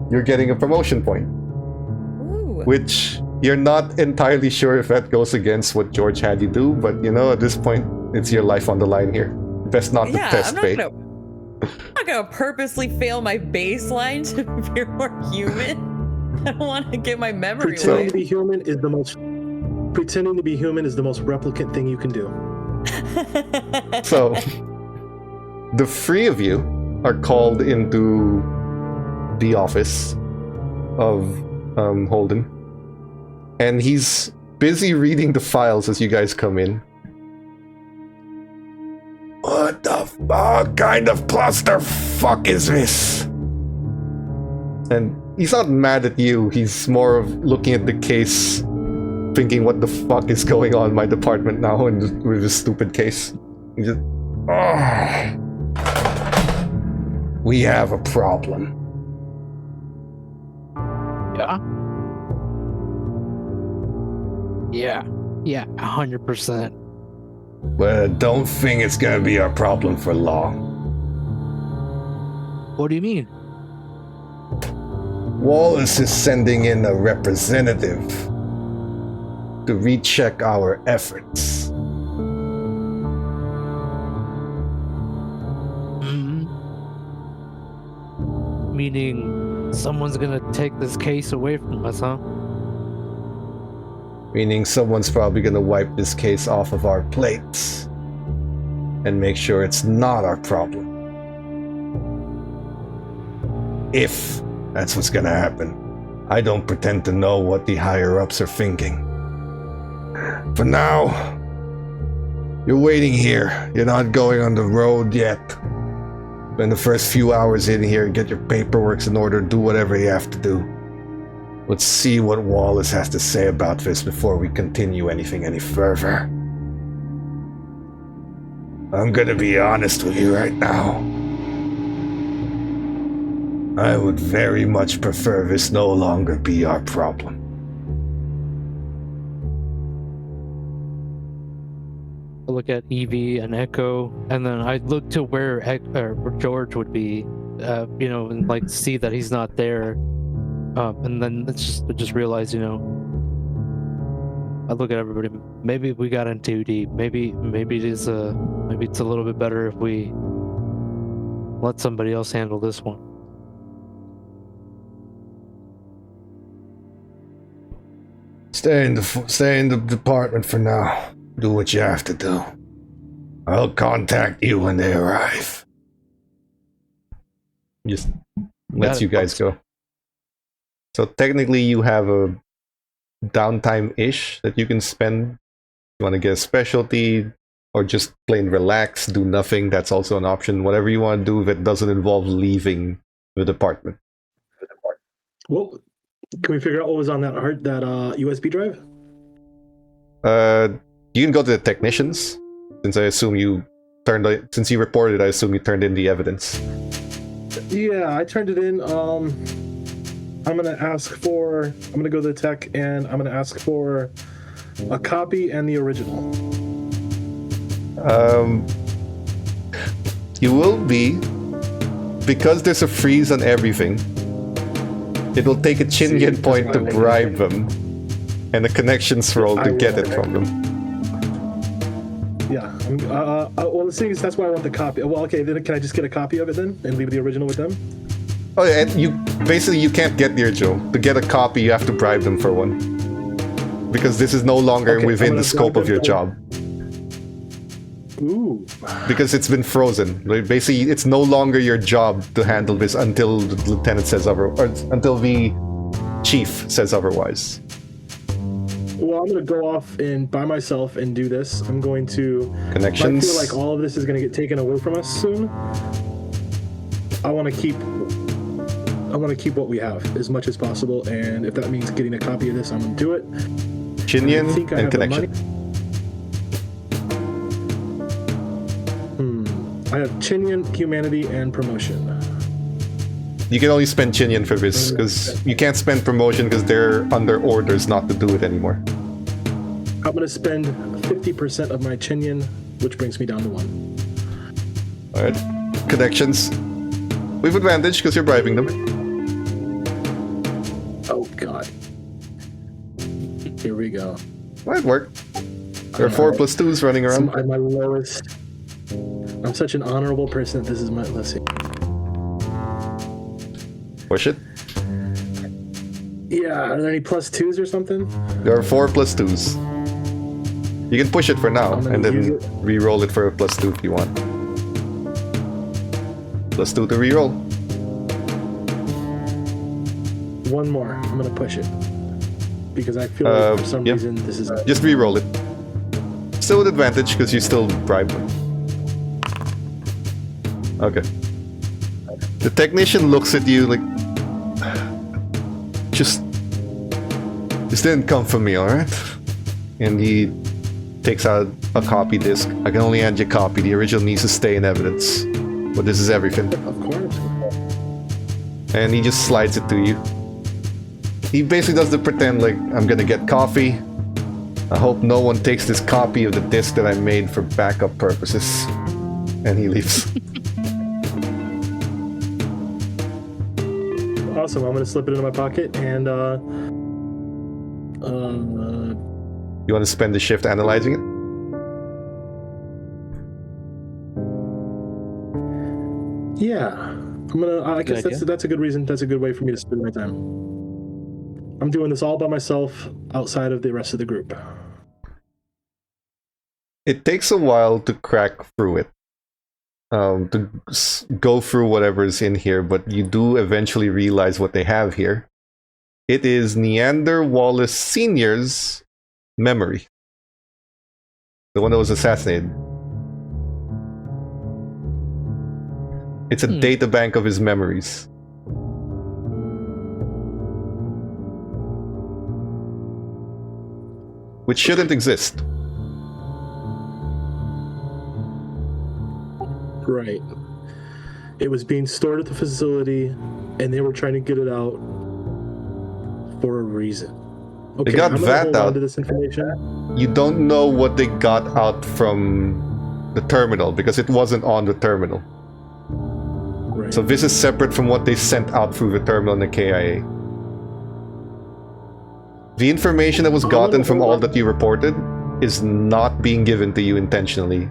you're getting a promotion point. Ooh. Which you're not entirely sure if that goes against what George had you do, but you know, at this point, it's your life on the line here. Best not to test fate. I'm not gonna purposely fail my baseline to appear more human. I don't want to get my memory Pretending away. to be human is the most replicant thing you can do. So, the 3 of you are called into the office of Holden, and he's busy reading the files as you guys come in. What the fuck kind of clusterfuck is this? And he's not mad at you, he's more of looking at the case, thinking what the fuck is going on in my department now and with this stupid case. He just, we have a problem. Yeah, 100%. Well, I don't think it's gonna be our problem for long. What do you mean? Wallace is sending in a representative to recheck our efforts. Meaning someone's gonna take this case away from us, huh? Meaning someone's probably gonna wipe this case off of our plates and make sure it's not our problem. If that's what's gonna happen. I don't pretend to know what the higher-ups are thinking. For now, you're waiting here. You're not going on the road yet. Spend the first few hours in here, get your paperwork in order, do whatever you have to do. Let's see what Wallace has to say about this before we continue anything any further. I'm gonna be honest with you right now. I would very much prefer this no longer be our problem. I look at Evie and Echo, and then I look to where George would be, and like see that he's not there. And then I just realize, I look at everybody. Maybe we got in too deep. Maybe it's a little bit better if we let somebody else handle this one. Stay in the department for now. Do what you have to do. I'll contact you when they arrive. Just lets you guys go. So technically you have a downtime-ish that you can spend. You want to get a specialty or just plain relax, do nothing, that's also an option. Whatever you want to do that doesn't involve leaving the department. Well, can we figure out what was on that USB drive? You can go to the technicians, since I assume since you reported, I assume you turned in the evidence. Yeah, I turned it in. I'm gonna go to the tech and I'm gonna ask for a copy and the original. You will be, because there's a freeze on everything, it will take a Chinyan point to bribe them, and a connections roll to get it from them. Yeah. Well, the thing is, that's why I want the copy. Well, okay, then can I just get a copy of it then and leave the original with them? Oh, yeah, and you can't get the original. To get a copy, you have to bribe them for one, because this is no longer within the scope of your job. Ooh. Because it's been frozen. Like, basically, it's no longer your job to handle this until the lieutenant says otherwise, or until the chief says otherwise. Well, I'm going to go off and by myself and do this. I'm going to... Connections. I feel like all of this is going to get taken away from us soon. I want to keep what we have as much as possible, and if that means getting a copy of this, I'm going to do it. Chinyan and connection. I have Chinyan, humanity, and promotion. You can only spend Chinyan for this, because you can't spend promotion because they're under orders not to do it anymore. I'm going to spend 50% of my Chinyan, which brings me down to 1. Alright. Connections. With advantage, because you're bribing them. Oh, God. Here we go. Might work. There are 4 plus 2s running around. I'm my lowest. I'm such an honorable person that this is my... Let's see. Push it. Yeah, are there any plus 2s or something? There are 4 plus 2s. You can push it for now, and then re-roll it for a plus 2 if you want. Plus 2 to re-roll. One more. I'm gonna push it. Because I feel like for some reason this is... Just re-roll it. Still with advantage, because you still bribe them. Okay. The technician looks at you like... This didn't come from me, alright? And he takes out a copy disc. I can only hand you a copy. The original needs to stay in evidence. But this is everything. Of course. And he just slides it to you. He basically does the pretend like, I'm gonna get coffee. I hope no one takes this copy of the disc that I made for backup purposes. And he leaves. Awesome. I'm gonna slip it into my pocket and You want to spend the shift analyzing it? yeah. I guess that's a good reason. That's a good way for me to spend my time. I'm doing this all by myself outside of the rest of the group. It takes a while to crack through it. To go through whatever's in here, but you do eventually realize what they have here. It is Neander Wallace Sr.'s memory. The one that was assassinated. It's a data bank of his memories. Which shouldn't exist. Right. It was being stored at the facility, and they were trying to get it out for a reason. Okay, They got that out. To this information. You don't know what they got out from the terminal because it wasn't on the terminal. Right. So this is separate from what they sent out through the terminal in the KIA. The information that was gotten from all that you reported is not being given to you intentionally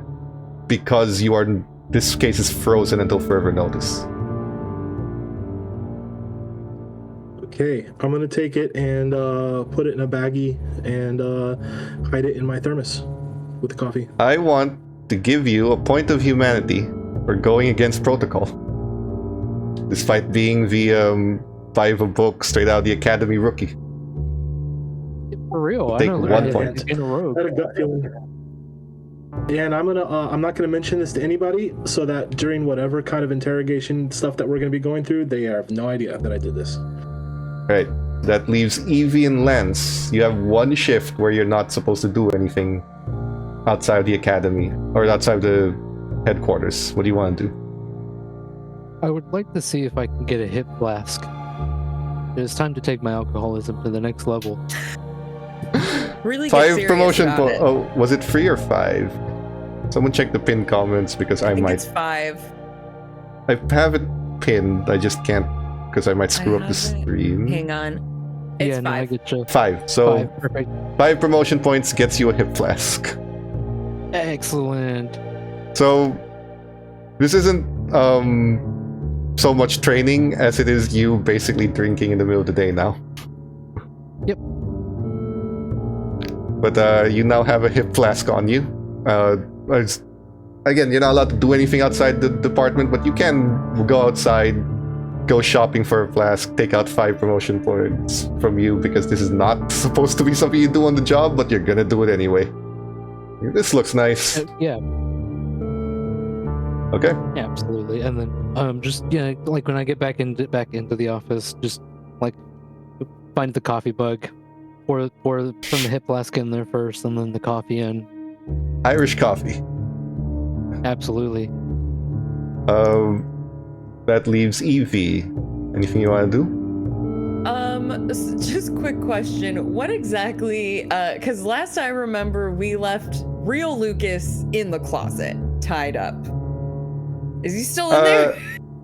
because you are... This case is frozen until further notice. Okay, I'm gonna take it and put it in a baggie and hide it in my thermos with the coffee. I want to give you a point of humanity for going against protocol. Despite being the by the book, straight out of the academy rookie. For real, Take I know 1 point. in a rogue. I had a gut feeling. And I'm not gonna mention this to anybody, so that during whatever kind of interrogation stuff that we're gonna be going through, they have no idea that I did this. Right. That leaves Evie and Lance. You have one shift where you're not supposed to do anything outside the academy or outside the headquarters. What do you want to do? I would like to see if I can get a hip flask. It's time to take my alcoholism to the next level. Really get 5 serious promotion about points. it. Oh, was it 3 or 5? Someone check the pinned comments because I I think might. it's 5. I have it pinned. I just can't because I might screw up the have it. stream. Hang on. It's Yeah, no, I 5. get you. 5. So 5, perfect. 5 promotion points gets you a hip flask. Excellent. So this isn't so much training as it is you basically drinking in the middle of the day now. Yep. But you now have a hip flask on you. Again, you're not allowed to do anything outside the department, but you can go outside, go shopping for a flask, take out 5 promotion points from you because this is not supposed to be something you do on the job, but you're gonna do it anyway. This looks nice. Yeah, Okay. yeah, absolutely. And then just like when I get back into the office, just like find the coffee bug, pour from the hip flask in there first, and then the coffee in. Irish coffee. Absolutely. That leaves Evie. Anything you want to do? Just quick question. What exactly, because last I remember we left real Lucas in the closet, tied up. Is he still in there?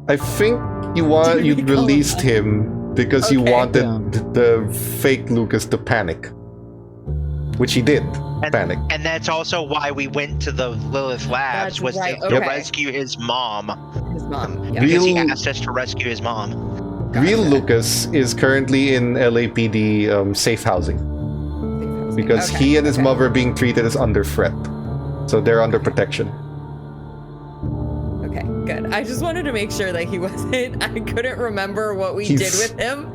I think you Did we call released him? him because you Okay. wanted the fake Lucas to panic, which he did panic. And that's also why we went to the Lilith Labs, That's was right, to okay. rescue his mom. His mom. Yeah. Because he Real- asked us to rescue his mom. Real Gotcha. Lucas is currently in LAPD safe housing because Okay, he and his okay. mother are being treated as under threat, so they're under protection. Okay, good. I just wanted to make sure that he wasn't. I couldn't remember what we did He's with him.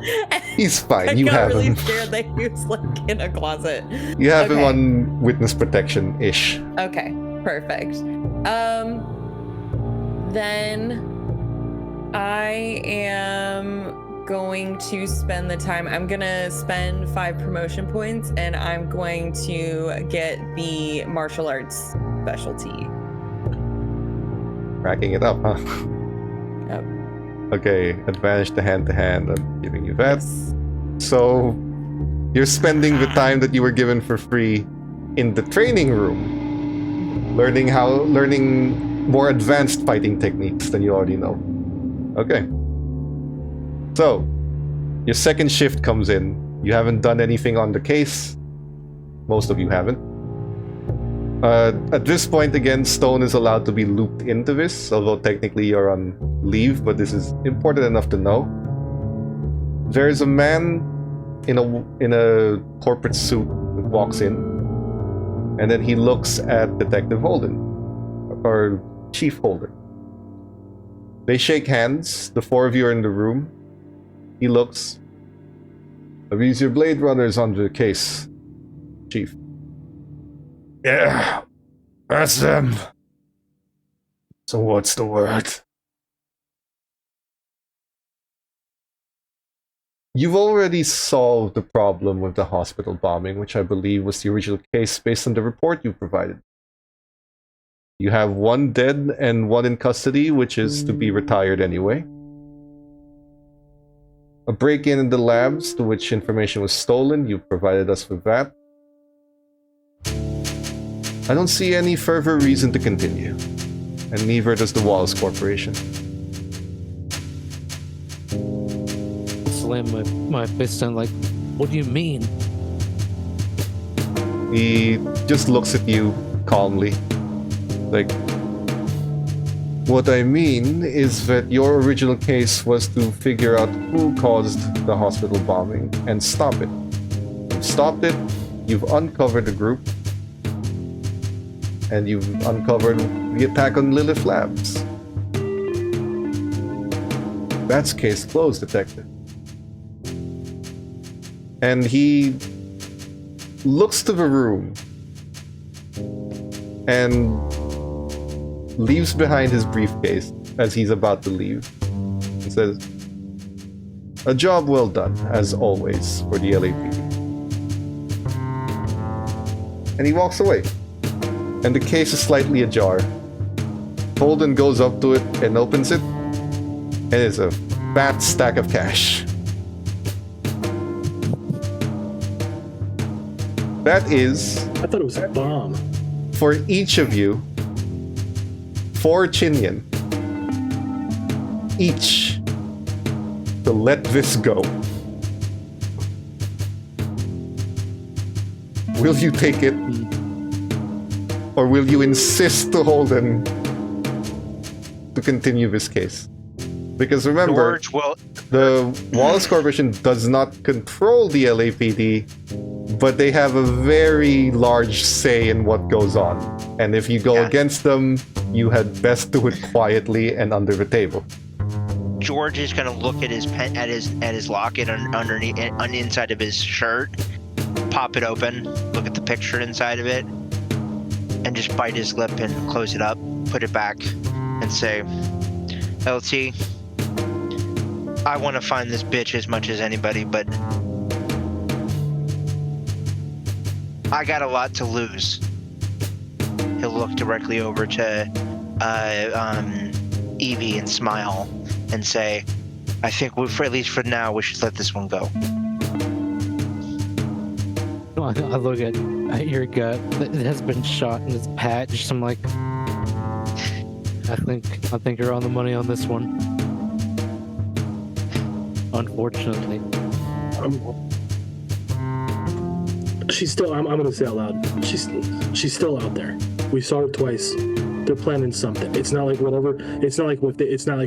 He's fine. I You got have really him. scared that he was like in a closet. You have him Okay. on witness protection ish. Okay, perfect. Then I am going to spend the time. I'm gonna spend 5 promotion points, and I'm going to get the martial arts specialty. Racking it up, huh? Yep. Okay, advantage to hand. I'm giving you that. Yes. So you're spending the time that you were given for free in the training room, learning more advanced fighting techniques than you already know. Okay. So your second shift comes in. You haven't done anything on the case. Most of you haven't. At this point, again, Stone is allowed to be looped into this, although technically you're on leave, but this is important enough to know. There is a man in a corporate suit that walks in, and then he looks at Detective Holden, or Chief Holden. They shake hands. The 4 of you are in the room. He looks. I've used your Blade Runners on the case, Chief. Yeah, that's them. So what's the word? You've already solved the problem with the hospital bombing, which I believe was the original case based on the report you provided. You have 1 dead and 1 in custody, which is to be retired anyway. A break-in in the labs to which information was stolen. You provided us with that. I don't see any further reason to continue, and neither does the Wallace Corporation. Slam my fist and like, what do you mean? He just looks at you calmly. Like, what I mean is that your original case was to figure out who caused the hospital bombing and stop it. You've stopped it, you've uncovered the group, and you've uncovered the attack on Lilith Labs. That's case closed, Detective. And he looks to the room and leaves behind his briefcase as he's about to leave. He says, "A job well done, as always, for the LAPD." And he walks away. And the case is slightly ajar. Holden goes up to it and opens it, and it's a fat stack of cash. That is, I thought it was a bomb. for each of you, 4 Chinyan. Each to let this go. Will you take it? Or will you insist to Holden to continue this case? Because remember, George will. the Wallace Corporation does not control the LAPD, but they have a very large say in what goes on. And if you go against them, you had best do it quietly and under the table. George is gonna look at his pen at his locket underneath on the inside of his shirt, pop it open, look at the picture inside of it, and just bite his lip and close it up, put it back, and say, "LT, I want to find this bitch as much as anybody, but I got a lot to lose." He'll look directly over to Evie and smile and say, "I think at least for now, we should let this one go." I look at your gut. It has been shot and it's patched. I'm like, I think you're on the money on this one. Unfortunately. She's still. I'm gonna say out loud. She's still out there. We saw her twice. They're planning something. It's not like whatever. It's not like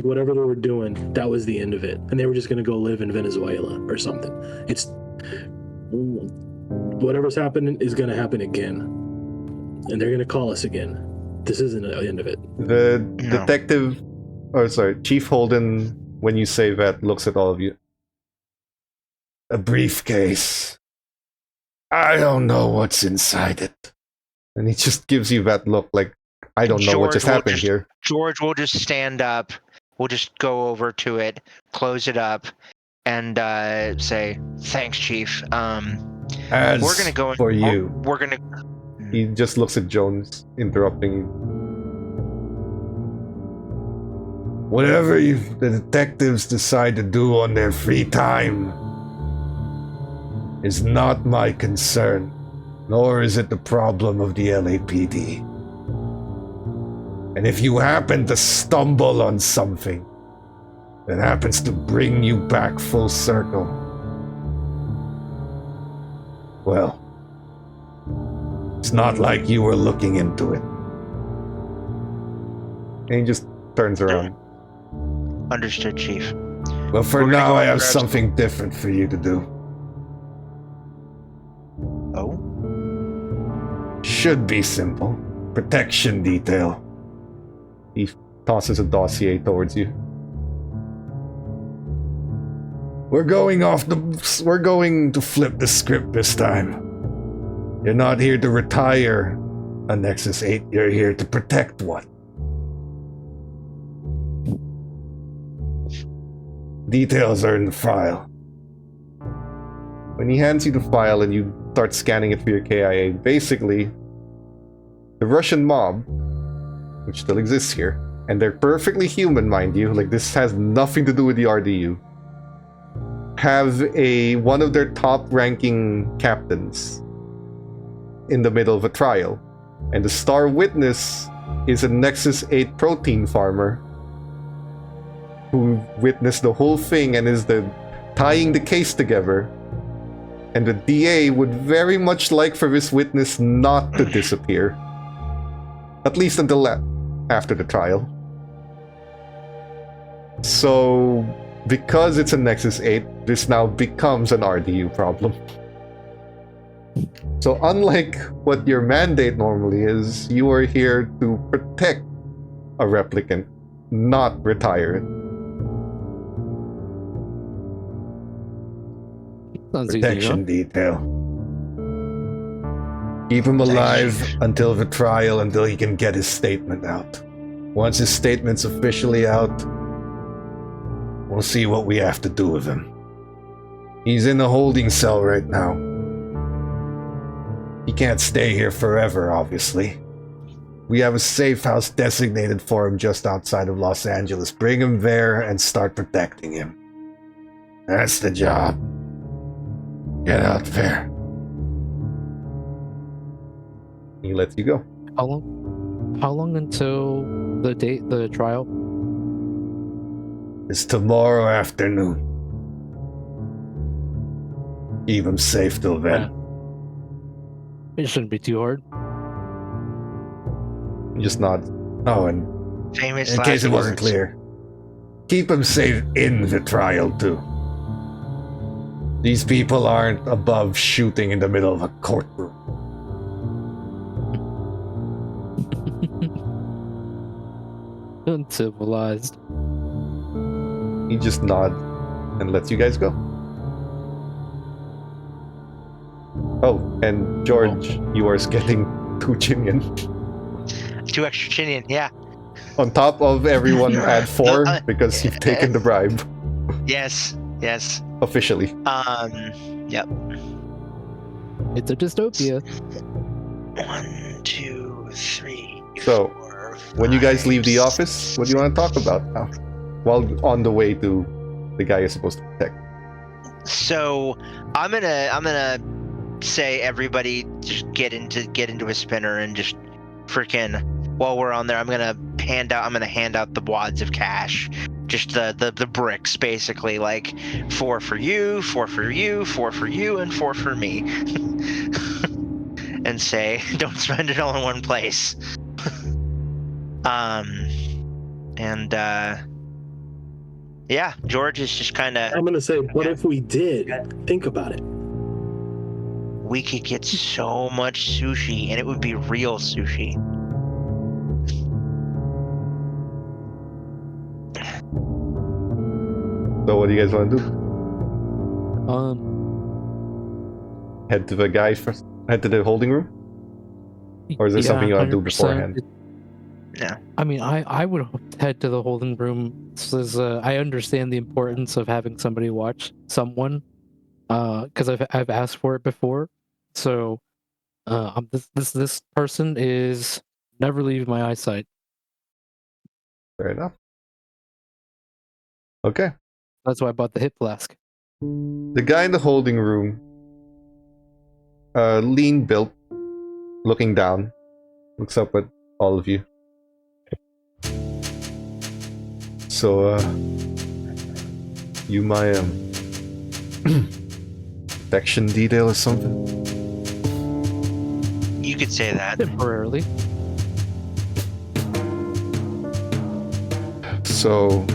whatever they were doing. That was the end of it, and they were just gonna go live in Venezuela or something. It's whatever's happening is gonna happen again, and they're gonna call us again. This isn't the end of it. The detective, Chief Holden, when you say that, looks at all of you. "A briefcase. I don't know what's inside it." And he just gives you that look like, I don't know what just happened here. George will just stand up. We'll just go over to it, close it up, and say, "Thanks, Chief. As we're gonna go for you." We're gonna. He just looks at Jones, interrupting you. "Whatever the detectives decide to do on their free time is not my concern, nor is it the problem of the LAPD. And if you happen to stumble on something that happens to bring you back full circle, well, it's not like you were looking into it." And he just turns around. Understood, Chief. "But for now, I have something different for you to do. Oh? Should be simple. Protection detail." He tosses a dossier towards you. We're going to flip the script this time. You're not here to retire a Nexus 8, you're here to protect one. Details are in the file. When he hands you the file and you start scanning it for your KIA, basically, the Russian mob, which still exists here, and they're perfectly human, mind you, like this has nothing to do with the RDU, have one of their top-ranking captains in the middle of a trial. And the star witness is a Nexus 8 protein farmer who witnessed the whole thing and is tying the case together. And the DA would very much like for this witness not to disappear. At least until after the trial. So, because it's a Nexus 8, this now becomes an RDU problem. So unlike what your mandate normally is, you are here to protect a replicant, not retire it. Sounds Protection easy, detail. Keep him alive until the trial, until he can get his statement out. Once his statement's officially out, we'll see what we have to do with him. He's in a holding cell right now. He can't stay here forever, obviously. We have a safe house designated for him just outside of Los Angeles. Bring him there and start protecting him. That's the job. Get out there. He lets you go. How long until the trial? It's tomorrow afternoon. Keep him safe till then. It shouldn't be too hard. Just nod. Oh, and Famous in last case it wasn't words. clear, keep him safe in the trial too. These people aren't above shooting in the middle of a courtroom. Uncivilized. He just nods and lets you guys go. Oh, and George, you are getting 2 chinian. 2 extra chinian, yeah. On top of everyone at 4 because you've taken the bribe. Yes. Officially. Yep. It's a dystopia. 1, 2, 3. So, 4, when you guys 5, leave the office, what do you want to talk about now? While on the way to the guy you're supposed to protect. So I'm gonna say everybody just get into a spinner and just freaking while we're on there I'm gonna hand out the wads of cash, just the bricks basically, like 4 for you, 4 for you, 4 for you, and 4 for me. And say don't spend it all in one place. Yeah, George is just kind of. I'm gonna say, what if we did? Think about it. We could get so much sushi, and it would be real sushi. So what do you guys want to do? Head to the guy first? Head to the holding room? Or is there something you want to do 100%. beforehand? No. I mean, I would head to the holding room. I understand the importance of having somebody watch someone, because I've asked for it before. So, this person is never leave my eyesight. Fair enough. Okay. That's why I bought the hip flask. The guy in the holding room, lean built, looking down, looks up at all of you. So, you my protection detail or something? You could say that. Temporarily. So,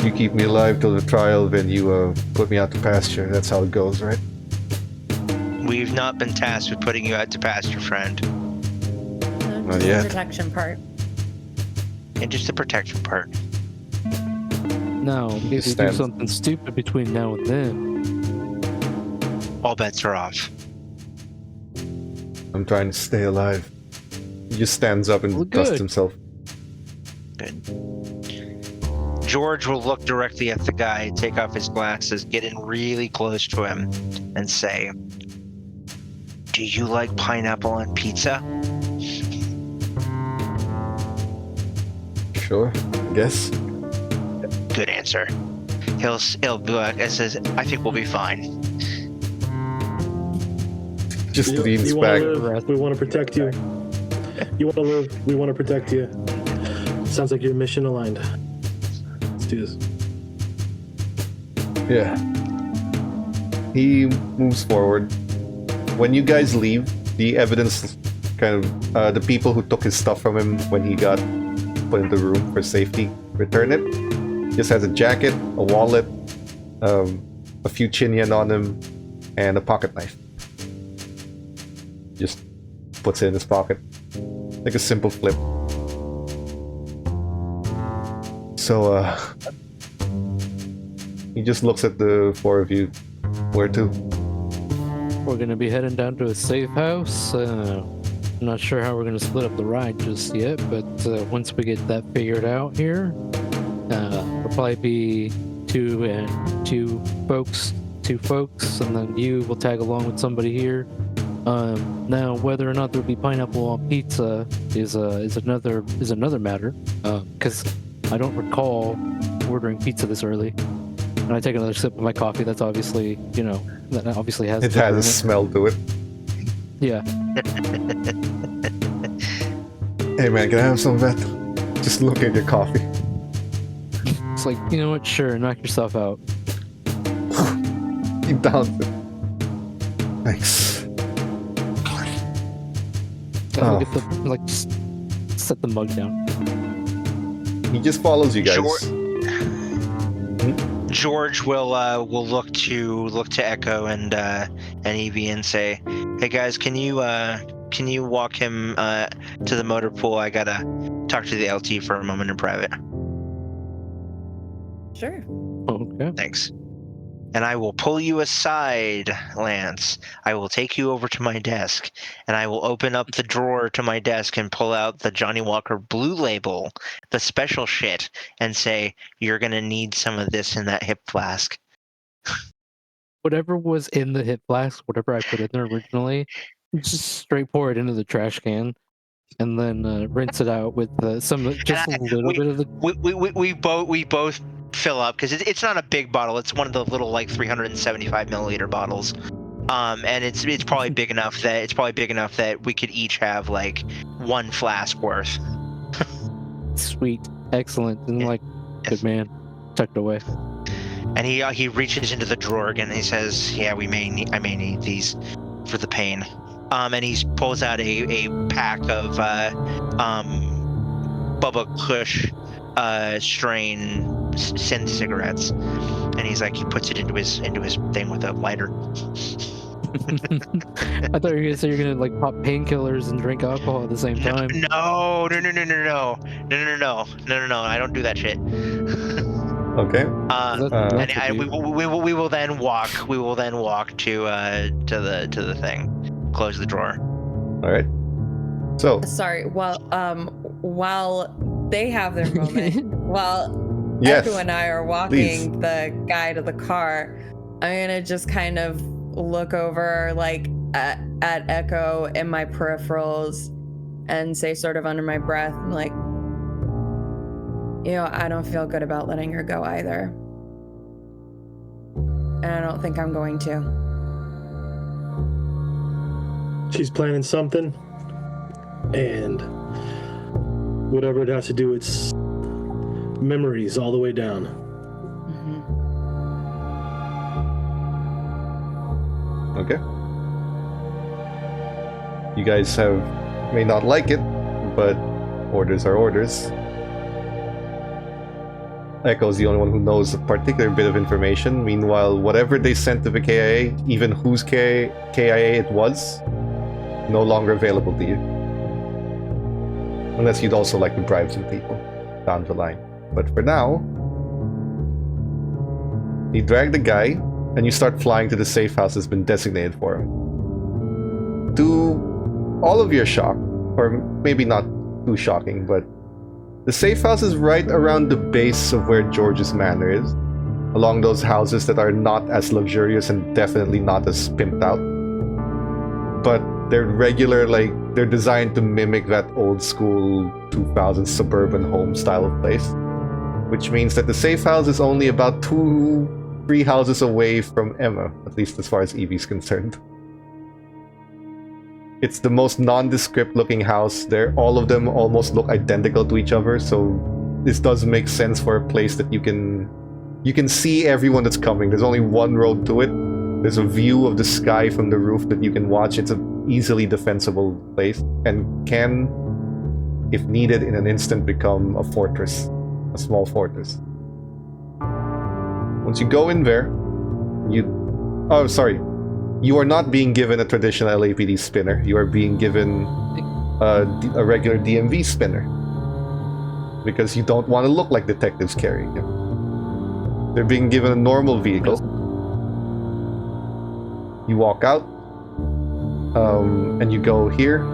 you keep me alive till the trial, then you put me out to pasture. That's how it goes, right? We've not been tasked with putting you out to pasture, friend. Not Just yet. the protection part. And just the protection part. No, if you do stands. something stupid between now and then. All bets are off. I'm trying to stay alive. He just stands up and Well, dusts good. himself. Good. George will look directly at the guy, take off his glasses, get in really close to him, and say, "Do you like pineapple on pizza?" Sure, I guess. Good answer. He'll be like, it says, "I think we'll be fine." Just leans You back. want to live? We want to protect you. You want to live? We want to protect you. Sounds like you're mission aligned. Let's do this. Yeah. He moves forward. When you guys leave, the evidence kind of the people who took his stuff from him when he got put in the room for safety return it. Just has a jacket, a wallet, a few chinian on him, and a pocket knife. Just puts it in his pocket. Like a simple flip. So, he just looks at the 4 of you. Where to? we're gonna be heading down to a safe house. I'm not sure how we're gonna split up the ride just yet, but once we get that figured out here, it'll probably be two folks, and then you will tag along with somebody here. Now, whether or not there'll be pineapple on pizza is another matter, because I don't recall ordering pizza this early. And I take another sip of my coffee. That's obviously, that obviously has. It has a smell to it. Yeah. Hey man, can I have some of that? Just look at your coffee. It's like, you know what? Sure, knock yourself out. You downed it. Thanks. Look at just set the mug down. He just follows you guys. George will look to Echo and Evie and say, "Hey guys, can you walk him to the motor pool? I gotta talk to the LT for a moment in private." Sure. Okay. Thanks. And I will pull you aside, Lance. I will take you over to my desk, and I will open up the drawer to my desk and pull out the Johnny Walker Blue Label, the special shit, and say, "You're gonna need some of this in that hip flask." Whatever was in the hip flask, whatever I put in there originally, just straight pour it into the trash can, and then rinse it out with some a little bit of the. We both fill up because it's not a big bottle. It's one of the little 375 milliliter bottles, and it's probably big enough that we could each have one flask worth. Sweet, excellent, and Yeah. good man, tucked away. And he reaches into the drawer again and he says, "Yeah, I may need these for the pain." And he pulls out a pack of Bubba Kush strain synth cigarettes, and he puts it into his thing with a lighter. I thought you were gonna say you're gonna pop painkillers and drink alcohol at the same time. No. I don't do that shit. Okay. We will then walk to the thing. Close the drawer. All right. So. Sorry. While they have their moment, while Yes. Echo and I are walking the guy to the car, I'm gonna just kind of look over at Echo in my peripherals and say sort of under my breath, I don't feel good about letting her go either. And I don't think I'm going to. She's planning something, and whatever it has to do, it's memories all the way down. Mm-hmm. Okay. You guys may not like it, but orders are orders. Echo's the only one who knows a particular bit of information. Meanwhile, whatever they sent to the KIA, even whose KIA it was, no longer available to you. Unless you'd also like to bribe some people down the line. But for now, you drag the guy, and you start flying to the safe house that's been designated for him. To all of your shock, or maybe not too shocking, but the safe house is right around the base of where George's manor is, along those houses that are not as luxurious and definitely not as pimped out. But they're regular, they're designed to mimic that old school 2000s suburban home style of place. Which means that the safe house is only about 2-3 houses away from Emma, at least as far as Evie's concerned. It's the most nondescript looking house. All of them almost look identical to each other, so this does make sense for a place that you can see everyone that's coming. There's only one road to it. There's a view of the sky from the roof that you can watch. It's an easily defensible place and can, if needed, in an instant become a fortress. A small fortress. Once you go in there, you are not being given a traditional LAPD spinner. You are being given a regular DMV spinner. Because you don't want to look like detectives carrying it. They're being given a normal vehicle. You walk out, And you go here.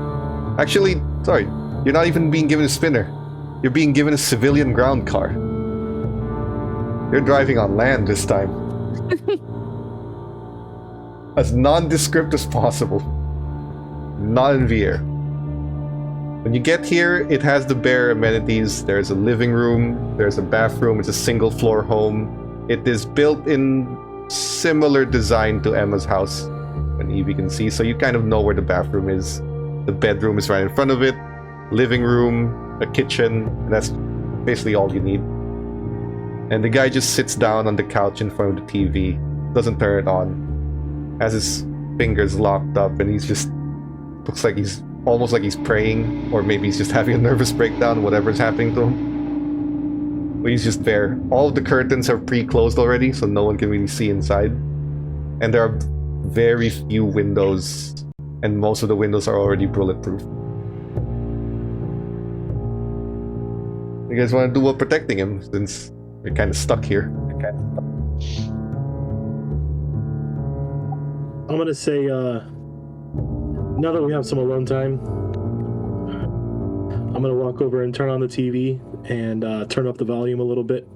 Actually, sorry, you're not even being given a spinner. You're being given a civilian ground car. You're driving on land this time. As nondescript as possible. Not in VR. When you get here, it has the bare amenities. There's a living room, there's a bathroom, it's a single floor home. It is built in similar design to Emma's house, when Evie can see, so you kind of know where the bathroom is. The bedroom is right in front of it, living room, a kitchen, and that's basically all you need. And the guy just sits down on the couch in front of the TV, doesn't turn it on, has his fingers locked up, and he's just looks like he's almost like he's praying, or maybe he's just having a nervous breakdown, whatever's happening to him. But he's just there. All of the curtains are pre-closed already, so no one can really see inside. And there are very few windows, and most of the windows are already bulletproof. You guys want to do what protecting him, since we're kind of stuck here? I'm gonna say, now that we have some alone time, I'm gonna walk over and turn on the TV and turn up the volume a little bit,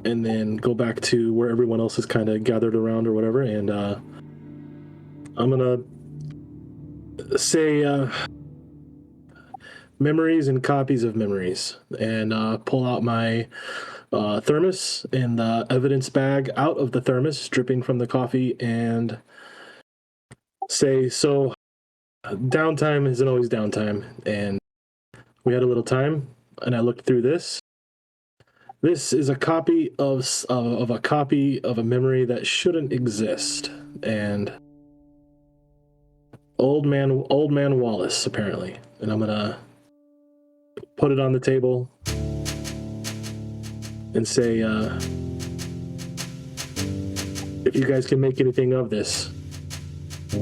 and then go back to where everyone else is kind of gathered around or whatever, and I'm gonna say memories and copies of memories, and pull out my thermos and the evidence bag out of the thermos, dripping from the coffee, and say, so downtime isn't always downtime, and we had a little time, and I looked through this. This is a copy of a copy of a memory that shouldn't exist, and old man Wallace, apparently. And I'm gonna put it on the table and say, if you guys can make anything of this,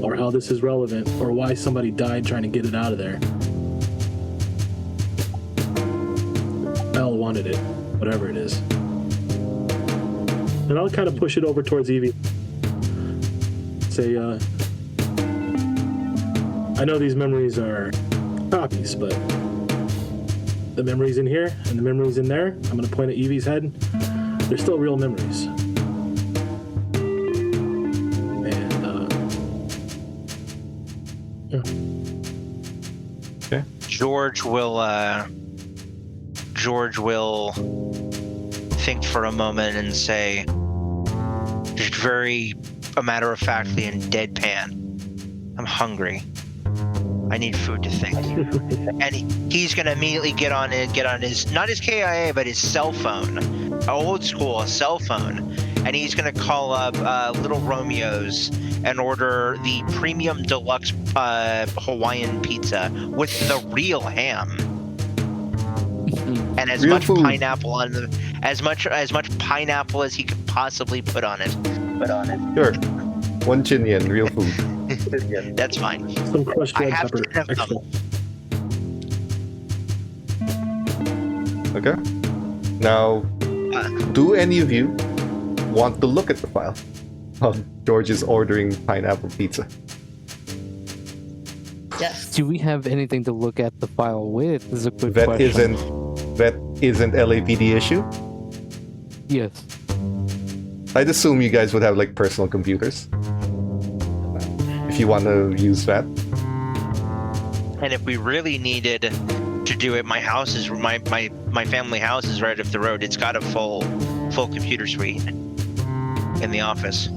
or how this is relevant, or why somebody died trying to get it out of there. Elle wanted it, whatever it is. And I'll kind of push it over towards Evie. Say, I know these memories are copies, but the memories in here and the memories in there, I'm going to point at Evie's head, they're still real memories. Okay. George will think for a moment and say, just very matter-of-factly and deadpan, I'm hungry. I need food to think. And he's gonna immediately get on his, not his KIA, but his cell phone, old school cell phone, and he's gonna call up Little Romeo's and order the premium deluxe Hawaiian pizza with the real ham, and as Real much food. pineapple on the, as much pineapple as he could possibly put on it. Sure. One chin yen, real food. That's fine. Some crushed I red have pepper. 10 of Extra. them. Okay. Now, do any of you want to look at the file? George is ordering pineapple pizza. Yes. Do we have anything to look at the file with? Is a good That question. isn't LAPD issue. Yes. I'd assume you guys would have like personal computers. If you want to use that. And if we really needed to do it, my house is my family house is right up the road. It's got a full computer suite in the office. I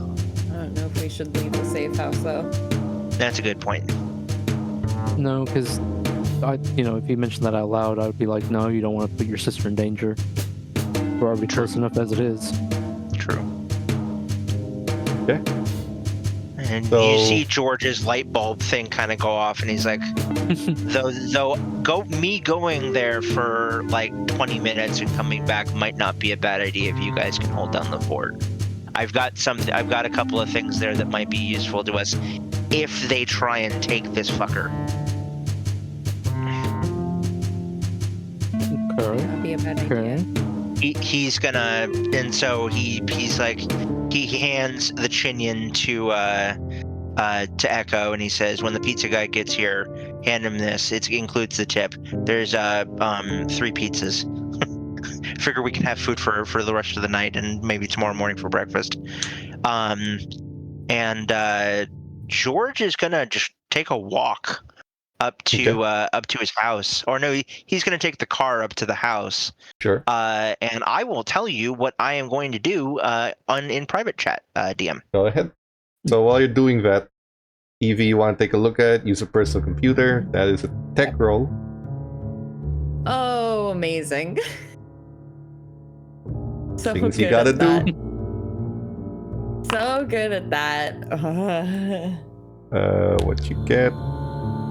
don't know if we should leave the safe house though. That's a good point. No, because if you mentioned that out loud, I would be like, no, you don't want to put your sister in danger. We're already close enough as it is. True. Okay. And So- you see George's light bulb thing kind of go off, and he's like, going there for like 20 minutes and coming back might not be a bad idea if you guys can hold down the fort. I've got a couple of things there that might be useful to us if they try and take this fucker. Okay. That'd be a bad idea. He's gonna, and so he's like, he hands the Chinyan to Echo, and he says, "When the pizza guy gets here, hand him this. It includes the tip. There's 3 pizzas. Figure we can have food for the rest of the night and maybe tomorrow morning for breakfast." And George is gonna just take a walk up to his house, or no, he's gonna take the car up to the house. Sure. And I will tell you what I am going to do in private chat, DM. Go ahead. So while you're doing that, Evie, you want to take a look at, use a personal computer. That is a tech roll. Oh, amazing. So Things good you gotta at that. do. So good at that. What you get?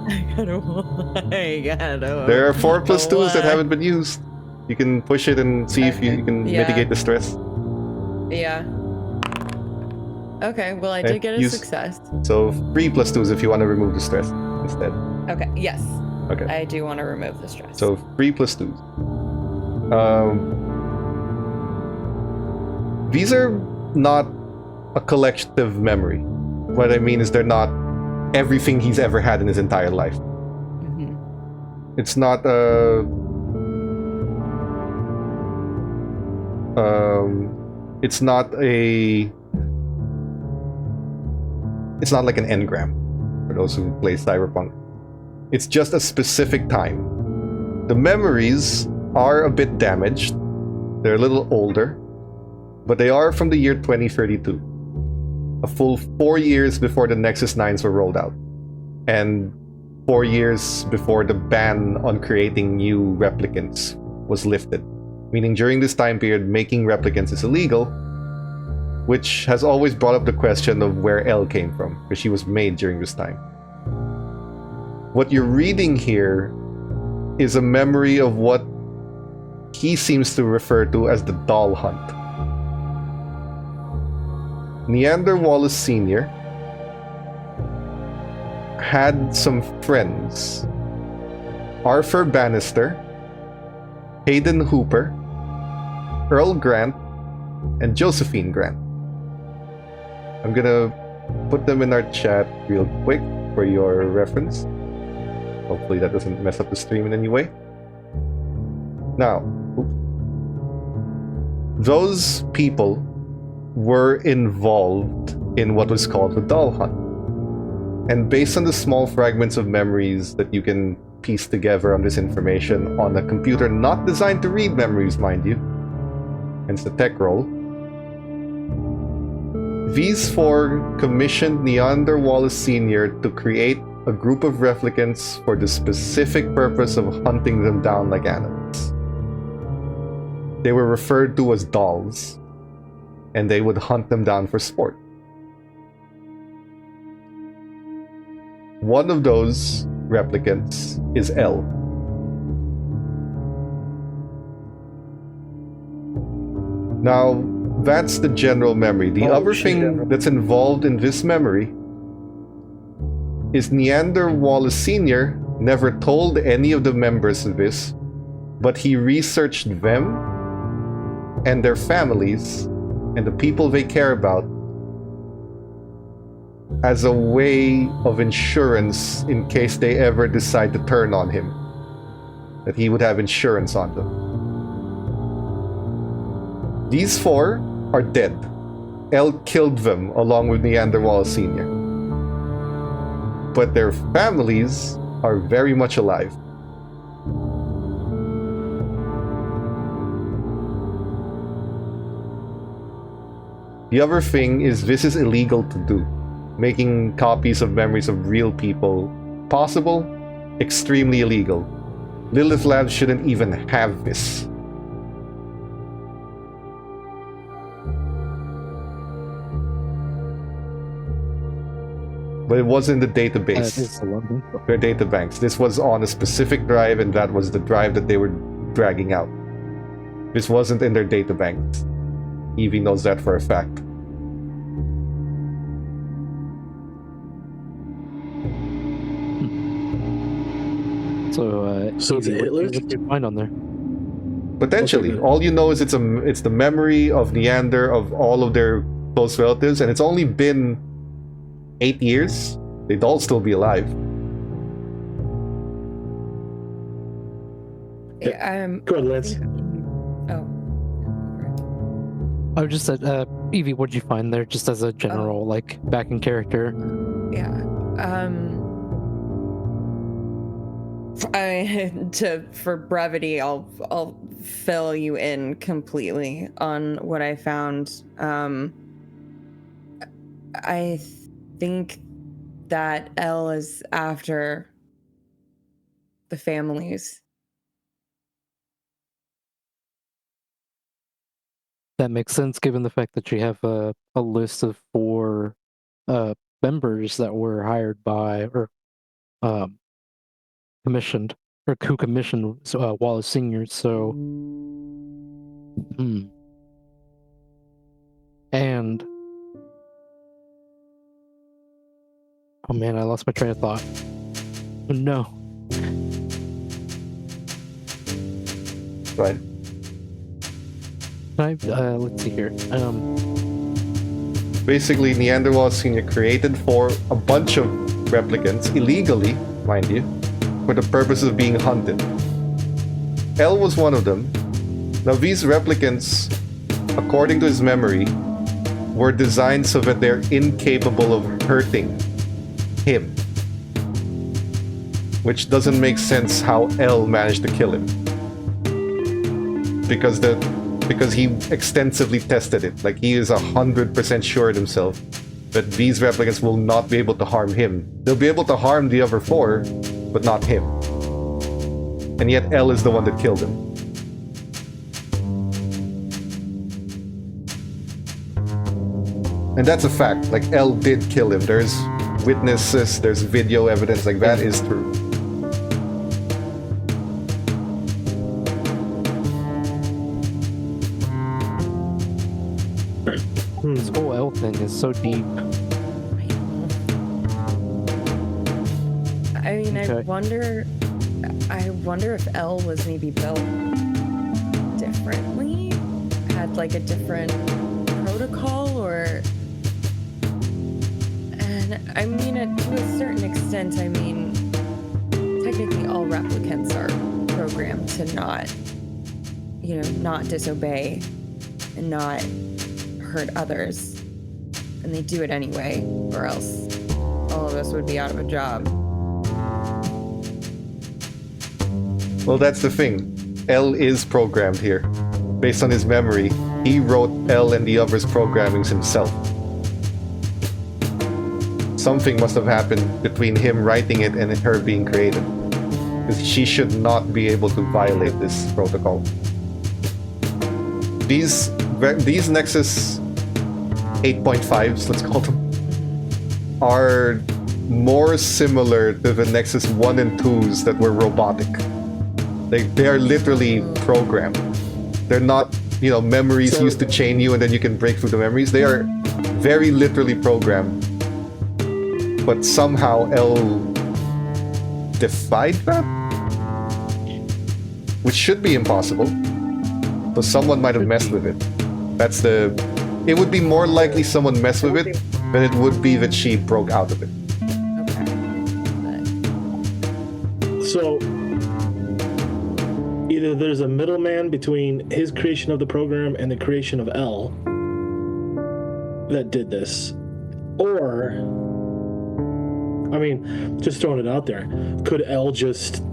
I gotta. There are 4 plus 2s that what? haven't been used. You can push it and see if you can Yeah. mitigate the stress. Yeah. Okay, well, I Okay, did get a use- success. So 3 plus 2s if you want to remove the stress instead. Okay, yes. Okay. I do want to remove the stress. So 3 plus 2s. These are not a collective memory. What I mean is they're not everything he's ever had in his entire life. Mhm. It's not it's not like an engram for those who play cyberpunk. It's just a specific time. The memories are a bit damaged. They're a little older, but they are from the year 2032. A full 4 years before the Nexus 9s were rolled out, and 4 years before the ban on creating new replicants was lifted. Meaning during this time period, making replicants is illegal, which has always brought up the question of where Elle came from, because she was made during this time. What you're reading here is a memory of what he seems to refer to as the doll hunt. Neander Wallace Sr. had some friends. Arthur Bannister, Hayden Hooper, Earl Grant, and Josephine Grant. I'm gonna put them in our chat real quick for your reference. Hopefully that doesn't mess up the stream in any way. Now, those people were involved in what was called the doll hunt. And based on the small fragments of memories that you can piece together on this information on a computer not designed to read memories, mind you, hence the tech roll, these 4 commissioned Neander Wallace Sr. to create a group of replicants for the specific purpose of hunting them down like animals. They were referred to as dolls, and they would hunt them down for sport. One of those replicants is Elle. Now, that's the general memory. The other thing that's involved in this memory is Neander Wallace Sr. never told any of the members of this, but he researched them and their families and the people they care about as a way of insurance in case they ever decide to turn on him, that he would have insurance on them. These 4 are dead. Elle killed them along with Neander Wallace Sr. But their families are very much alive. The other thing is this is illegal to do. Making copies of memories of real people possible, extremely illegal. Lilith Labs shouldn't even have this. But it was in the database. Their databanks. This was on a specific drive, and that was the drive that they were dragging out. This wasn't in their databanks. Evie knows that for a fact. So it's Evie, Hitler's? what did you find on there? Potentially. Okay. All you know is it's the memory of Neander of all of their close relatives, and it's only been 8 years, they'd all still be alive. Yeah, I'm. Go ahead, Lance. Oh. I just said, Evie, what did you find there, just as a general like backing character? Yeah. For brevity, I'll fill you in completely on what I found. I think that L is after the families. That makes sense, given the fact that you have a list of 4 members that were hired by or commissioned or who commissioned Wallace Senior. So, and oh man, I lost my train of thought. No. Right. Let's see here. Basically, Neanderthal Senior created for a bunch of replicants, illegally, mind you, for the purpose of being hunted. L was one of them. Now, these replicants, according to his memory, were designed so that they're incapable of hurting him. Which doesn't make sense how L managed to kill him. Because he extensively tested it. Like, he is 100% sure in himself that these replicants will not be able to harm him. They'll be able to harm the other 4, but not him. And yet L is the one that killed him. And that's a fact. Like, L did kill him. There's witnesses, there's video evidence. Like, that is true. This whole L thing is so deep. I mean, Okay. I wonder if L was maybe built differently, had like a different protocol, or. And I mean, to a certain extent, I mean, technically all replicants are programmed to not disobey and not hurt others, and they do it anyway, or else all of us would be out of a job. Well, that's the thing. L is programmed here. Based on his memory, he wrote L and the others' programmings himself. Something must have happened between him writing it and her being created. Because she should not be able to violate this protocol. These Nexus 8.5s, let's call them, are more similar to the Nexus 1 and 2s that were robotic. They are literally programmed. They're not, memories used to chain you and then you can break through the memories. They are very literally programmed. But somehow L defied that? Which should be impossible. So someone might have messed with it. It would be more likely someone messed with it than it would be that she broke out of it. Okay. So either there's a middleman between his creation of the program and the creation of L that did this, or, I mean, just throwing it out there, could L just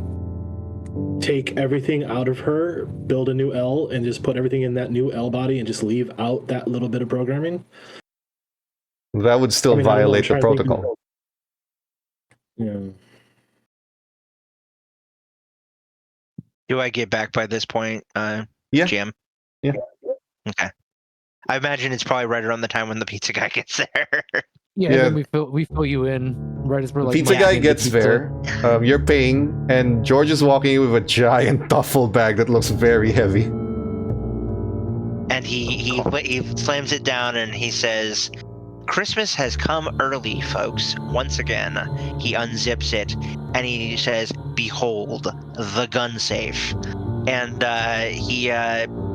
take everything out of her, build a new L, and just put everything in that new L body and just leave out that little bit of programming? That would still violate the protocol. Yeah. Do I get back by this point, Yeah. GM? Yeah. Okay. I imagine it's probably right around the time when the pizza guy gets there. Yeah, and then we fill you in right as we're like. Pizza guy walking into gets pizza. there. You're paying, and George is walking in with a giant duffel bag that looks very heavy. And he slams it down and he says, "Christmas has come early, folks." Once again, he unzips it and he says, "Behold, the gun safe." And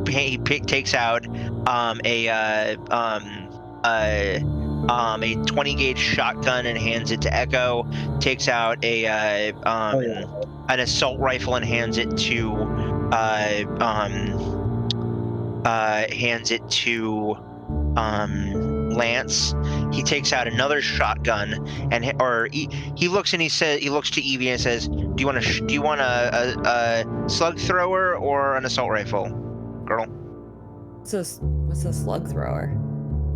he takes out a a 20 gauge shotgun and hands it to Echo. Takes out an assault rifle and hands it to Lance. He takes out another shotgun and he looks and he looks to Evie and says, "Do you want a slug thrower or an assault rifle, girl?" So what's a slug thrower?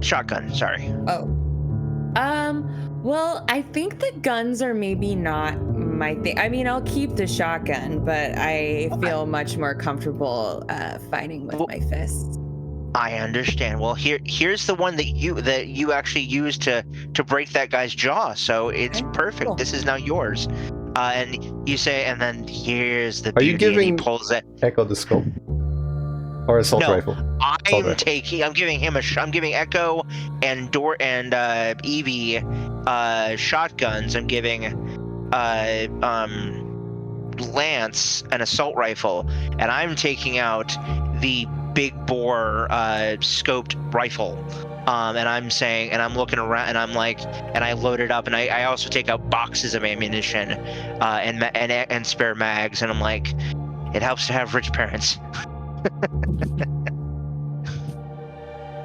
Shotgun. Sorry. Oh. Well, I think the guns are maybe not my thing. I mean, I'll keep the shotgun, but I feel much more comfortable fighting with my fists. I understand. Well, here's the one that you actually used to break that guy's jaw. So it's perfect. Cool. This is now yours. And you say, and then here's the Are beauty. you giving and he pulls it. Echo the scope? Or assault rifle? I'm giving him I'm giving Echo and Evie shotguns. I'm giving Lance an assault rifle, and I'm taking out the big bore scoped rifle. And I'm saying, and I'm looking around, and I'm like, and I load it up, and I also take out boxes of ammunition and spare mags, and I'm like, it helps to have rich parents.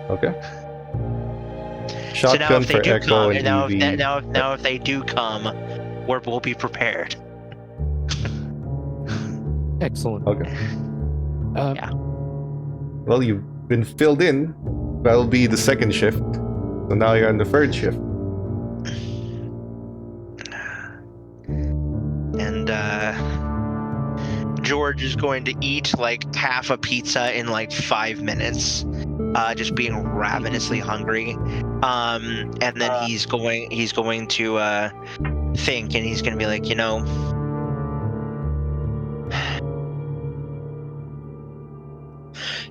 Okay. So now Shotgun if they for do Echo come, and now if they do come, we'll be prepared. Excellent. Okay. Yeah. Well, you've been filled in. That'll be the second shift. So now you're on the third shift. And George is going to eat like half a pizza in like 5 minutes, just being ravenously hungry. And then he's going to think, and he's going to be like,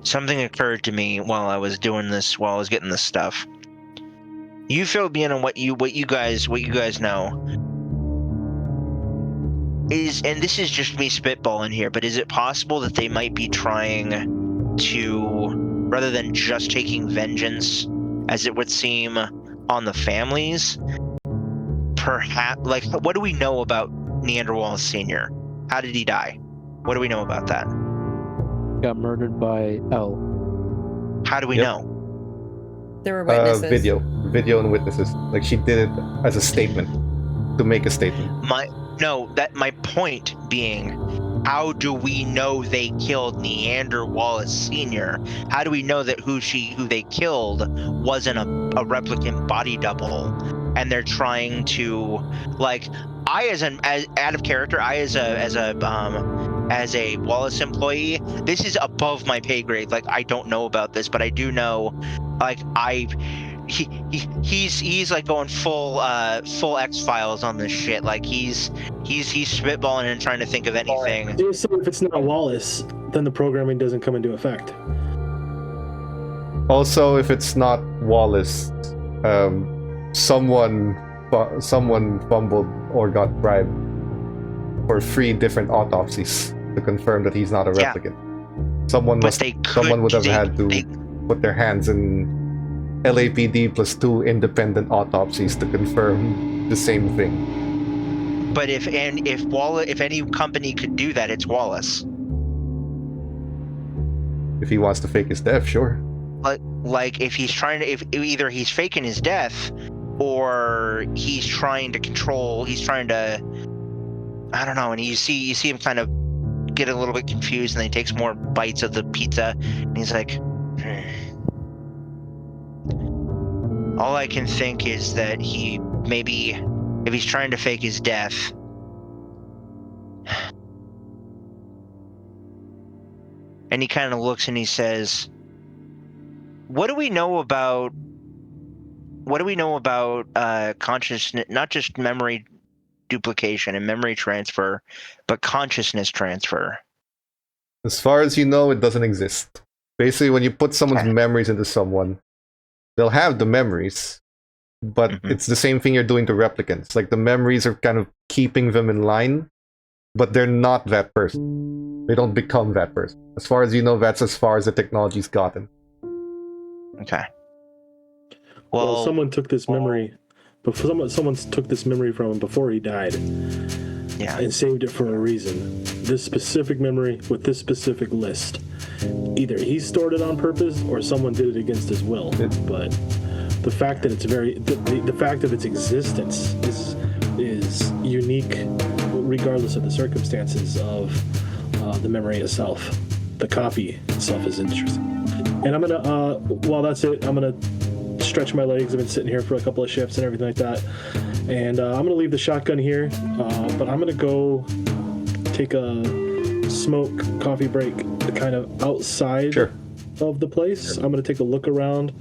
something occurred to me while I was getting this stuff. You fill me in on what you guys know. And this is just me spitballing here, but is it possible that they might be trying to, rather than just taking vengeance, as it would seem, on the families, perhaps, like, what do we know about Neander Wallace Sr.? How did he die? What do we know about that? Got murdered by L. How do we know? There were witnesses. Video and witnesses. Like, she did it as a statement, to make a statement. My point being, how do we know they killed Neander Wallace Sr.? How do we know that who they killed wasn't a replicant body double? And they're trying to, like, as out of character, as a Wallace employee, this is above my pay grade. Like, I don't know about this, but I do know, like, he's like going full X-Files on this shit. Like, he's spitballing and trying to think of anything. So if it's not Wallace, then the programming doesn't come into effect. Also, if it's not Wallace, someone fumbled or got bribed for 3 different autopsies to confirm that he's not a replicant. Someone would have had to put their hands in LAPD plus 2 independent autopsies to confirm the same thing. But if any company could do that, it's Wallace. If he wants to fake his death, sure. Like if he's trying to, if either he's faking his death, or he's trying to, I don't know. And you see him kind of get a little bit confused, and then he takes more bites of the pizza, and he's like, all I can think is that he maybe, if he's trying to fake his death, and he kind of looks and he says, what do we know about consciousness, not just memory duplication and memory transfer, but consciousness transfer? As far as you know, it doesn't exist. Basically, when you put someone's memories into someone, they'll have the memories, but it's the same thing you're doing to replicants. Like, the memories are kind of keeping them in line, but they're not that person. They don't become that person. As far as you know, that's as far as the technology's gotten. Okay. Well, someone took this memory. Before someone took this memory from him before he died. Yeah. And saved it for a reason. This specific memory with this specific list. Either he stored it on purpose or someone did it against his will. But the fact that it's the fact of its existence is unique, regardless of the circumstances of the memory itself. The copy itself is interesting. And I'm gonna while that's it, I'm gonna stretch my legs. I've been sitting here for a couple of shifts and everything like that. And I'm going to leave the shotgun here, but I'm going to go take a smoke coffee break kind of outside of the place. I'm going to take a look around,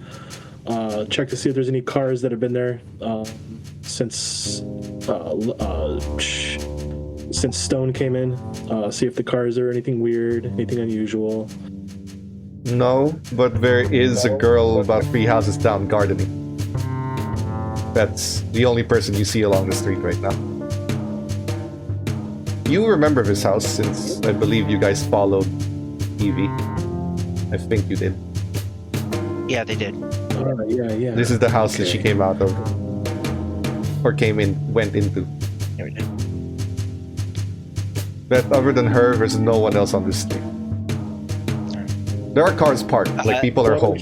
check to see if there's any cars that have been there since Stone came in, see if the cars are anything weird, anything unusual. No, but there is a girl about 3 houses down gardening. That's the only person you see along the street right now. You remember this house since I believe you guys followed Evie. I think you did. Yeah, they did. Yeah. This is the house that she came out of. Or went into. Yeah, we did. But other than her, there's no one else on this street. There are cars parked, like people are home.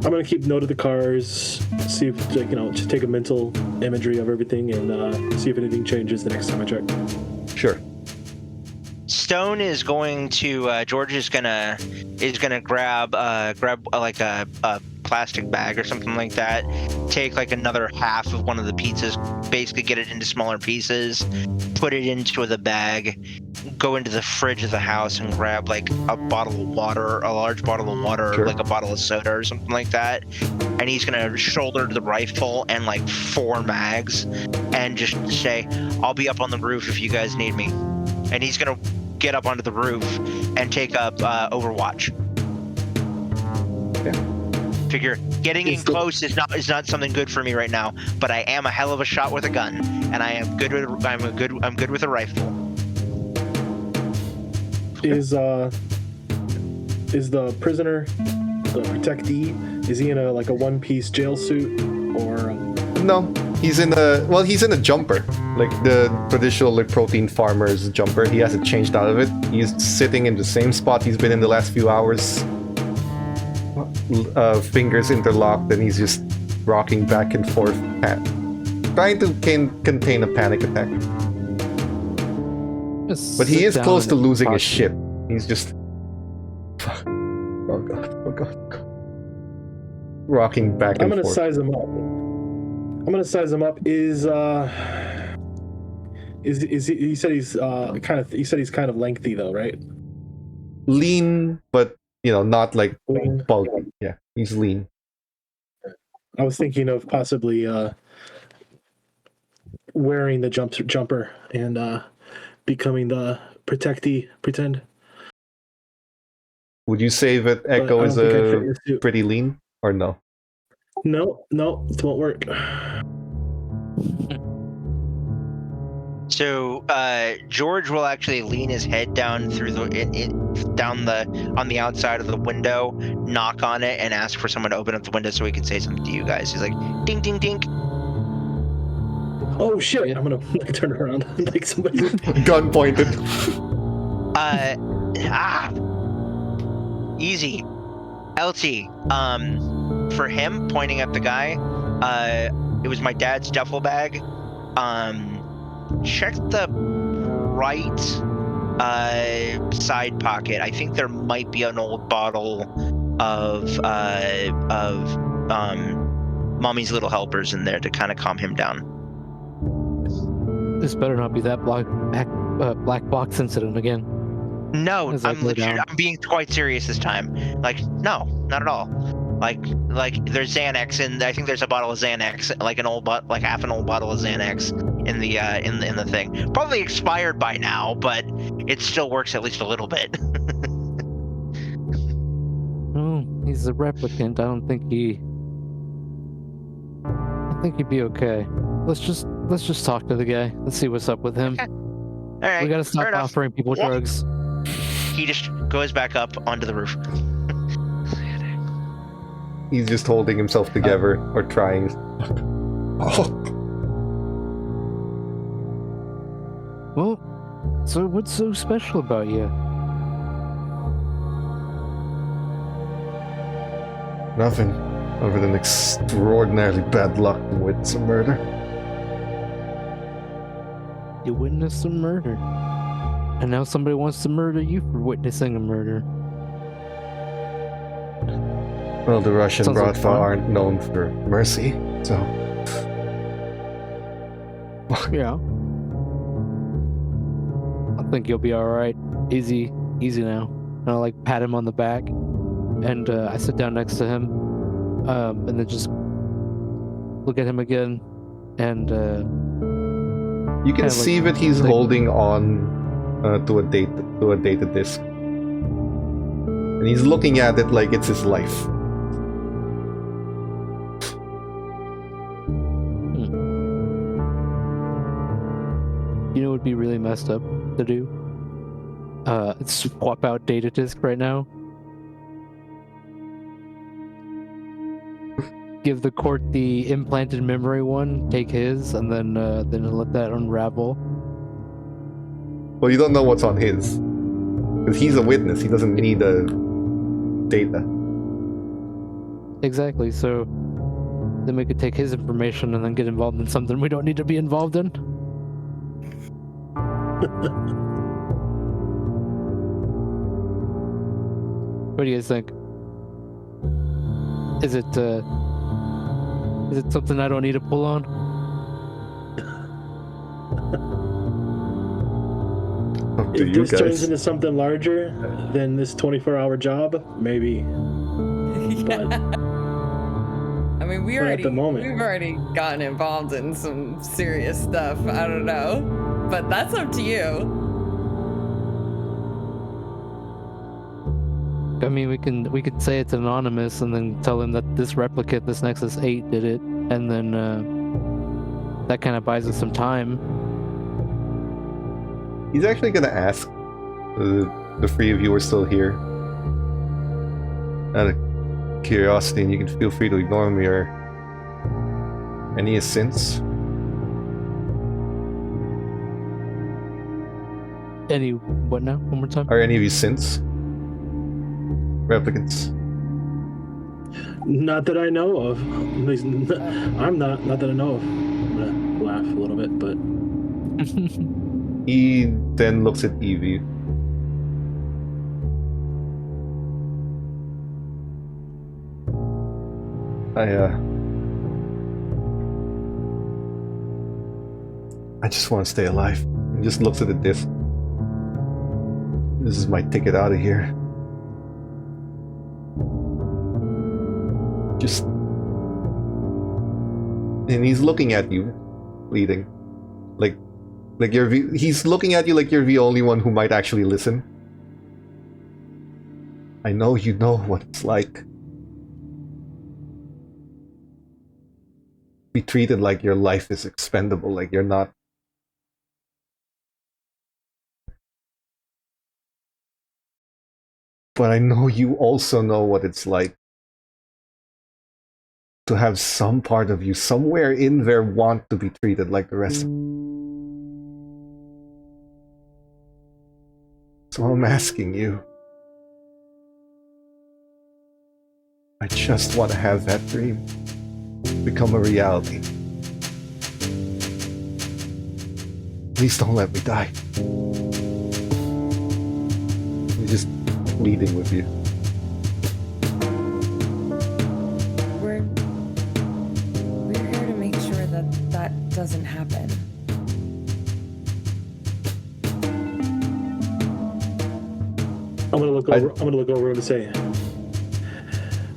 I'm gonna keep note of the cars, see if just take a mental imagery of everything, and see if anything changes the next time I check. Sure. Stone is going to. George is gonna grab like a plastic bag or something like that. Take like another half of one of the pizzas, basically get it into smaller pieces, put it into the bag. Go into the fridge of the house and grab like a bottle of water, a large bottle of water, like a bottle of soda or something like that. And he's gonna shoulder the rifle and like 4 mags and just say, I'll be up on the roof if you guys need me. And he's gonna get up onto the roof and take up Overwatch. Yeah. Figure getting in close is not something good for me right now, but I am a hell of a shot with a gun, and I'm good with a rifle. Is the prisoner, the protectee, is he in a one-piece jail suit or? No, he's in a jumper, like the traditional like protein farmer's jumper. He hasn't changed out of it. He's sitting in the same spot he's been in the last few hours. Fingers interlocked, and he's just rocking back and forth, trying to contain a panic attack. But he is close to losing his shit. He's just... Oh god. Rocking back and forth. I'm gonna size him up. Is he... You said he's kind of lengthy though, right? Lean, but not like bulky. Yeah, he's lean. I was thinking of possibly wearing the jumper and becoming the protectee, pretend. Would you say that Echo is pretty lean, or no? No, it won't work. So George will actually lean his head down on the outside of the window, knock on it, and ask for someone to open up the window so he can say something to you guys. He's like, ding, ding, ding. Oh shit! I'm gonna turn around like somebody. Gun pointed. Easy. LT. For him, pointing at the guy, it was my dad's duffel bag. Check the right side pocket. I think there might be an old bottle of Mommy's Little Helpers in there to kind of calm him down. This better not be that black box incident again. No, I'm being quite serious this time. Like, no, not at all. Like there's Xanax, and I think there's a bottle of Xanax, like half an old bottle of Xanax in the thing. Probably expired by now, but it still works at least a little bit. Oh, he's a replicant. I think he'd be okay. Let's just talk to the guy. Let's see what's up with him. Okay. All right. We gotta stop offering people drugs. He just goes back up onto the roof. He's just holding himself together or trying. Oh. Well, so what's so special about you? Nothing other than extraordinarily bad luck and witness a murder. You witnessed a murder. And now somebody wants to murder you for witnessing a murder. Well, the Russian Sounds like Bratva fun. aren't known for mercy, so... Yeah. I think you'll be alright. Easy now. And I like pat him on the back. And I sit down next to him. And then just look at him again. And You can Kinda see like- that he's like- holding on to a data disc. And he's looking at it like it's his life. you know what would be really messed up to do? Swap out data disk right now. Give the court the implanted memory one, take his, and then let that unravel. Well, you don't know what's on his. Because he's a witness, he doesn't need the data. Exactly, so then we could take his information and then get involved in something we don't need to be involved in. What do you guys think? Is it something I don't need to pull on? Up to If you this turns guys. into something larger than this 24-hour job, maybe. Yeah. I mean, But at the moment- we've already gotten involved in some serious stuff. I don't know, but that's up to you. I mean, we could say it's anonymous and then tell him that this replicant, this Nexus 8 did it, and then that kind of buys us some time. He's actually gonna ask the three of you are still here. Out of curiosity, and you can feel free to ignore me, or any sins? Any what now? One more time. Are any of you sins? Replicants? Not that I know of. At least, I'm not that I know of. I'm gonna laugh a little bit, but He then looks at Evie. I just want to stay alive. He just looks at the disc. This is my ticket out of here. Just... And he's looking at you, bleeding. Like he's looking at you like you're the only one who might actually listen. I know you know what it's like. Be treated like your life is expendable, like you're not. But I know you also know what it's like to have some part of you somewhere in there want to be treated like the rest. So I'm asking you. I just want to have that dream become a reality. Please don't let me die. I'm just pleading with you. We're here to make sure that doesn't happen. I'm gonna look over and say,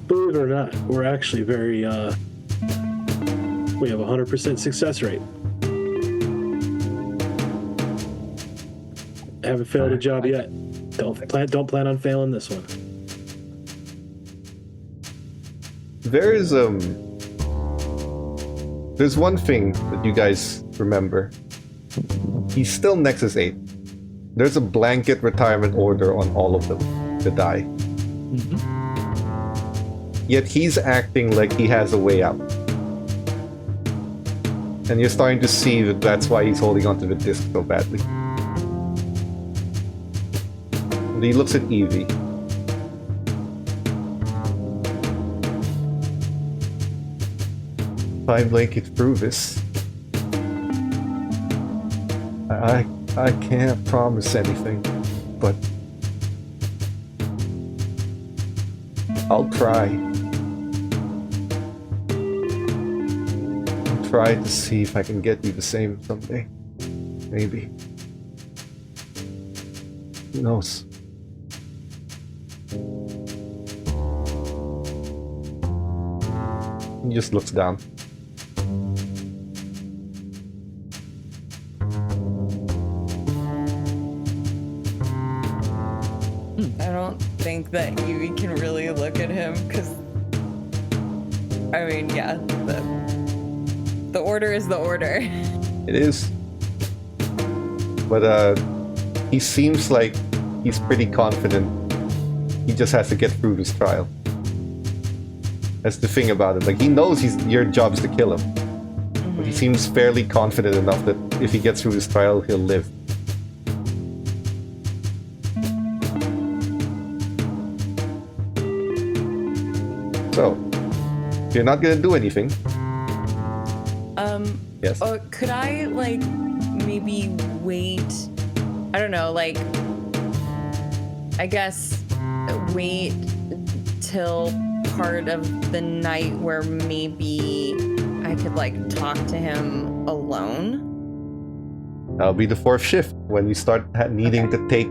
believe it or not, we're actually very we have a 100% success rate. Haven't failed a job yet. Don't plan on failing this one. There's one thing that you guys remember. He's still Nexus 8. There's a blanket retirement order on all of them to die. Mm-hmm. Yet he's acting like he has a way out. And you're starting to see that that's why he's holding onto the disc so badly. And he looks at Evie. If I make it through this, I can't promise anything, but I'll try. I'll try to see if I can get you the same someday. Maybe. Who knows? He just looks down. I don't think that you can really look at him because, I mean, yeah, the order is the order. It is. But he seems like he's pretty confident. He just has to get through this trial. That's the thing about it. Like, he knows your job is to kill him. But he seems fairly confident enough that if he gets through this trial, he'll live. So, if you're not gonna do anything. Yes. Could I, like, maybe wait? I don't know, like, I guess wait till part of the night where maybe I could, like, talk to him alone. That'll be the 4th shift when you start needing to take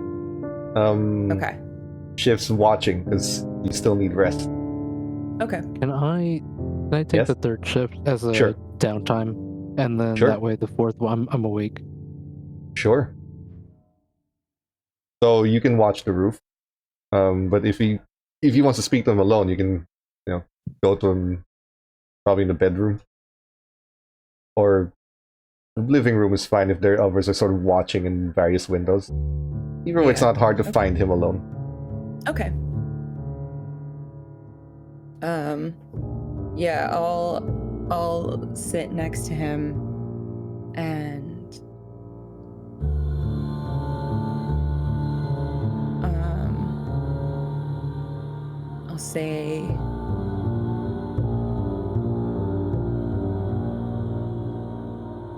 shifts watching because you still need rest. Okay. Can I take Yes? the 3rd shift as a Sure. downtime, and then Sure. that way the 4th one I'm awake. Sure. So you can watch the roof, but if he wants to speak to him alone, you can, go to him probably in the bedroom, or the living room is fine if their others are sort of watching in various windows. Even though it's not hard to find him alone. Okay. Yeah, I'll sit next to him and I'll say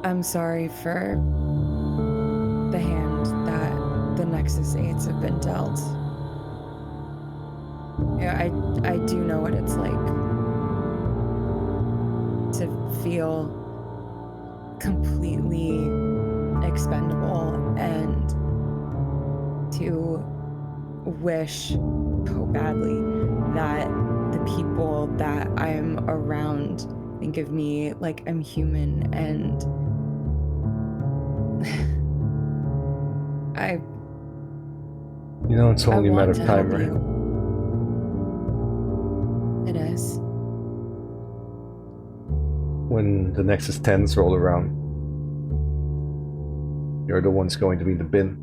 I'm sorry for the hand that the Nexus 8s have been dealt. Yeah, I do know what it's like to feel completely expendable and to wish so badly that the people that I'm around think of me like I'm human, and It's only a matter of time, right? It is. When the Nexus 10s roll around, you're the ones going to be in the bin.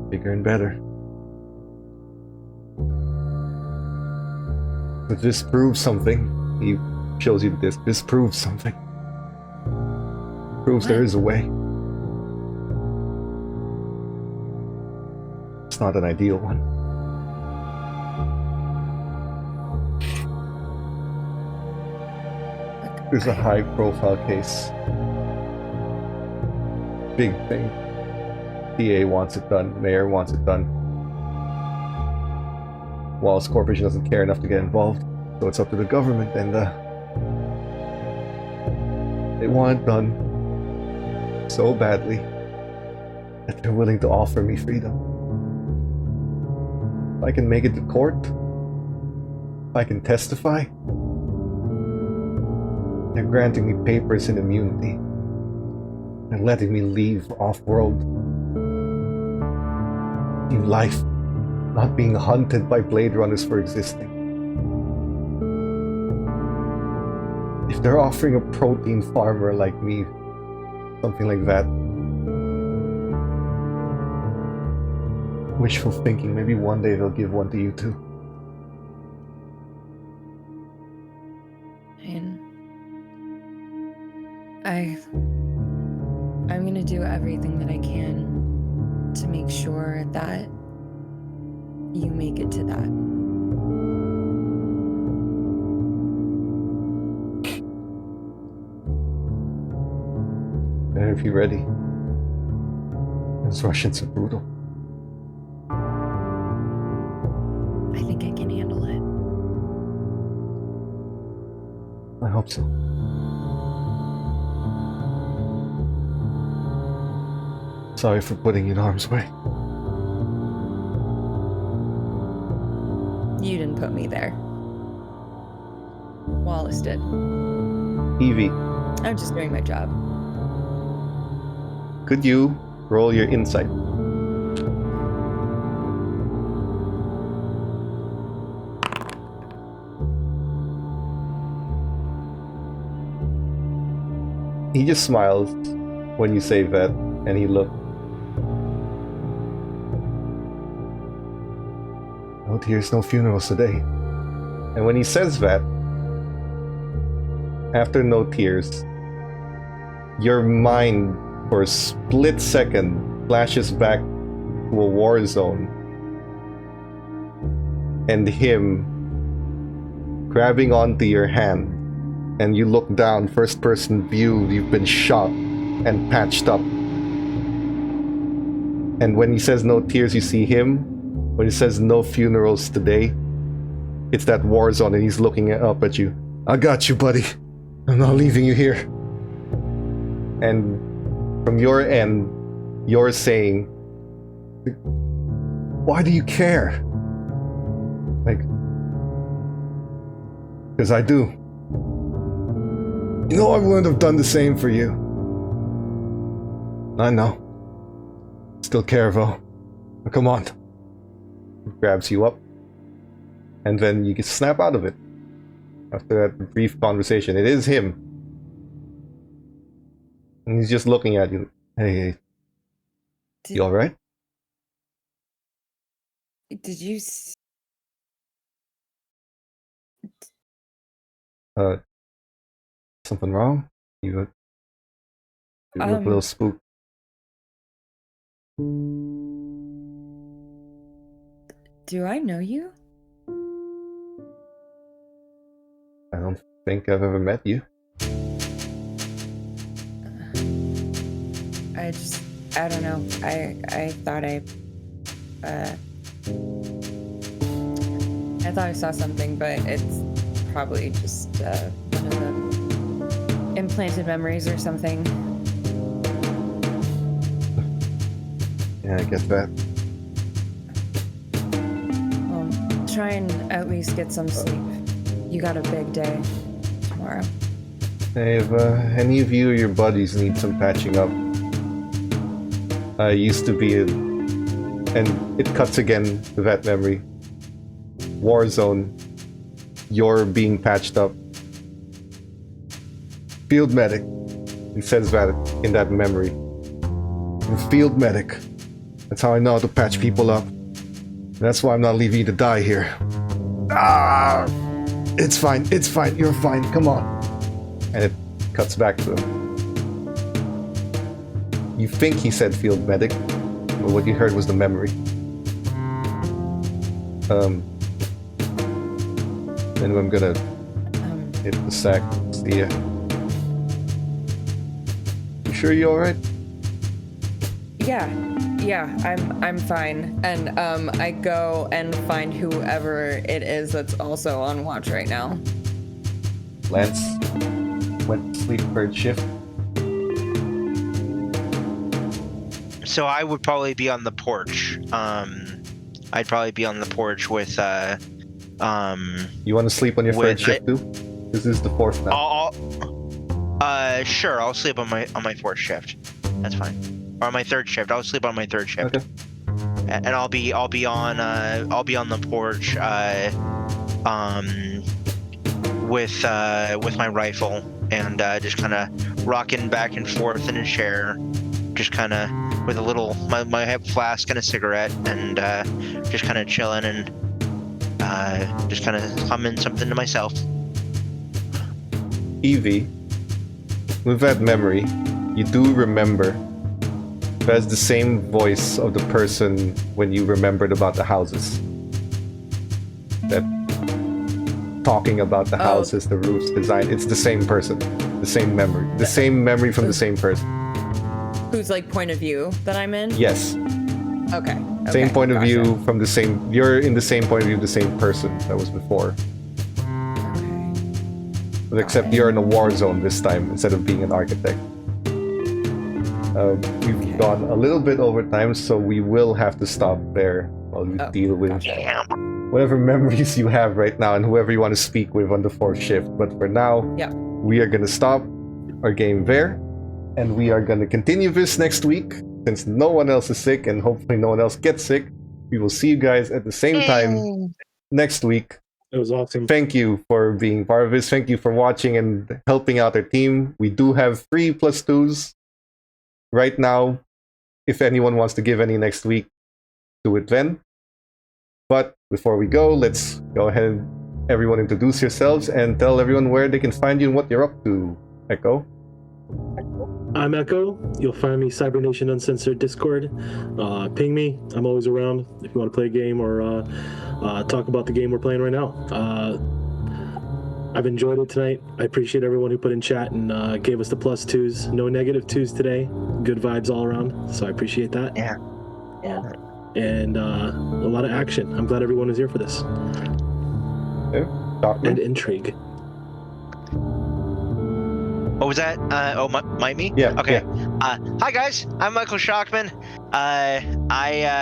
Bigger and better. But this proves something. He shows you this. This proves something. Proves there is a way. It's not an ideal one. There's a high-profile case. Big thing. DA wants it done. Mayor wants it done. Wallace Corporation doesn't care enough to get involved, so it's up to the government, and they want it done so badly that they're willing to offer me freedom. If I can make it to court, if I can testify, they're granting me papers and immunity and letting me leave off-world in life, not being hunted by Blade Runners for existing. If they're offering a protein farmer like me something like that, Wishful thinking. Maybe one day they'll give one to you too. And I'm gonna do everything that I can to make sure that you make it to that. Better if you're ready. Those Russians are brutal. I think I can handle it. I hope so. Sorry for putting you in harm's way. You didn't put me there. Wallace did. Evie, I'm just doing my job. could you roll your insight? He just smiles when you say that, and he looks. No tears, no funerals today. And when he says that, after no tears, your mind for a split second flashes back to a war zone and him grabbing onto your hand, and you look down, first person view, you've been shot and patched up. And when he says no tears, you see him. When he says no funerals today, it's that war zone, and he's looking up at you. I got you, buddy. I'm not leaving you here. And from your end, you're saying, why do you care? Like, because I do. You know, I wouldn't have done the same for you. I know. Still care, though. Come on. He grabs you up. And then you can snap out of it. After that brief conversation. It is him. And he's just looking at you. Hey, you alright? Did you... Something wrong? You look a little spooked. Do I know you? I don't think I've ever met you. I don't know. I thought I saw something, but it's probably just one of the implanted memories or something. Yeah, I get that. Well, try and at least get some sleep. You got a big day tomorrow. Hey, if any of you or your buddies need some patching up, I used to be and it cuts again to that memory. Warzone, you're being patched up. Field medic, he says that in that memory. I'm a field medic. That's how I know how to patch people up. That's why I'm not leaving you to die here. Ah! It's fine, you're fine, come on. And it cuts back to him. You think he said field medic, but what you heard was the memory. Then I'm gonna hit the sack. See ya. You sure you're alright? Yeah, I'm fine. And I go and find whoever it is that's also on watch right now. Lance went to sleep third shift. So I would probably be on the porch. I'd probably be on the porch with You want to sleep on your third shift too? This is the fourth now. Sure, I'll sleep on my fourth shift. That's fine. Or on my third shift. I'll sleep on my third shift. Okay. And I'll be on the porch with my rifle and just kind of rocking back and forth in a chair, just kind of with a little my flask and a cigarette, and just kind of chilling and just kind of humming something to myself. Evie, with that memory, you do remember it has the same voice of the person when you remembered about the houses. That talking about the houses, the roofs, design. It's the same person, the same memory, the same memory from the same person. Whose like point of view that I'm in? Yes. Okay. Same point of view from the same. You're in the same point of view of the same person that was before. But except you're in a war zone this time instead of being an architect. We've gone a little bit over time, so we will have to stop there while we deal with whatever memories you have right now and whoever you want to speak with on the 4th shift. But for now, we are going to stop our game there, and we are going to continue this next week. Since no one else is sick, and hopefully no one else gets sick, we will see you guys at the same time next week. It was awesome. Thank you for being part of this. Thank you for watching and helping out our team. We do have 3+2s right now. If anyone wants to give any next week, do it then. But before we go, let's go ahead and everyone introduce yourselves and tell everyone where they can find you and what you're up to. Echo. I'm Echo. You'll find me Cybernation Uncensored Discord. Ping me. I'm always around if you want to play a game or talk about the game we're playing right now. I've enjoyed it tonight. I appreciate everyone who put in chat and gave us the +2s. No -2s today. Good vibes all around. So I appreciate that. Yeah. And a lot of action. I'm glad everyone was here for this. And intrigue. What was that? Me? Yeah. Okay. Yeah. Hi guys, I'm Michael Shockman.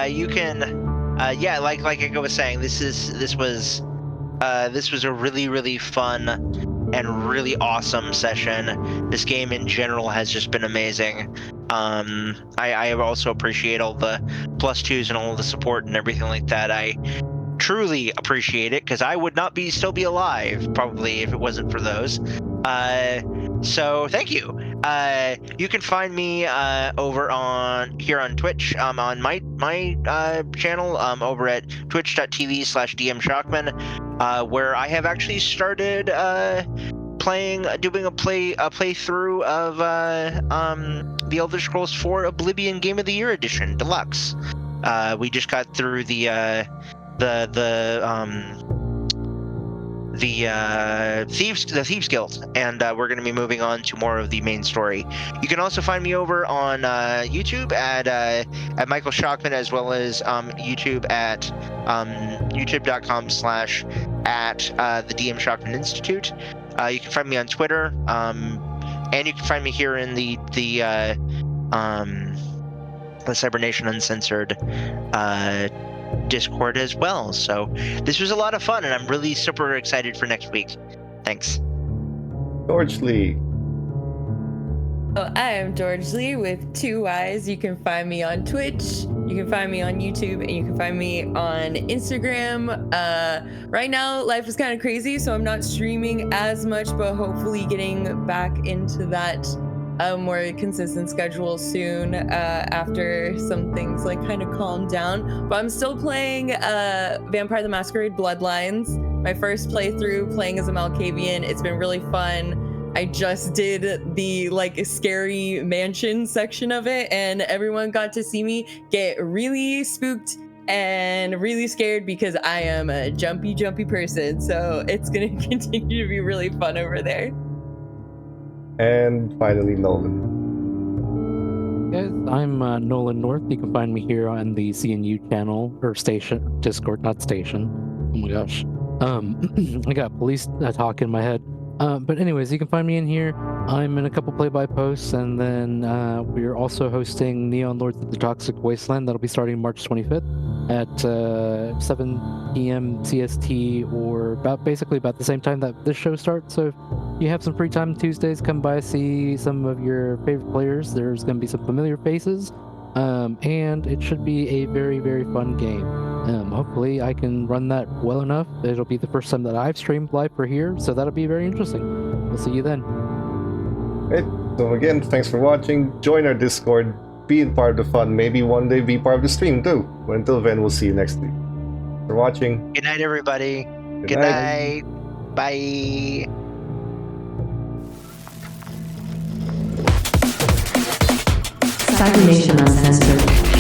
You can, like Echo was saying, this was a really fun and really awesome session. This game in general has just been amazing. I also appreciate all the +2s and all the support and everything like that. I truly appreciate it because I would not still be alive probably if it wasn't for those. So thank you. You can find me over on Twitch, on my channel, over at twitch.tv/DM Shockman, where I have actually started doing a playthrough of the Elder Scrolls 4 Oblivion Game of the Year Edition Deluxe. We just got through the Thieves Guild, and we're going to be moving on to more of the main story. You can also find me over on YouTube at Michael Shockman, as well as YouTube at youtube.com/the DM Shockman Institute. You can find me on Twitter, and you can find me here in the Cybernation Uncensored Discord as well. So this was a lot of fun, and I'm really super excited for next week. Thanks. George Lee. Well, I am George Lee with 2 Y's. You can find me on Twitch, you can find me on YouTube, and you can find me on Instagram. Right now, life is kind of crazy, so I'm not streaming as much, but hopefully getting back into that more consistent schedule soon after some things like kind of calm down. But I'm still playing Vampire the Masquerade Bloodlines. My first playthrough playing as a Malkavian. It's been really fun. I just did the like scary mansion section of it, and everyone got to see me get really spooked and really scared because I am a jumpy person. So it's gonna continue to be really fun over there. And finally, Nolan. Guys, I'm Nolan North. You can find me here on the CNU channel, or station, Discord, not station. Oh my gosh. I got police talk in my head. But anyways, you can find me in here. I'm in a couple play-by-posts, and then we're also hosting Neon Lords of the Toxic Wasteland. That'll be starting March 25th at 7 p.m. CST, or basically about the same time that this show starts. So if you have some free time Tuesdays, come by, see some of your favorite players. There's going to be some familiar faces, and it should be a very, very fun game. Hopefully I can run that well enough. It'll be the first time that I've streamed live for here, so that'll be very interesting. We'll see you then. Great. So again, thanks for watching. Join our Discord. being part of the fun. Maybe one day be part of the stream too. But until then, we'll see you next week. Thanks for watching. Good night, everybody. Good night. night. Bye. Cybernation Uncensored.